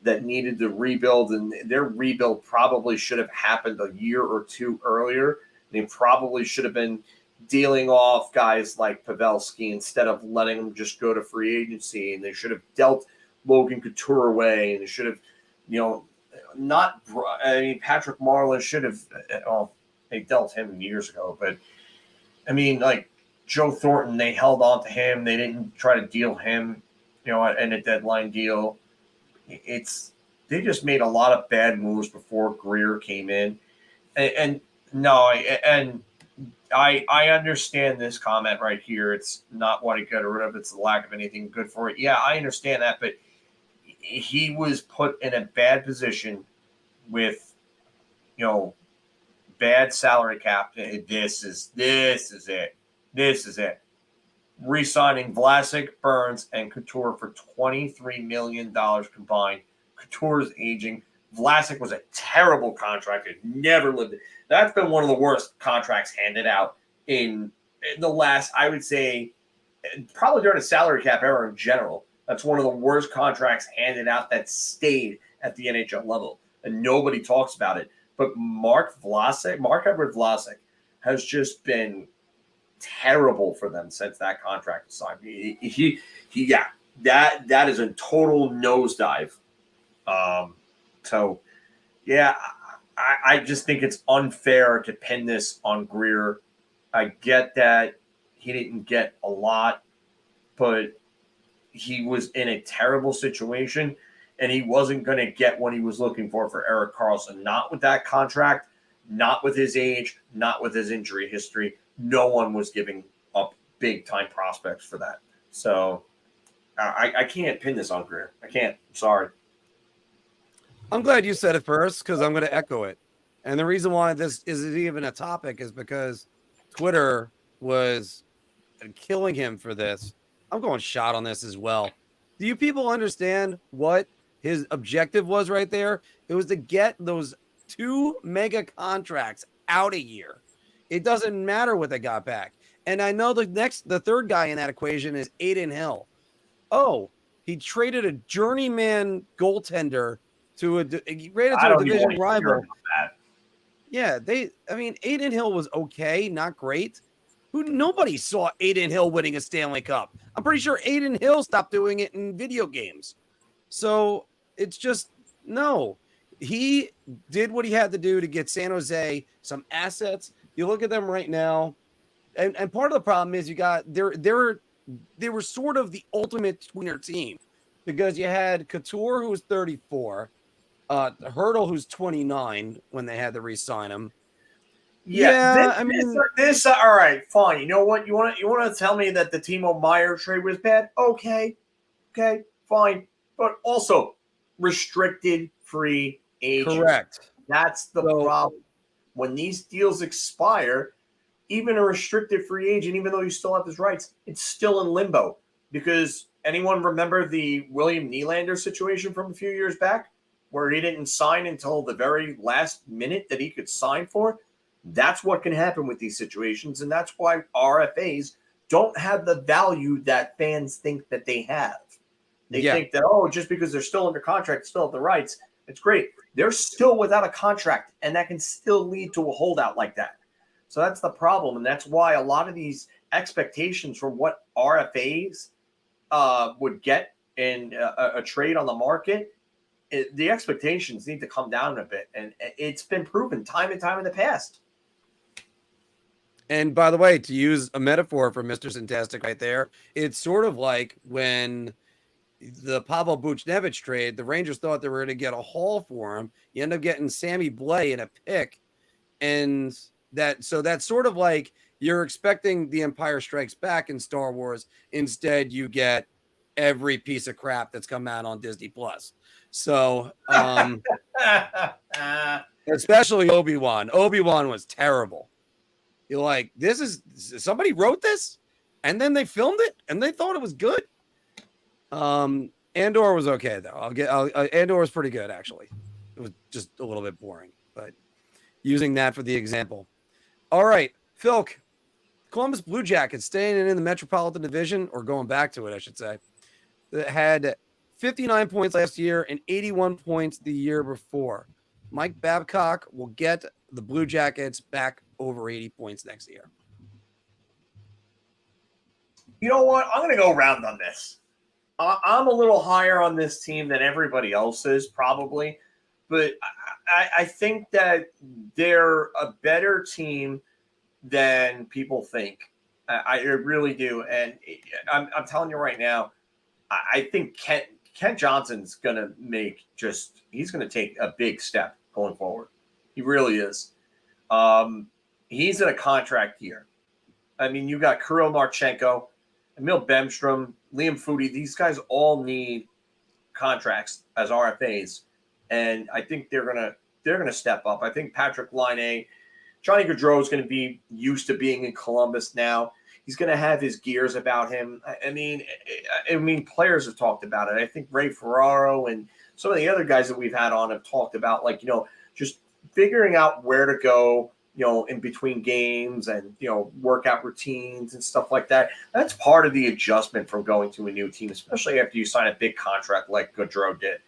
Speaker 2: that needed to rebuild, and their rebuild probably should have happened a year or 2 earlier. They probably should have been dealing off guys like Pavelski instead of letting them just go to free agency, and they should have dealt Logan Couture away, and they should have, Patrick Marleau should have, they dealt him years ago, but I mean, like Joe Thornton, they held on to him. They didn't try to deal him, in a deadline deal. They just made a lot of bad moves before Greer came in. I understand this comment right here. It's not what to get rid of. It's the lack of anything good for it. Yeah, I understand that, but he was put in a bad position with, bad salary cap. This is it. This is it. Re-signing Vlasic, Burns, and Couture for $23 million combined. Couture's aging. Vlasic was a terrible contract. It never lived it. That's been one of the worst contracts handed out in the last, I would say, probably during the salary cap era in general. That's one of the worst contracts handed out that stayed at the NHL level, and nobody talks about it. But Marc Edward Vlasic, has just been terrible for them since that contract was signed. That is a total nosedive. I just think it's unfair to pin this on Greer. I get that he didn't get a lot, but he was in a terrible situation, and he wasn't going to get what he was looking for Erik Karlsson. Not with that contract, not with his age, not with his injury history. No one was giving up big-time prospects for that. So I can't pin this on Greer. I can't. I'm sorry.
Speaker 1: I'm glad you said it first because I'm going to echo it. And the reason why this isn't even a topic is because Twitter was killing him for this. I'm going shot on this as well. Do you people understand what his objective was right there? It was to get those 2 mega contracts out a year. It doesn't matter what they got back. And I know the third guy in that equation is Adin Hill. Oh, he traded a journeyman goaltender to a division rival. Yeah, Adin Hill was okay, not great. Nobody saw Adin Hill winning a Stanley Cup. I'm pretty sure Adin Hill stopped doing it in video games. So it's just no. He did what he had to do to get San Jose some assets. You look at them right now, and part of the problem is you got they were sort of the ultimate tweener team because you had Couture, who was 34, Hurdle, who's 29 when they had to re-sign him.
Speaker 2: This all right, fine. You know what? You want to tell me that the Timo Meier trade was bad? Okay, fine. But also restricted free agents.
Speaker 1: Correct.
Speaker 2: That's the problem. When these deals expire, even a restricted free agent, even though you still have his rights, it's still in limbo. Because anyone remember the William Nylander situation from a few years back, where he didn't sign until the very last minute that he could sign for? That's what can happen with these situations, and that's why RFAs don't have the value that fans think that they have. They think that, just because they're still under contract, still have the rights, it's great. They're still without a contract, and that can still lead to a holdout like that. So that's the problem, and that's why a lot of these expectations for what RFAs would get in a trade on the market, the expectations need to come down a bit, and it's been proven time and time in the past.
Speaker 1: And by the way, to use a metaphor for Mr. Fantastic right there, it's sort of like when the Pavel Buchnevich trade, the Rangers thought they were going to get a haul for him. You end up getting Sammy Blais in a pick. And that's sort of like you're expecting the Empire Strikes Back in Star Wars. Instead, you get every piece of crap that's come out on Disney Plus. So, especially Obi-Wan. Obi-Wan was terrible. You're like, somebody wrote this and then they filmed it and they thought it was good. Andor was okay though. Andor was pretty good actually. It was just a little bit boring, but using that for the example. All right, Philk, Columbus Blue Jackets staying in the Metropolitan Division, or going back to it, I should say, that had 59 points last year and 81 points the year before. Mike Babcock will get the Blue Jackets back over 80 points next year.
Speaker 2: You know what? I'm going to go round on this. I'm a little higher on this team than everybody else is, probably. But I think that they're a better team than people think. I really do. And I'm telling you right now, I think Kent Johnson's going to he's going to take a big step going forward. He really is. He's in a contract year. I mean, you got Kirill Marchenko, Emil Bemstrom, Liam Foudy. These guys all need contracts as RFAs. And I think they're going to they're going to step up. I think Patrick Laine, Johnny Gaudreau is going to be used to being in Columbus now. He's going to have his gears about him. I mean, players have talked about it. I think Ray Ferraro and some of the other guys that we've had on have talked about, like, just figuring out where to go, in between games and, workout routines and stuff like that. That's part of the adjustment from going to a new team, especially after you sign a big contract like Gaudreau did.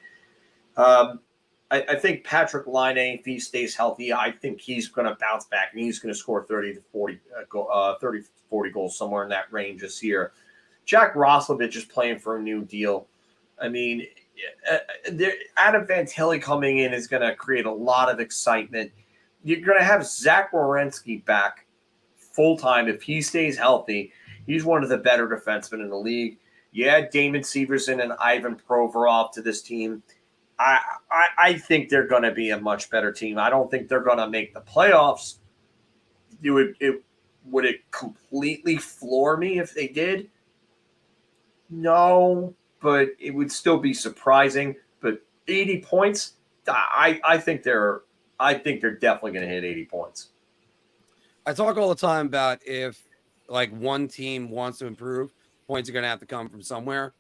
Speaker 2: I think Patrick Laine, if he stays healthy, I think he's going to bounce back and he's going to score 30 to 40 goals, somewhere in that range this year. Jack Roslovic is playing for a new deal. I mean, Adam Fantilli coming in is going to create a lot of excitement. You're going to have Zach Werenski back full-time if he stays healthy. He's one of the better defensemen in the league. You add Damon Severson and Ivan Provorov to this team. I think they're going to be a much better team. I don't think they're going to make the playoffs. Would it completely floor me if they did? No, but it would still be surprising. But 80 points, I think they're definitely going to hit 80 points.
Speaker 1: I talk all the time about if like one team wants to improve, points are going to have to come from somewhere,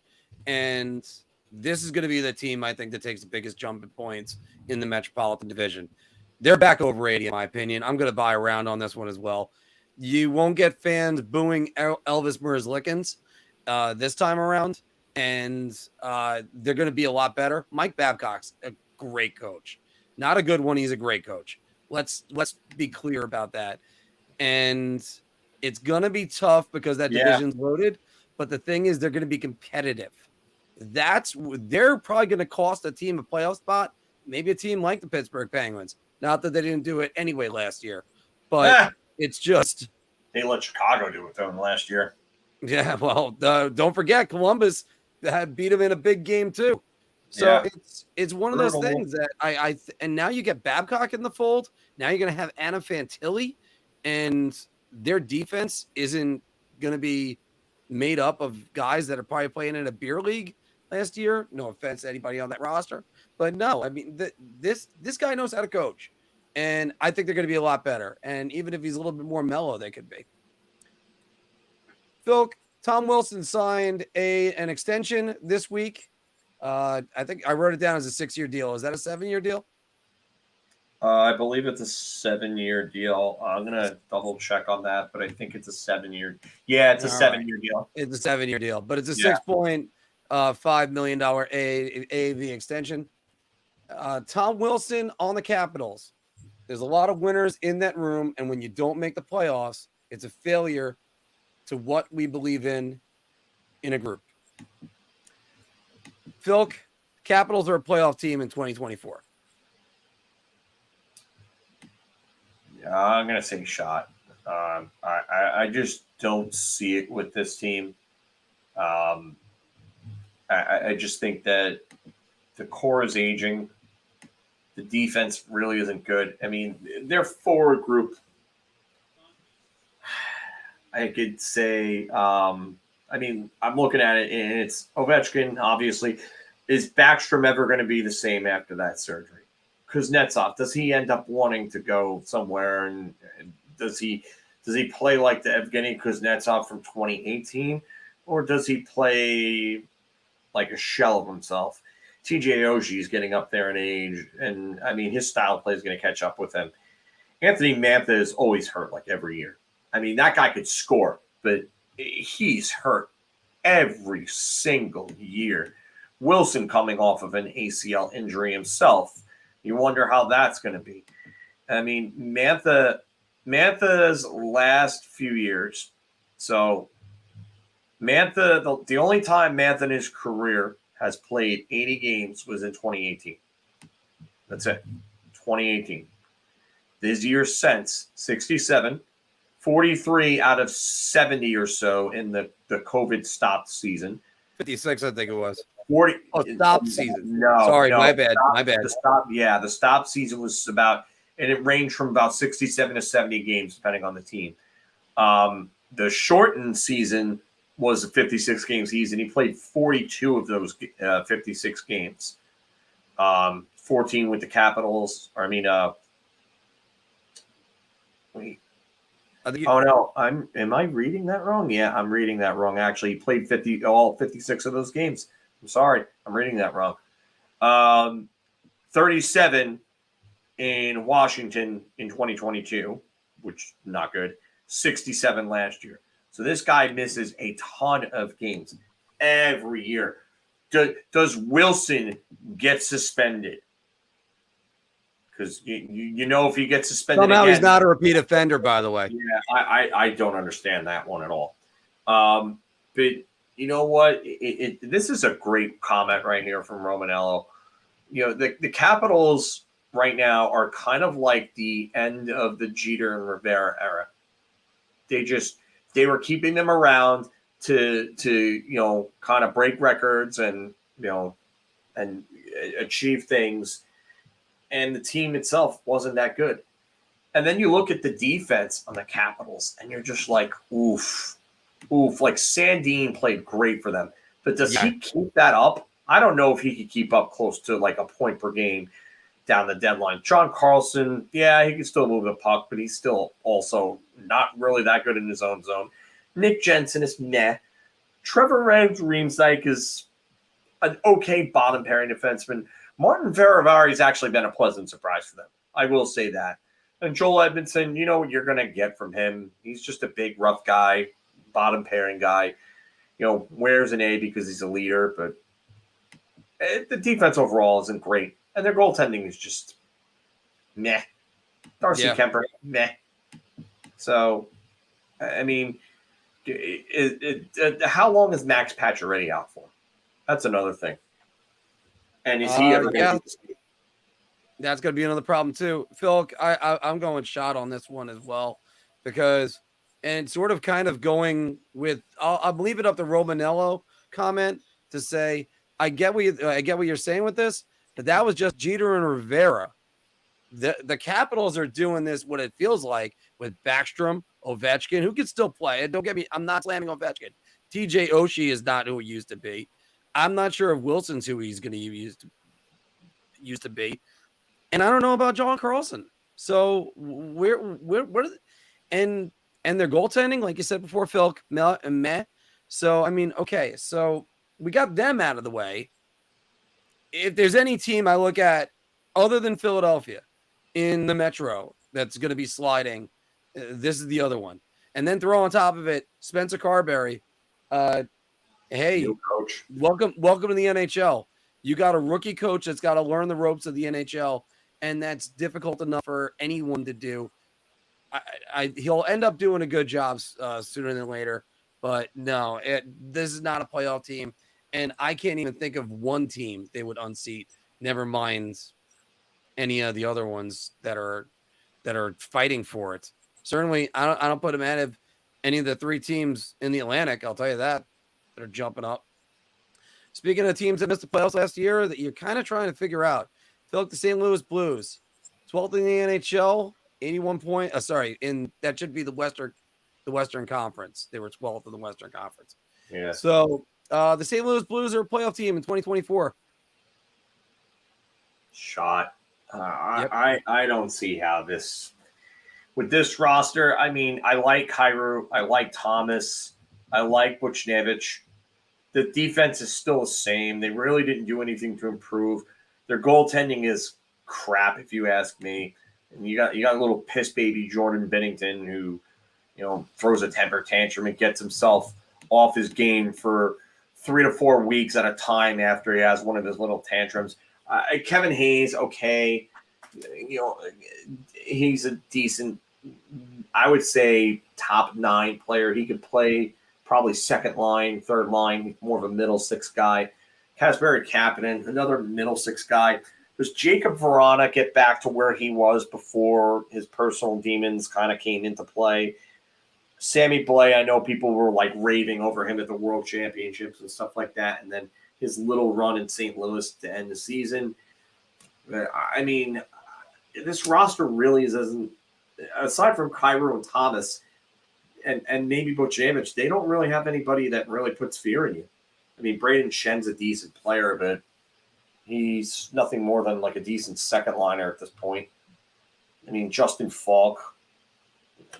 Speaker 1: and this is going to be the team I think that takes the biggest jump in points in the Metropolitan Division. They're back over 80, in my opinion. I'm going to buy around on this one as well. You won't get fans booing Elvis Merzlikins this time around, and they're going to be a lot better. Mike Babcock's a great coach. Not a good one. He's a great coach. Let's be clear about that. And it's going to be tough because that division's loaded. But the thing is, they're going to be competitive. They're probably going to cost a team a playoff spot. Maybe a team like the Pittsburgh Penguins. Not that they didn't do it anyway last year, but it's just
Speaker 2: they let Chicago do it though last year.
Speaker 1: Yeah, well, don't forget Columbus had beat them in a big game too. So it's one of those things that and now you get Babcock in the fold. Now you're going to have Anna Fantilli, and their defense isn't going to be made up of guys that are probably playing in a beer league last year. No offense to anybody on that roster, but no, I mean, this guy knows how to coach, and I think they're going to be a lot better. And even if he's a little bit more mellow, they could be. Phil, Tom Wilson signed an extension this week. I think I wrote it down as a 6-year deal. Is that a 7-year deal?
Speaker 2: I believe it's a 7-year deal. I'm going to double check on that, but I think it's a 7-year. Yeah, it's a 7-year deal.
Speaker 1: It's a 7-year deal, but it's a $6.5 million AAV extension. Tom Wilson on the Capitals. There's a lot of winners in that room, and when you don't make the playoffs, it's a failure to what we believe in a group. Phil, Capitals are a playoff team in 2024.
Speaker 2: Yeah, I'm going to say shot. I just don't see it with this team. I just think that the core is aging. The defense really isn't good. I mean, their forward group, I could say, I'm looking at it, and it's Ovechkin, obviously. Is Backstrom ever going to be the same after that surgery? Kuznetsov, does he end up wanting to go somewhere, and does he play like the Evgeny Kuznetsov from 2018, or does he play like a shell of himself? TJ Oshie is getting up there in age, and I mean his style of play is going to catch up with him. Anthony Mantha is always hurt like every year. I mean that guy could score, but he's hurt every single year. Wilson coming off of an ACL injury himself. You wonder how that's going to be. I mean, Mantha's last few years. So Mantha, the only time Mantha in his career has played 80 games was in 2018. That's it. 2018. This year since 67, 43 out of 70 or so in the COVID stopped season.
Speaker 1: 56, I think it was.
Speaker 2: 40.
Speaker 1: Oh, stop season.
Speaker 2: No,
Speaker 1: sorry,
Speaker 2: no,
Speaker 1: my bad.
Speaker 2: The stop season was about, and it ranged from about 67 to 70 games, depending on the team. The shortened season was a 56 game season. He played 42 of those 56 games. 14 with the Capitals. Or I mean, wait. Oh no, am I reading that wrong? Yeah, I'm reading that wrong. Actually, he played all 56 of those games. I'm sorry, I'm reading that wrong. 37 in Washington in 2022, which not good. 67 last year. So this guy misses a ton of games every year. Does Wilson get suspended? Because you know if he gets suspended
Speaker 1: somehow
Speaker 2: again,
Speaker 1: he's not a repeat offender, by the way.
Speaker 2: Yeah, I don't understand that one at all. But you know what? This is a great comment right here from Romanello. You know, the Capitals right now are kind of like the end of the Jeter and Rivera era. They were keeping them around to kind of break records and and achieve things, and the team itself wasn't that good. And then you look at the defense on the Capitals, and you're just like, oof. Like Sandin played great for them, but does he keep that up? I don't know if he could keep up close to like a point per game down the deadline. John Carlson, yeah, he can still move the puck, but he's still also not really that good in his own zone. Nick Jensen is meh. Trevor Reemsdyk is an okay bottom pairing defenseman. Martin Ferravari's actually been a pleasant surprise for them. I will say that. And Joel Edmondson, you know what you're going to get from him. He's just a big, rough guy, bottom pairing guy. You know, wears an A because he's a leader, but the defense overall isn't great. And their goaltending is just meh. Darcy Kemper, meh. So, I mean, how long is Max Pacioretty out for? That's another thing. And is he ever going to be?
Speaker 1: That's going to be another problem too. Phil, I'm going shot on this one as well because, and sort of kind of going with, I'll leave it up to Romanello comment to say, I get what you're saying with this, but that was just Jeter and Rivera. The Capitals are doing this, what it feels like, with Backstrom, Ovechkin, who can still play. Don't get me, I'm not slamming Ovechkin. TJ Oshie is not who he used to be. I'm not sure if Wilson's who he's going to used to be. And I don't know about John Carlson. So and their goaltending, like you said before, Phil, meh. So, I mean, okay. So we got them out of the way. If there's any team I look at other than Philadelphia in the Metro that's going to be sliding, this is the other one. And then throw on top of it Spencer Carberry. Hey,
Speaker 2: coach.
Speaker 1: Welcome to the NHL. You got a rookie coach that's got to learn the ropes of the NHL, and that's difficult enough for anyone to do. He'll end up doing a good job sooner than later, but no, this is not a playoff team, and I can't even think of one team they would unseat. Never mind any of the other ones that are fighting for it. Certainly, I don't put them ahead of any of the three teams in the Atlantic. I'll tell you that are jumping up. Speaking of teams that missed the playoffs last year, that you're kind of trying to figure out, I feel like the St. Louis Blues, 12th in the NHL, 81 point. That should be the Western Conference. They were 12th in the Western Conference.
Speaker 2: Yeah.
Speaker 1: So the St. Louis Blues are a playoff team in 2024.
Speaker 2: Shot. I don't see how this with this roster. I mean, I like Kyrou. I like Thomas. I like Buchnevich. The defense is still the same. They really didn't do anything to improve. Their goaltending is crap, if you ask me. And you got a little piss baby Jordan Binnington who, throws a temper tantrum and gets himself off his game for 3 to 4 weeks at a time after he has one of his little tantrums. Kevin Hayes, okay, he's a decent, I would say, top 9 player. He could play probably second line, third line, more of a middle six guy. Kasperi Kapanen, another middle six guy. Does Jacob Vrana get back to where he was before his personal demons kind of came into play? Sammy Blais, I know people were like raving over him at the World Championships and stuff like that, and then his little run in St. Louis to end the season. I mean, this roster really isn't, aside from Kyrou and Thomas, and maybe Buchnevich, they don't really have anybody that really puts fear in you. I mean, Braden Shen's a decent player, but He's nothing more than like a decent second liner at this point. I mean, Justin Falk,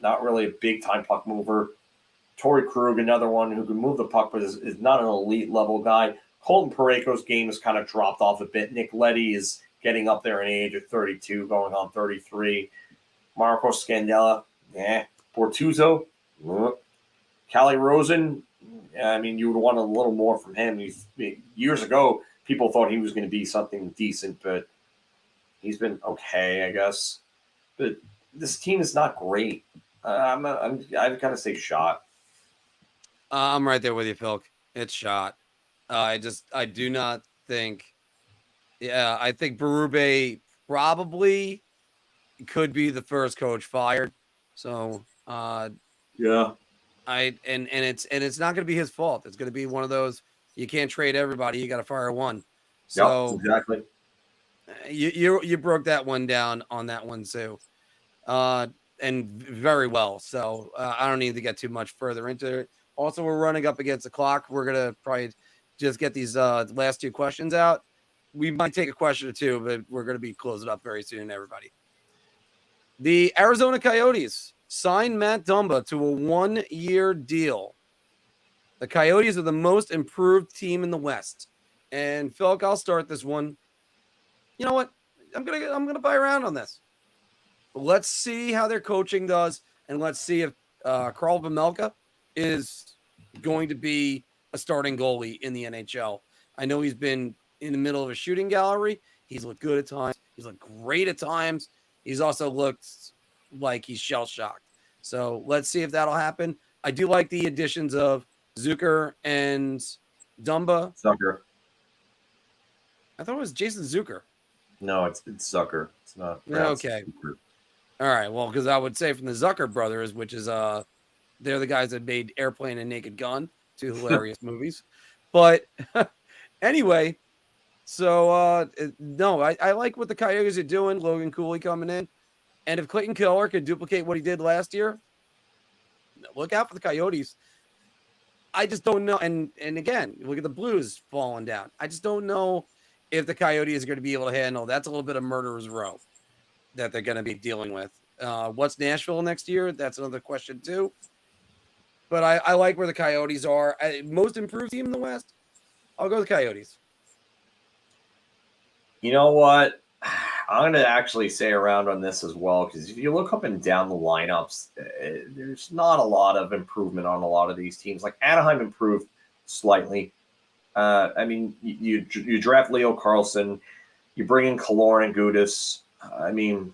Speaker 2: not really a big time puck mover. Torrey Krug, another one who can move the puck, but is not an elite level guy. Colton Parayko's game has kind of dropped off a bit. Nick Leddy is getting up there in age of 32, going on 33. Marco Scandella, Bortuzzo, Callie Rosen. I mean, you would want a little more from him. Years ago, people thought he was going to be something decent, but he's been okay, I guess. But this team is not great. I've got to say shot.
Speaker 1: I'm right there with you, Phil. It's shot. I do not think. Yeah, I think Berube probably could be the first coach fired. So
Speaker 2: yeah,
Speaker 1: it's not going to be his fault. It's going to be one of those, you can't trade everybody. You got to fire one. So
Speaker 2: exactly.
Speaker 1: You broke that one down on that one too, and very well. So I don't need to get too much further into it. Also, we're running up against the clock. We're gonna probably just get these last two questions out. We might take a question or two, but we're gonna be closing up very soon, everybody. The Arizona Coyotes signed Matt Dumba to a 1-year deal. The Coyotes are the most improved team in the West. And Phil, I'll start this one. You know what? I'm gonna buy around on this. Let's see how their coaching does, and let's see if Carl Vejmelka is going to be a starting goalie in the NHL. I know he's been in the middle of a shooting gallery. He's looked good at times. He's looked great at times. He's also looked like he's shell-shocked. So let's see if that'll happen. I do like the additions of Zucker and Dumba.
Speaker 2: Zucker.
Speaker 1: I thought it was Jason Zucker.
Speaker 2: No, it's Zucker. It's not.
Speaker 1: Okay.
Speaker 2: Zucker.
Speaker 1: All right. Well, because I would say from the Zucker brothers, which is they're the guys that made Airplane and Naked Gun, two hilarious movies. But anyway, so no, I like what the Coyotes are doing. Logan Cooley coming in. And if Clayton Keller could duplicate what he did last year, look out for the Coyotes. I just don't know. And again, look at the Blues falling down. I just don't know if the Coyotes are going to be able to handle. That's a little bit of murderer's row that they're going to be dealing with. What's Nashville next year? That's another question too. But I like where the Coyotes are. Most improved team in the West? I'll go with the Coyotes.
Speaker 2: You know what? I'm going to actually say around on this as well, because if you look up and down the lineups, there's not a lot of improvement on a lot of these teams. Like Anaheim improved slightly. I mean, you draft Leo Carlson, you bring in Kaloran and Gudis. I mean,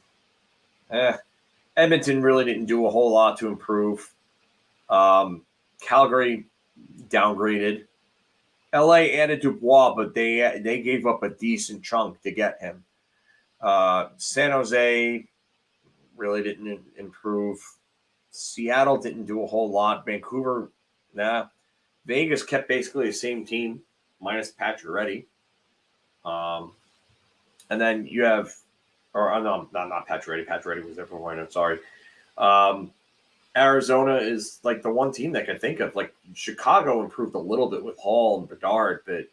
Speaker 2: Edmonton really didn't do a whole lot to improve. Calgary downgraded. LA added Dubois, but they gave up a decent chunk to get him. San Jose really didn't improve. Seattle didn't do a whole lot. Vancouver, nah. Vegas kept basically the same team, minus Pacioretty. And then you have, no, not Pacioretty. Pacioretty was there for one. I'm sorry. Arizona is like the one team that I can think of. Like Chicago improved a little bit with Hall and Bedard, but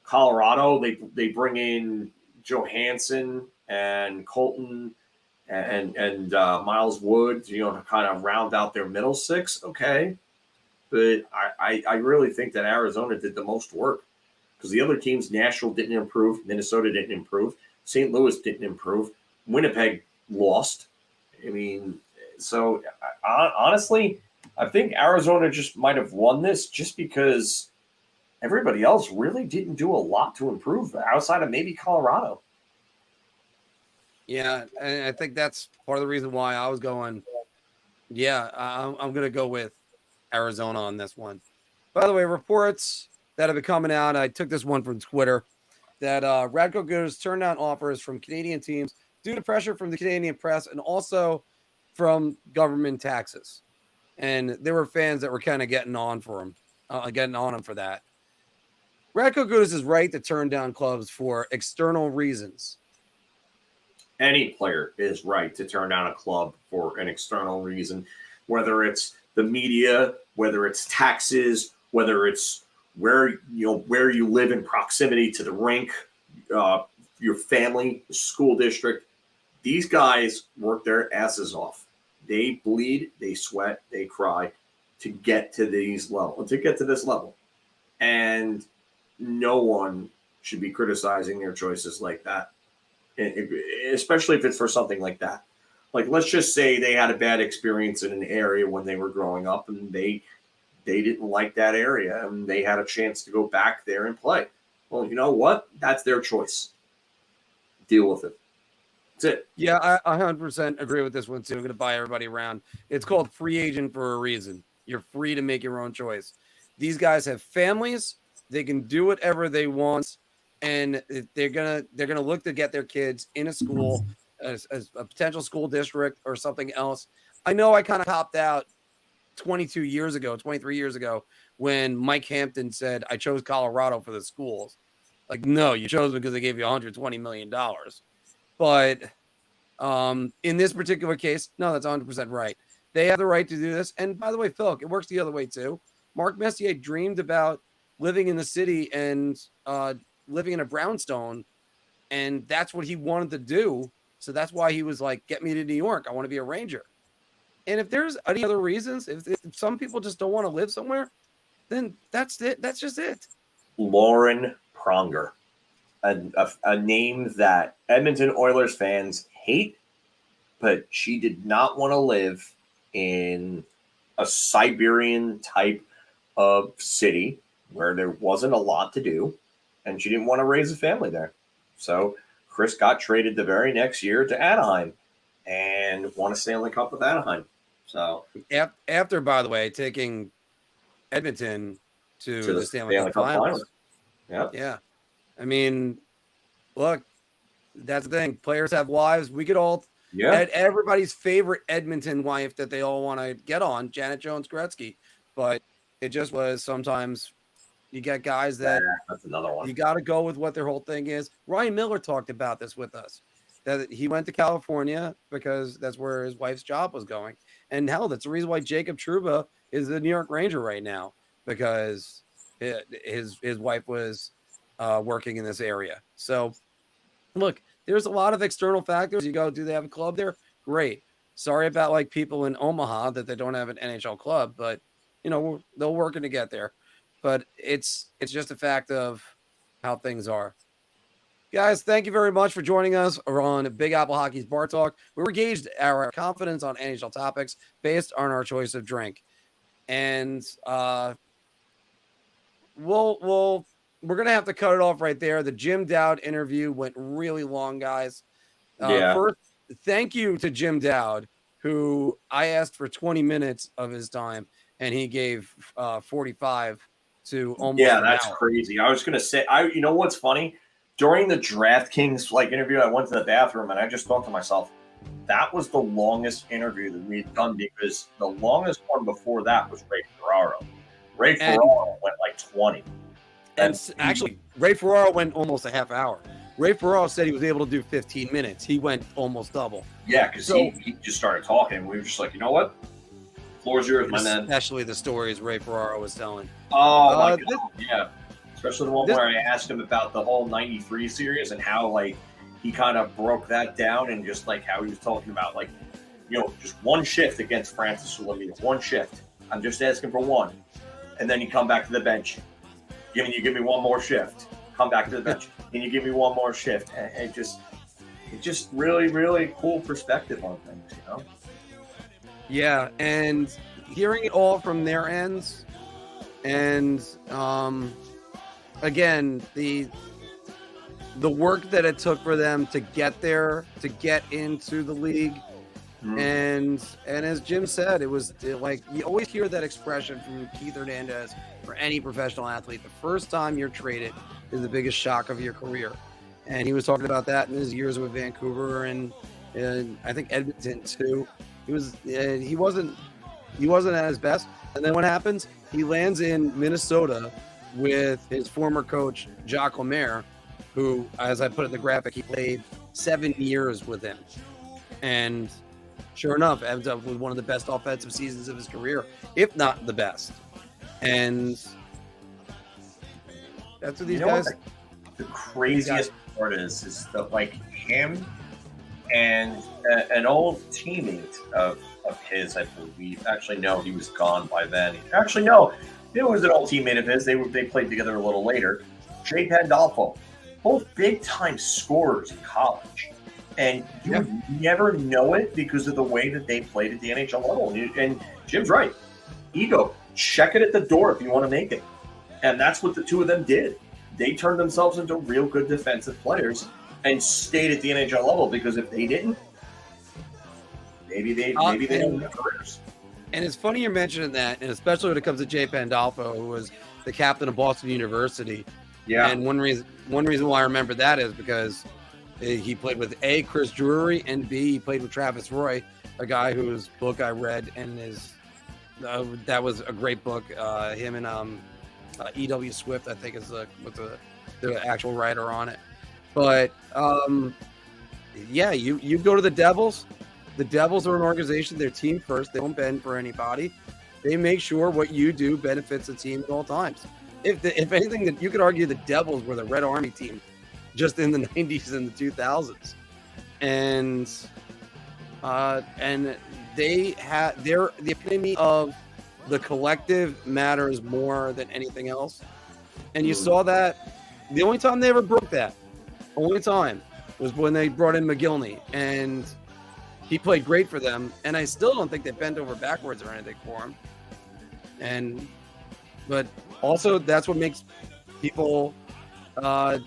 Speaker 2: Colorado, they bring in Johansson and Colton and Miles Wood, to kind of round out their middle six. Okay. But I really think that Arizona did the most work, because the other teams, Nashville didn't improve, Minnesota didn't improve, St. Louis didn't improve, Winnipeg lost. I mean, so honestly, I think Arizona just might have won this just because everybody else really didn't do a lot to improve outside of maybe Colorado.
Speaker 1: Yeah, and I think that's part of the reason why I was going, I'm going to go with Arizona on this one. By the way, reports that have been coming out, I took this one from Twitter, that Radko Gudas turned down offers from Canadian teams due to pressure from the Canadian press and also from government taxes. And there were fans that were kind of getting on him for that. Radko Gudas is right to turn down clubs for external reasons.
Speaker 2: Any player is right to turn down a club for an external reason, whether it's the media, whether it's taxes, whether it's where you live in proximity to the rink. your family, school district. These guys work their asses off. They bleed, they sweat, they cry to get to this level. And no one should be criticizing their choices like that, especially if it's for something like that. Like, let's just say they had a bad experience in an area when they were growing up and they didn't like that area and they had a chance to go back there and play. Well, you know what? That's their choice. Deal with it. That's it.
Speaker 1: Yeah, I 100% agree with this one too. I'm going to buy everybody around. It's called free agent for a reason. You're free to make your own choice. These guys have families. They can do whatever they want, and they're gonna look to get their kids in a school, as a potential school district or something else. I know I kind of copped out 23 years ago, when Mike Hampton said, I chose Colorado for the schools. Like, no, you chose because they gave you $120 million. But in this particular case, no, that's 100% right. They have the right to do this. And by the way, Phil, it works the other way too. Marc Messier dreamed about living in the city and living in a brownstone, and that's what he wanted to do. So that's why he was like, get me to New York. I want to be a Ranger. And if there's any other reasons, if some people just don't want to live somewhere, then that's it. That's just it.
Speaker 2: Lauren Pronger, a name that Edmonton Oilers fans hate, but she did not want to live in a Siberian type of city where there wasn't a lot to do, and she didn't want to raise a family there. So Chris got traded the very next year to Anaheim and won a Stanley Cup with Anaheim. So
Speaker 1: after, by the way, taking Edmonton to the Stanley Cup Finals. Yeah. I mean, look, that's the thing. Players have wives. We could all everybody's favorite Edmonton wife that they all want to get on, Janet Jones-Gretzky. But it just was sometimes you get guys that
Speaker 2: that's another one.
Speaker 1: You got to go with what their whole thing is. Ryan Miller talked about this with us, that he went to California because that's where his wife's job was going. And hell, that's the reason why Jacob Trouba is the New York Ranger right now, because his wife was working in this area. So look, there's a lot of external factors. You go, do they have a club there? Great. Sorry about like people in Omaha that they don't have an NHL club, but you know, they're working to get there. But it's just a fact of how things are. Guys, thank you very much for joining us on Big Apple Hockey's Bar Talk. We gauged our confidence on NHL topics based on our choice of drink. And we're going to have to cut it off right there. The Jim Dowd interview went really long, guys. First, thank you to Jim Dowd, who I asked for 20 minutes of his time, and he gave 45 to almost an
Speaker 2: that's
Speaker 1: hour.
Speaker 2: Crazy. I was going to say, you know what's funny? During the DraftKings interview, I went to the bathroom, and I just thought to myself, that was the longest interview that we'd done, because the longest one before that was Ray Ferraro. Ray Ferraro went like 20.
Speaker 1: And actually, Ray Ferraro went almost a half hour. Ray Ferraro said he was able to do 15 minutes. He went almost double.
Speaker 2: Yeah, because he just started talking. We were just like, you know what? Floor's yours, my man.
Speaker 1: Especially the stories Ray Ferraro was telling.
Speaker 2: Oh, my God. Yeah. Especially the one where I asked him about the whole 93 series and how, like, he kind of broke that down, and just, like, how he was talking about, like, you know, just one shift against Francis Lemieux. One shift. I'm just asking for one. And then you come back to the bench. Give me one more shift. Come back to the bench. Can you give me one more shift? And it's just really, really cool perspective on things, you know?
Speaker 1: Yeah, and hearing it all from their ends, and again, the work that it took for them to get there, to get into the league. And as Jim said, it was like, you always hear that expression from Keith Hernandez for any professional athlete. The first time you're traded is the biggest shock of your career. And he was talking about that in his years with Vancouver and I think Edmonton too. He wasn't at his best. And then what happens? He lands in Minnesota with his former coach, Jacques Lemaire, who, as I put in the graphic, he played 7 years with him. And sure enough, ends up with one of the best offensive seasons of his career, if not the best. And that's what these guys.
Speaker 2: The craziest part is that like him and an old teammate of his, I believe. Actually, no, he was gone by then. Actually, no, it was an old teammate of his. They played together a little later. Jay Pandolfo, both big time scorers in college, and you would never know it because of the way that they played at the NHL level. And Jim's right. Ego, check it at the door if you want to make it, and that's what the two of them did. They turned themselves into real good defensive players and stayed at the NHL level, because if they didn't, maybe they don't have careers.
Speaker 1: And it's funny you're mentioning that, and especially when it comes to Jay Pandolfo, who was the captain of Boston University.
Speaker 2: Yeah.
Speaker 1: And one reason why I remember that is because he played with A, Chris Drury, and B, he played with Travis Roy, a guy whose book I read, and that was a great book. Him and E.W. Swift, I think, is the actual writer on it. But you go to the Devils. The Devils are an organization. They're team first. They don't bend for anybody. They make sure what you do benefits the team at all times. If anything, that you could argue the Devils were the Red Army team just in the 90s and the 2000s. And they're the epitome of the collective matters more than anything else. And you saw that the only time they ever broke that, was when they brought in McGillney, and he played great for them. And I still don't think they bent over backwards or anything for him. But also that's what makes people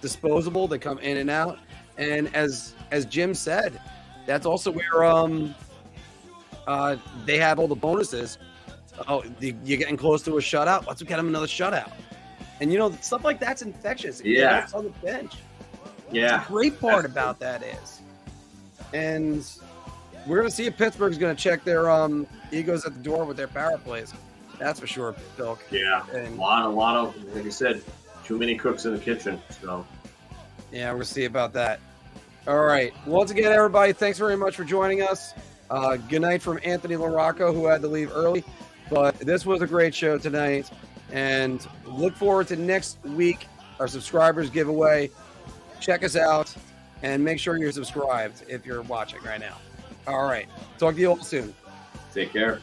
Speaker 1: disposable. They come in and out. And as Jim said, that's also where they have all the bonuses. Oh, you're getting close to a shutout. Let's get him another shutout. And stuff like that's infectious. It helps on the bench.
Speaker 2: Yeah.
Speaker 1: The great part about that is, and we're going to see if Pittsburgh's going to check their egos at the door with their power plays. That's for sure, Phil.
Speaker 2: Yeah, and a lot of, like you said, too many cooks in the kitchen. So,
Speaker 1: yeah, we'll see about that. All right. Once again, everybody, thanks very much for joining us. Good night from Anthony LaRocco, who had to leave early. But this was a great show tonight. And look forward to next week, our subscribers giveaway. Check us out and make sure you're subscribed if you're watching right now. All right. Talk to you all soon.
Speaker 2: Take care.